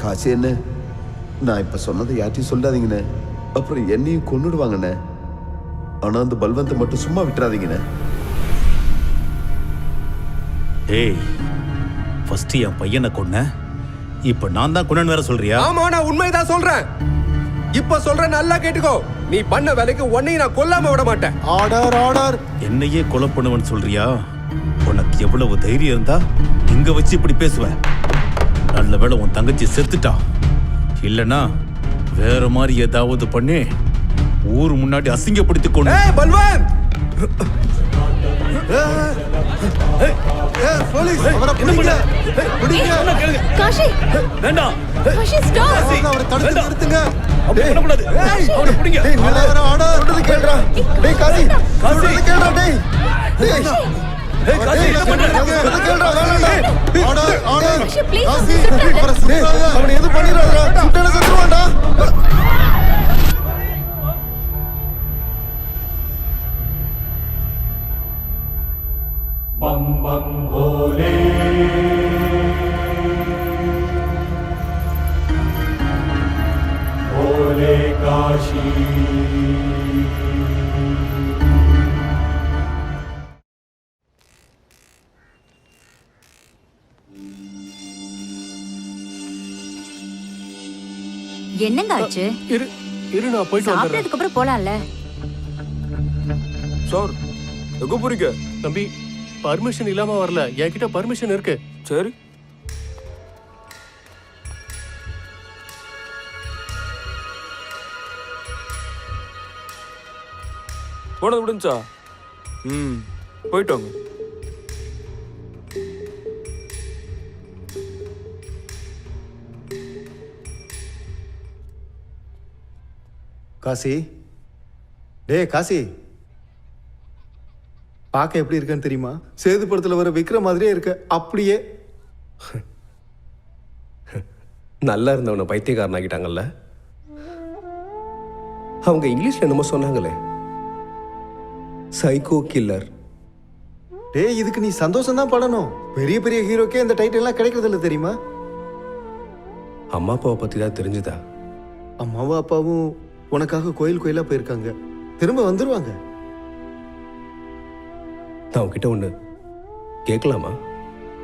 காசு என்ன? நான் இப்ப சொன்னதை யார்ட்டையும் சொல்லாதீங்கண்ணே, அப்புறம் என்னையும் கொன்னுடுவாங்கண்ணே. ஆனா அந்த பல்வந்தை மட்டும் சும்மா விட்டுறாதீங்கண்ணே. ஏய், ஃபர்ஸ்ட் என் பையனை கொன்ன, இப்ப நான் தான் கொன்னேன்னு வேற சொல்றியா? ஆமா, நான் உண்மைதான் சொல்றேன். இப்ப சொல்றேன், நல்லா கேட்டுக்கோ. நீ பண்ண வேலைக்கு உன்னையும் நான் கொல்லாம விட மாட்டேன். Order, order. என்னையே கொலை பண்ணுவேன்னு சொல்றியா? உனக்கு எவ்வளவு தைரியம் இருந்தா இங்க வச்சு இப்படி பேசுவ? நல்ல வேளை உன் தங்கச்சி செத்துட்டா. இல்லனா வேற மாதிரி ஏதாவது பண்ணி ஊர் முன்னாடி அசிங்கப்படுத்தி கொண்டு. ஏய் பல்வந்த், போலீஸ் அவரை பிடிங்க, பிடிங்க. காஷி, வேண்டாம். காஷி ஸ்டாப். அவரை தடுத்து நிறுத்துங்க. அப்படி பண்ண கூடாது. அவனை பிடிங்க. டேய், ஆர்டர், ஆர்டர். சொல்றது கேளுடா. டேய் காசி, சொல்றது கேளுடா. டேய் டேய் ஏய் காசி, என்ன பண்ற? சொல்றது கேளுடா. வேண்டாம். Order, order. Kashi, please, Kashi, சுட்டாத. அவரை சுட்டாத. அவனை எது பண்ணிராதடா. சுட்டால செத்துருவான்டா. बम बम भोले, भोले काशी। என்னங்க ஆச்சு? இரு இரு, நான் போயிட்டு வந்துடுறேன். சாப்பிட்டதுக்கு அப்புறம் போலாம்ல. சார், எங்க போறீங்க? தம்பி, பர்மிஷன் இல்லாம வரல. என்கிட்ட பர்மிஷன் இருக்கு. சரி. போனது முடிஞ்சா? போயிட்டு வாங்க. காசி, டேய் காசி, பார்க்க எப்படி இருக்கன்னு தெரியுமா? சேது படத்துல வர விக்ரம் மாதிரியே இருக்க. அப்படியே நல்லா இருந்தவனை பைத்தியக்காரன் ஆகிட்டாங்கல்ல. அவங்க இங்கிலீஷ்ல என்னமோ சொன்னாங்களே, சைக்கோ கில்லர். டேய், இதுக்கு நீ சந்தோஷம் தான் படணும். பெரிய பெரிய ஹீரோக்கே இந்த டைட்டில் எல்லாம் கிடைக்கிறது இல்லை தெரியுமா? அம்மா அப்பாவை பத்தி தான் தெரிஞ்சுதா? அம்மாவும் அப்பாவும் உனக்காக கோயில் கோயிலா போயிருக்காங்க. திரும்ப வந்துருவாங்க. நான் உன்கிட்ட ஒண்ணு கேட்கலாமா?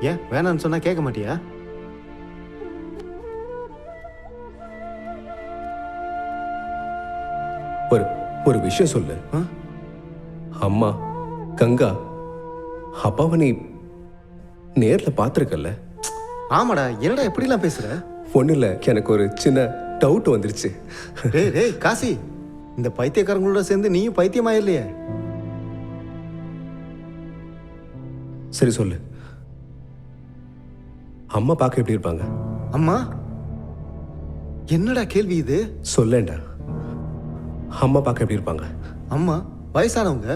ஏன் வேணான்னு சொன்னா கேட்க மாட்டியா? ஒரு விஷயம் சொல்லு. அம்மா கங்கா அப்பாவை நீ நேர்ல பாத்திருக்கல? ஆமாடா, என்னடா எப்படிலாம் பேசுற? ஒண்ணு இல்ல, எனக்கு ஒரு சின்ன டவுட் வந்துருச்சு. டேய் காசி, இந்த பைத்தியக்காரங்களோட சேர்ந்து நீயும் பைத்தியமாயில்லையே. சரி சொல்லு, அம்மா பார்க்க எப்படி இருப்பாங்க? அம்மா? என்னடா கேள்வி இது? சொல்லேன்டா, அம்மா பார்க்க எப்படி இருப்பாங்க? அம்மா வயசானவங்க,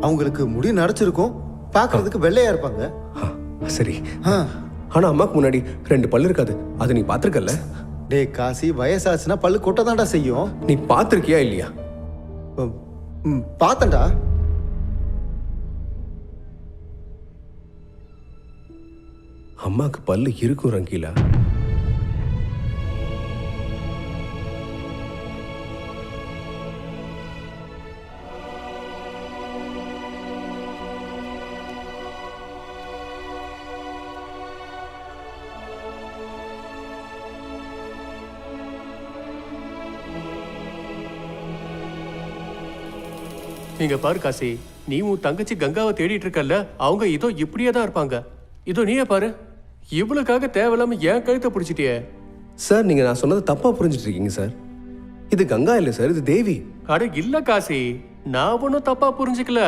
அவங்களுக்கு முடி நரைச்சிருக்கும், பார்க்கிறதுக்கு வெள்ளையா இருப்பாங்க. சரி, ஆனா அம்மாக்கு முன்னாடி 2 பல்லு இருக்காது, அது நீ பாத்திருக்கல? டேய் காசி, வயசாச்சுன்னா பல்லு கொட்டதான்டா செய்யும். நீ பாத்திருக்கியா இல்லையா? பார்த்தேன்டா. அம்மாக்கு பல்லு இருக்கும் ரங்கீலா. இங்க பாரு காசி, நீ உன் தங்கச்சி கங்காவை தேடிட்டு இருக்கல்ல, அவங்க இதோ இப்படியே தான் இருப்பாங்க. இதோ நீயே பாரு, இவளுக்காக தேவையில்லாம ஏன் கழுத்தை பிடிச்சிட்டியே. சார், நீங்க நான் சொன்னதை தப்பா புரிஞ்சுட்டு இருக்கீங்க சார். இது கங்கா இல்ல சார், இது தேவி. அட இல்ல காசி, நான் ஒன்னும் தப்பா புரிஞ்சுக்கல.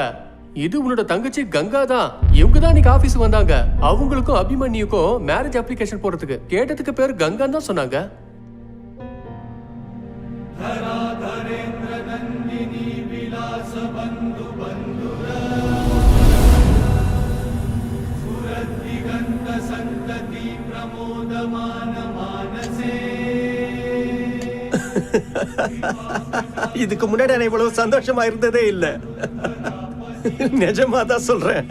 இது உன்னோட தங்கச்சி கங்கா தான். இவங்க தான் இன்னைக்கு ஆபீஸ் வந்தாங்க. அவங்களுக்கும் அபிமன்யுக்கும் மேரேஜ் அப்ளிகேஷன் போடுறதுக்கு. கேட்டதுக்கு பேர் கங்கா தான் சொன்னாங்க. இதுக்கு முன்னாடி நான் இவ்வளவு சந்தோஷமா இருந்ததே இல்ல. நிஜமா தான் சொல்றேன்.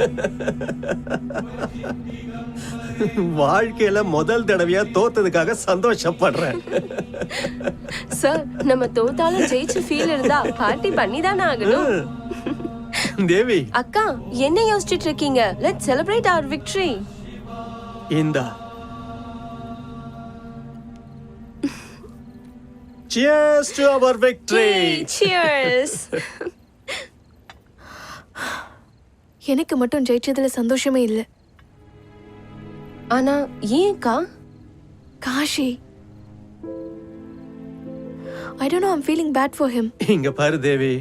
வாழ்க்கையில முதல் தடவையா தோத்ததுக்காக சந்தோஷப்படுறேன். சார், நம்ம தோத்தாலும் ஜெயிச்சு ஃபீல் இருந்தா பார்ட்டி பண்ணி தானே ஆகணும். தேவி அக்கா, என்ன யோசிச்சுட்டு இருக்கீங்க? Let's celebrate our victory. இந்தா. Cheers to our victory. Cheers. எனக்கு மட்டும் ஜெயிச்சதுல சந்தோஷமே இல்லை. ஆனா ஏன்க்கா? Kashi, I don't know, I'm feeling bad for him. இங்க பாரு தேவி,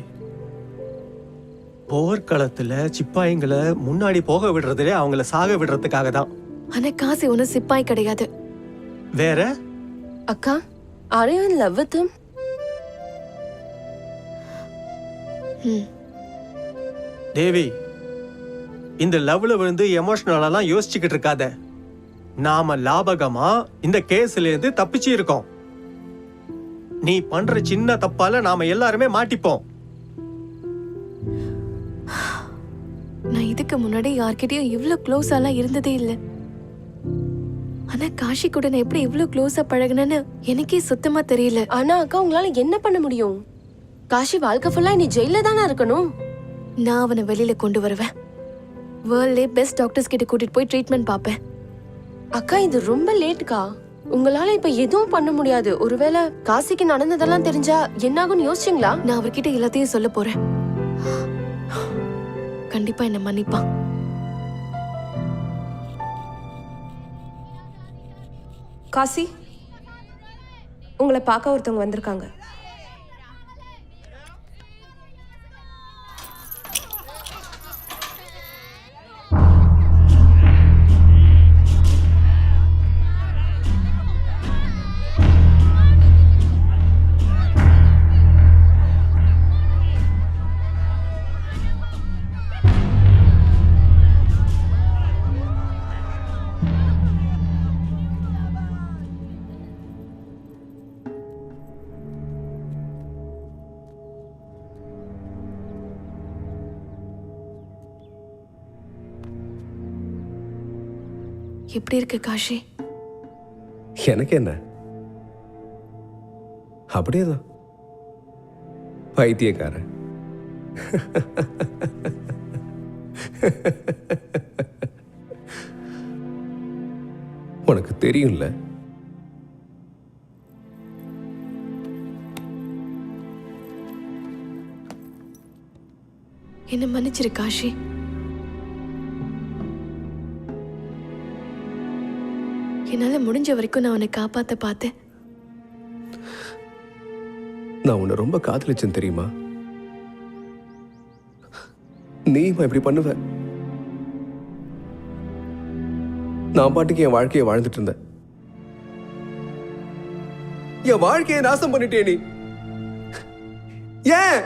போர்க்களத்துல சிப்பாய்களை முன்னாடி போக விடுறதுலே அவங்கள சாக விடுறதுக்காக தான். ஆனா காசி ஒன்னும் சிப்பாய் கிடையாது. வேற? அக்கா, are you in love with him? தேவி, இந்த லவ்ல விழுந்து எமோஷனலாம் யோசிச்சுக்கிட்டு இருக்காத. நாம லாபகமா இந்த கேஸ்ல இருந்து தப்பிச்சு இருக்கோம். நீ பண்ற சின்ன தப்பால நாம எல்லாருமே மாட்டிப்போம். நான் இதுக்கு முன்னாடி யார்கிட்டயும் இவ்ளோ க்ளோஸாலாம் இருந்ததே இல்லை. ஆனா காஷி கூட நான் எப்படி இவ்ளோ க்ளோஸா பழகுனேன்னு எனக்கே சுத்தமா தெரியல. ஆனா அக்கா, உங்களால என்ன பண்ண முடியும்? காஷி வாழ்க்கை ஃபுல்லா நீ ஜெயில தானே இருக்கணும். நான் அவனை வெளியில கொண்டு வருவேன். வேர்ல்ட்லே பெஸ்ட் டாக்டர்ஸ் கிட்ட கூட்டிட்டு போய் ட்ரீட்மெண்ட் பார்ப்பேன். அக்கா, இது ரொம்ப லேட்க்கா. உங்களால இப்ப எதுவும் பண்ண முடியாது. ஒருவேளை காசிக்கு நடந்ததெல்லாம் தெரிஞ்சா என்னாகும்னு யோசிச்சீங்களா? நான் அவர்கிட்ட எல்லாத்தையும் சொல்ல போறேன். கண்டிப்பா என்ன மன்னிப்பான். காசி, உங்களை பார்க்க ஒருத்தவங்க வந்திருக்காங்க. எப்படி இருக்கு காஷி? எனக்கு என்ன, அப்படியேதான். பைத்தியக்காரன். உனக்கு தெரியும்ல, என்ன மன்னிச்சிரு காஷி. என்னால முடிஞ்ச வரைக்கும் நான் உன்னை காப்பாத்த பார்த்தேன். நான் உன்னை ரொம்ப காதலிச்சேன் தெரியுமா? நீமா இப்படி பண்ணுவ? நான் பாட்டுக்கு என் வாழ்க்கையை வாழ்ந்துட்டு இருந்தேன். என் வாழ்க்கையை நாசம் பண்ணிட்டே நீ. ஏன்?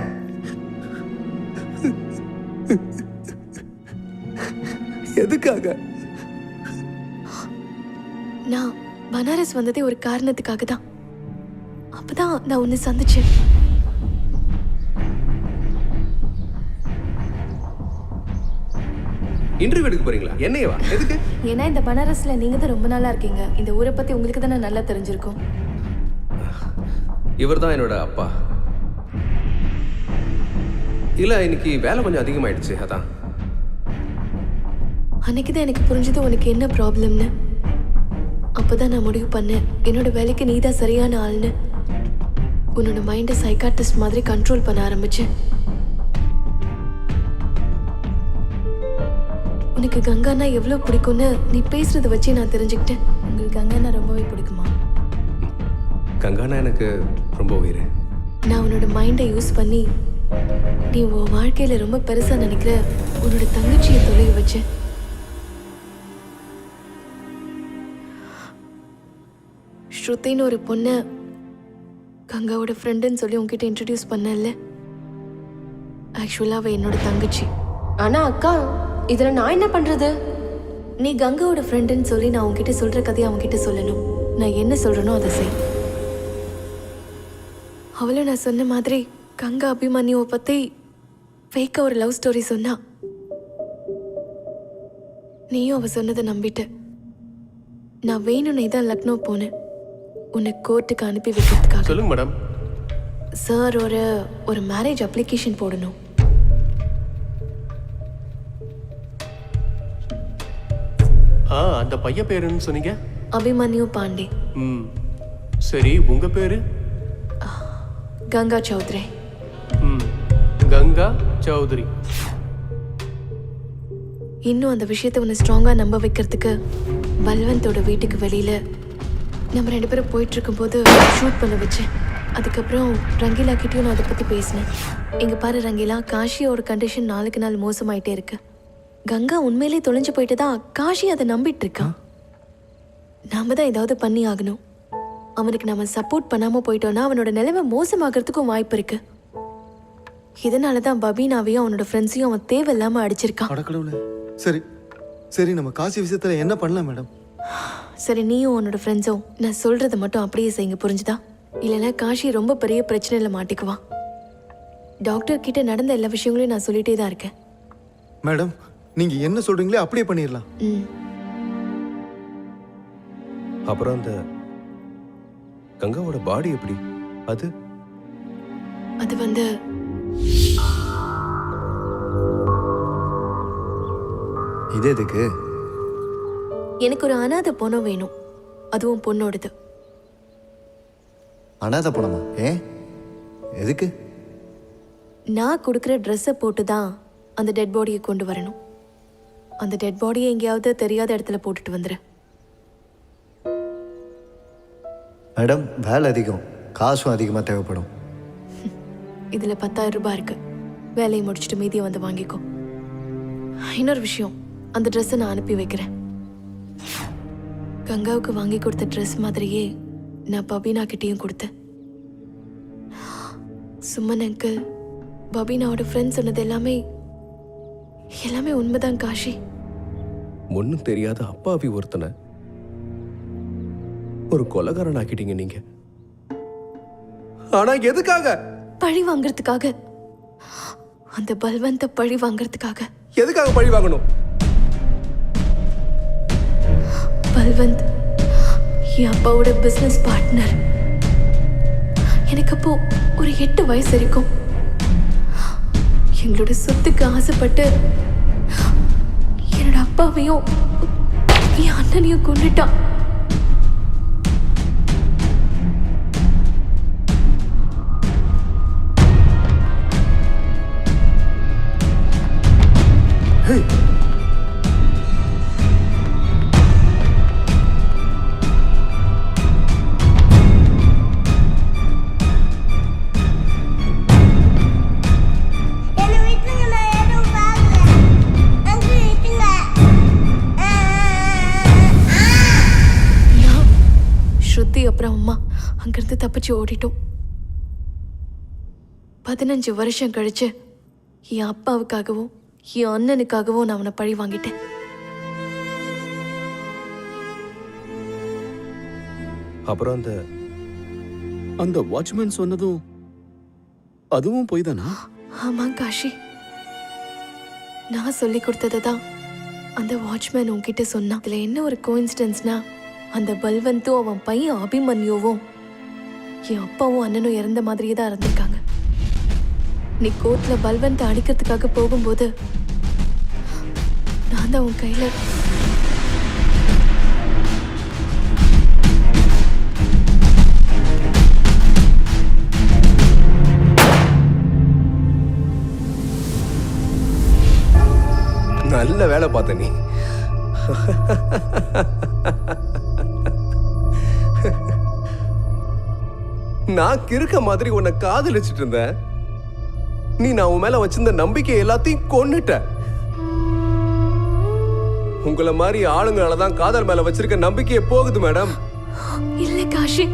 எதுக்காக? நான் பனாரஸ் வந்ததே ஒரு காரணத்துக்காக தான். அப்பதான் நான் உன்னை சந்திச்சேன். இன்டர்வியூ எடுக்க போறீங்களா? என்னையவா? எதுக்கு? ஏன்னா இந்த பனாரஸ்ல நீங்க தான் ரொம்ப நாளா இருக்கீங்க. இந்த ஊரை பத்தி உங்களுக்கு தானே நல்லா தெரிஞ்சிருக்கும். இவர் தான் என்னோட அப்பா. இல்ல, இன்னைக்கு வேலை கொஞ்சம் அதிகமாயிடுச்சு, அதான். அன்னைக்கு தான் எனக்கு புரிஞ்சது உனக்கு என்ன ப்ராப்ளம்னு. அப்பதான் நான் முடிவு பண்ணேன், என்னோட வேலைக்கு நீ தான் சரியான ஆள்னு. உன்னோட மைண்டை சைக்காட்ரிஸ்ட் மாதிரி கண்ட்ரோல் பண்ண ஆரம்பிச்சேன். உனக்கு கங்கானா எவ்வளோ பிடிக்கும்னு நீ பேசுறத வச்சு நான் தெரிஞ்சுக்கிட்டேன். உங்களுக்கு கங்கானா ரொம்பவே பிடிக்குமா? கங்கானா எனக்கு ரொம்ப உயிர். நான் உன்னோட மைண்டை யூஸ் பண்ணி நீ உன் வாழ்க்கையில ரொம்ப பெருசா நினைக்கிற உன்னோட தங்கச்சியை தொலைய வச்சேன். ஸ்ருத்தின்னு ஒரு பொண்ணை கங்காவோட ஃப்ரெண்டுன்னு சொல்லி உன்கிட்ட இன்ட்ரடியூஸ் பண்ணல. ஆக்சுவலாக அவள் என்னோட தங்கச்சி. ஆனா அக்கா, இதில் நான் என்ன பண்றது? நீ கங்காவோட ஃப்ரெண்டுன்னு சொல்லி நான் உன்கிட்ட சொல்ற கதையை அவன்கிட்ட சொல்லணும். நான் என்ன சொல்றேனோ அதை செய். அவளை நான் சொன்ன மாதிரி கங்கா அபிமன்யுவை பற்றி ஃபேக்காக ஒரு லவ் ஸ்டோரி சொன்னா. நீயும் அவள் சொன்னதை நம்பிட்ட. நான் வேணும்னே தான் லக்னோ போனேன், உன்னை கோர்ட்டுக்கு அனுப்பி வைக்கிறதுக்காக. சொல்லுங்க மேடம். சார், ஒரு மேரேஜ் அப்ளிகேஷன் போடணும். அந்த பையன் பேருன்னு சொன்னீங்க? அபிமன்யு பாண்டே. ம், சரி. உங்க பேரு? கங்கா சௌத்ரி. ம், கங்கா சௌத்ரி. இன்னும் அந்த விஷயத்தை உன்னை ஸ்ட்ராங்காக நம்ப வைக்கிறதுக்கு பல்வந்தோட வீட்டுக்கு வெளியில் நம்ம 2 பேரும் போயிட்டு இருக்கும்போது ஷூட் பண்ண வச்சேன். அதுக்கப்புறம் ரங்கீலா கிட்டேயும் நான் அதை பற்றி பேசினேன். இங்கே பாரு ரங்கீலா, காஷியோட கண்டிஷன் நாளுக்கு நாள் மோசமாயிட்டே இருக்கு. கங்கா உண்மையிலே தொலைஞ்சு போயிட்டு தான் காஷி அதை நம்பிட்டு இருக்கான். நாம தான் ஏதாவது பண்ணி ஆகணும். அவனுக்கு நம்ம சப்போர்ட் பண்ணாமல் போயிட்டோன்னா அவனோட நிலைமை மோசமாகறதுக்கும் வாய்ப்பு இருக்கு. இதனால தான் பபீனாவையும் அவனோட ஃப்ரெண்ட்ஸையும் அவன் தேவையில்லாமல் அடிச்சிருக்கான். அடக்கடவுளே. சரி சரி, நம்ம காசி விஷயத்துல என்ன பண்ணலாம் மேடம்? சரி, நீயும் உன்னோட ஃப்ரெண்ட்ஸும் நான் சொல்றதை மட்டும் அப்படியே செய்யுங்க, புரிஞ்சுதா? இல்லைன்னா காஷி ரொம்ப பெரிய பிரச்சனையில் மாட்டிக்குவான். டாக்டர் கிட்ட நடந்த எல்லா விஷயங்களையும் நான் சொல்லிட்டே தான் இருக்கேன். மேடம், நீங்க என்ன சொல்றீங்களோ அப்படியே பண்ணிடலாம். ம். அப்புறம் அந்த கங்காவோட பாடி எப்படி? அது வந்து இது எதுக்கு? எனக்கு ஒரு அனாதை பொண்ணு வேணும், அதுவும் பொண்ணோடது. அனாதை பணமா? ஏன்? எதுக்கு? நான் கொடுக்குற ட்ரெஸ்ஸை போட்டு தான் அந்த டெட் பாடியை கொண்டு வரணும். அந்த டெட் பாடியை எங்கேயாவது தெரியாத இடத்துல போட்டுட்டு வந்துரு. மேடம், வேலை அதிகம், காசும் அதிகமாக தேவைப்படும். இதில் 10,000 ரூபாய் இருக்கு. வேலையை முடிச்சுட்டு மீதியை வந்து வாங்கிக்கோ. இன்னொரு விஷயம், அந்த ட்ரெஸ்ஸை நான் அனுப்பி வைக்கிறேன். கங்காவுக்கு வாங்கி கொடுத்த ட்ரெஸ் மாதிரியே நான் பபீனா கிட்டேயும் கொடுத்தேன். சுமன் அங்கிள், பபீனாவோட ஃப்ரெண்ட் சொன்னது எல்லாமே உண்மைதான் காஷி. ஒன்னும் தெரியாத அப்பாவி ஒருத்தனை ஒரு கொலைகாரன் ஆக்கிட்டீங்க நீங்க. ஆனா எதுக்காக? பழி வாங்கறதுக்காக. அந்த பல்வந்த பழி வாங்கறதுக்காக. எதுக்காக பழி வாங்கணும்? பல்வந்த் என் அப்பாவோட பிசினஸ் பார்ட்னர். எனக்கு அப்போ ஒரு 8 வயசு இருக்கும். எங்களோட சொத்துக்கு ஆசைப்பட்டு என்னோட அப்பாவையும் என் அண்ணனையும் கொண்டுட்டான். ஸ்ருதி அப்புறம் அம்மா அங்கிருந்து தப்பிச்சு ஓடிட்டோம். 15 வருஷம் கழிச்சு என் அப்பாவுக்காகவும் என் அண்ணனுக்காகவும் நான் அவனை பழி வாங்கிட்டேன். அப்புறம் அந்த வாட்ச்மேன் சொன்னதும் அதுவும் போய் தானா? ஆமா காஷி, நான் சொல்லி கொடுத்ததை தான் அந்த வாட்ச்மேன் உன்கிட்ட சொன்னான். இதுல என்ன ஒரு கோஇன்சிடென்ஸ்னா, அந்த பல்வந்தும் அவன் பையன் அபிமன்யுவும் என் அப்பாவும் அண்ணனும் இறந்த மாதிரியே தான் இருந்திருக்காங்க. நீ கோர்ட்ல பல்வந்தை அடிக்கிறதுக்காக போகும்போது நான் தான் உன் கையில நல்ல வேலை பார்த்த நீ. நான் கிறுக்க மாதிரி உன்னை காதலிச்சிட்டு இருந்தேன். நீ நான் உன் மேல வச்சிருந்த நம்பிக்கை எல்லாத்தையும் கொன்னுட்ட. உங்களை மாதிரி ஆளுங்களால தான் காதல் மேல வச்சிருக்க நம்பிக்கையே போகுது மேடம். இல்ல காஷி,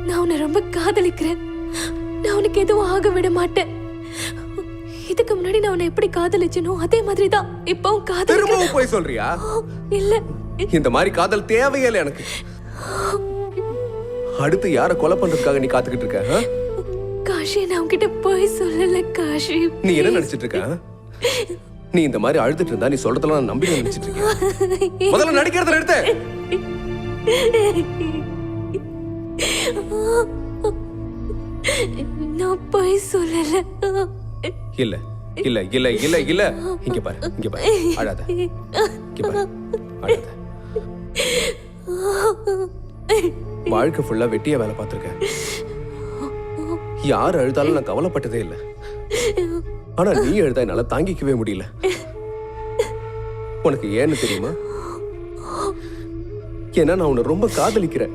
நான் உன்னை ரொம்ப காதலிக்கிறேன். நான் உனக்கு எதுவும் ஆக விட மாட்டேன். இதுக்கு முன்னாடி நான் உன்னை எப்படி காதலிச்சனோ அதே மாதிரி தான் இப்பவும் திரும்பவும் போய் சொல்றியா? இல்ல, இந்த மாதிரி காதல் தேவையே இல்லை எனக்கு. அடுத்து யாரை கொலை பண்றதுக்காக நீ காத்துக்கிட்டு இருக்க? காஷி, நான் உன்கிட்ட போய் சொல்லல காஷி. நீ என்ன நினைச்சிட்டு இருக்க? நீ இந்த மாதிரி அழுதுட்டு இருந்தா நீ சொல்றதெல்லாம் நான் நம்பி நினைச்சிட்டு இருக்கேன். முதல்ல நடிக்கிறத நிறுத்து. நான் போய் சொல்லல. இல்ல இல்ல இல்ல இல்ல இல்ல, இங்க பாரு, இங்க பாரு, அழாத. இங்க பாரு, அழாத. வாழ்க்கை ஃபுல்லா வெட்டியா வேலை பார்த்திருக்கேன். யார் அழுதாலும் நான் கவலைப்பட்டதே இல்லை. ஆனா நீ அழுதா என்னால தாங்கிக்கவே முடியல. உனக்கு ஏன்னு தெரியுமா? ஏன்னா நான் உன்னை ரொம்ப காதலிக்கிறேன்.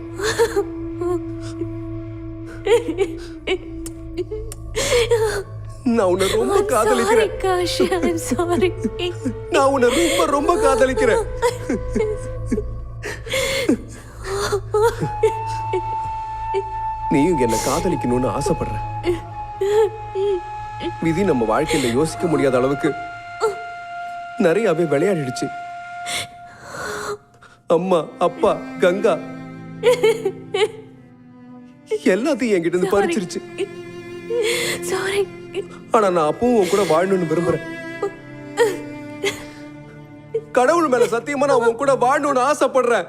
நான் உன்னை ரொம்ப காதலிக்கிறேன். Kashi, I'm sorry. நான் உன்னை ரொம்ப ரொம்ப காதலிக்கிறேன். நீயும் என்ன காதலிக்கணும்னு ஆசைப்படுற. விதி நம்ம வாழ்க்கையில யோசிக்க முடியாத அளவுக்கு நிறையவே விளையாடிடுச்சு. அம்மா, அப்பா, கங்கா எல்லாத்தையும் என்கிட்ட இருந்து பறிச்சிருச்சு. ஆனா நான் அப்பவும் உன் கூட வாழணும்னு விரும்புறேன். கடவுள் மேல சத்தியமா நான் உன் கூட வாழணும்னு ஆசைப்படுறேன்.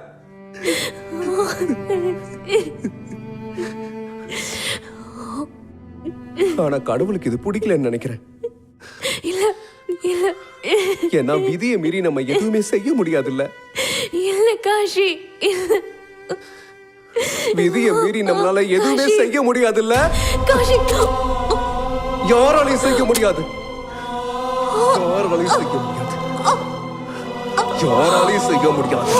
ஆனா கடவுளுக்கு இது பிடிக்கலன்னு நினைக்கிறேன். இல்ல இல்ல, ஏன்னா விதியை மீறி நம்ம எதுவுமே செய்ய முடியாதுல்ல. இல்ல காஷி, விதியை மீறி நம்மளால எதுவுமே செய்ய முடியாதுல்ல. காஷி, யாராலையும் செய்ய முடியாது. யாராலையும் செய்ய முடியாது. யாராலையும் செய்ய முடியாது.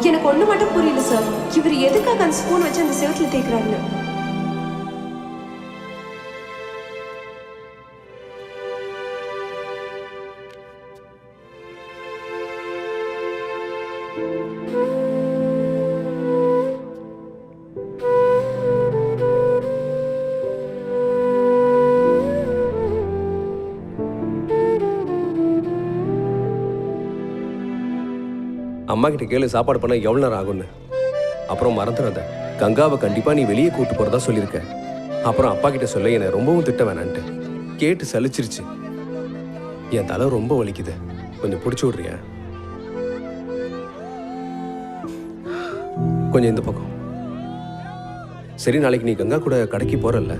எனக்கு ஒண்ணு மட்டும் புரியல சார், இவர் எதுக்காக அந்த ஸ்பூன் வச்சு அந்த செவத்துல தேய்க்கிறாருன்னு. அம்மா கிட்ட கேளு சாப்பாடு பண்ண எவ்வளோ நேரம் ஆகும்னு. அப்புறம் மறந்துடாத, கங்காவை கண்டிப்பா நீ வெளியே கூட்டு போறதா சொல்லியிருக்க. அப்புறம் அப்பா கிட்ட சொல்ல என்னை ரொம்பவும் திட்ட வேணான்ட்டு. கேட்டு சலிச்சிருச்சு. என் தலை ரொம்ப வலிக்குது, கொஞ்சம் பிடிச்சி விட்றியா? கொஞ்சம் இந்த பக்கம். சரி, நாளைக்கு நீ கங்கா கூட கடைக்கு போறல்ல,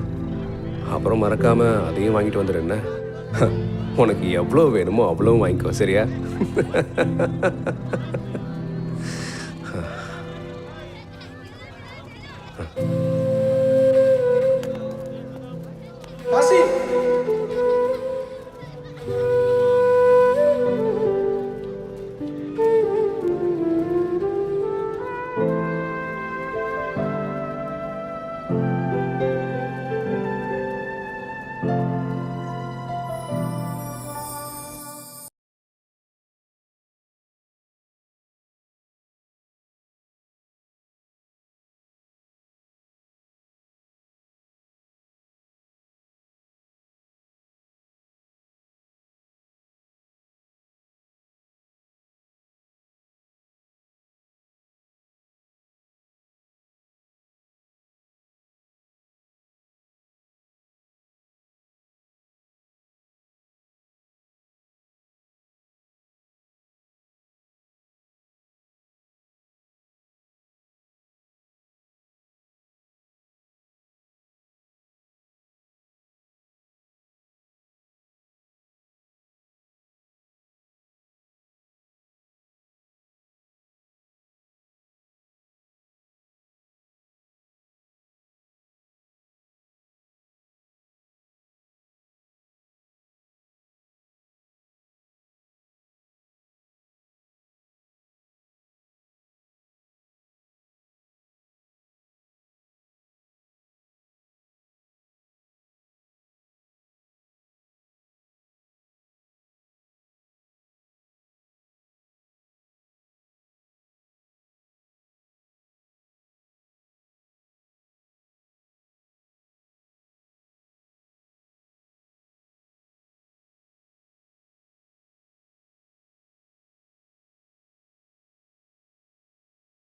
அப்புறம் மறக்காம அதையும் வாங்கிட்டு வந்துடு. என்ன, உனக்கு எவ்வளோ வேணுமோ அவ்வளவும் வாங்கிக்கோ, சரியா?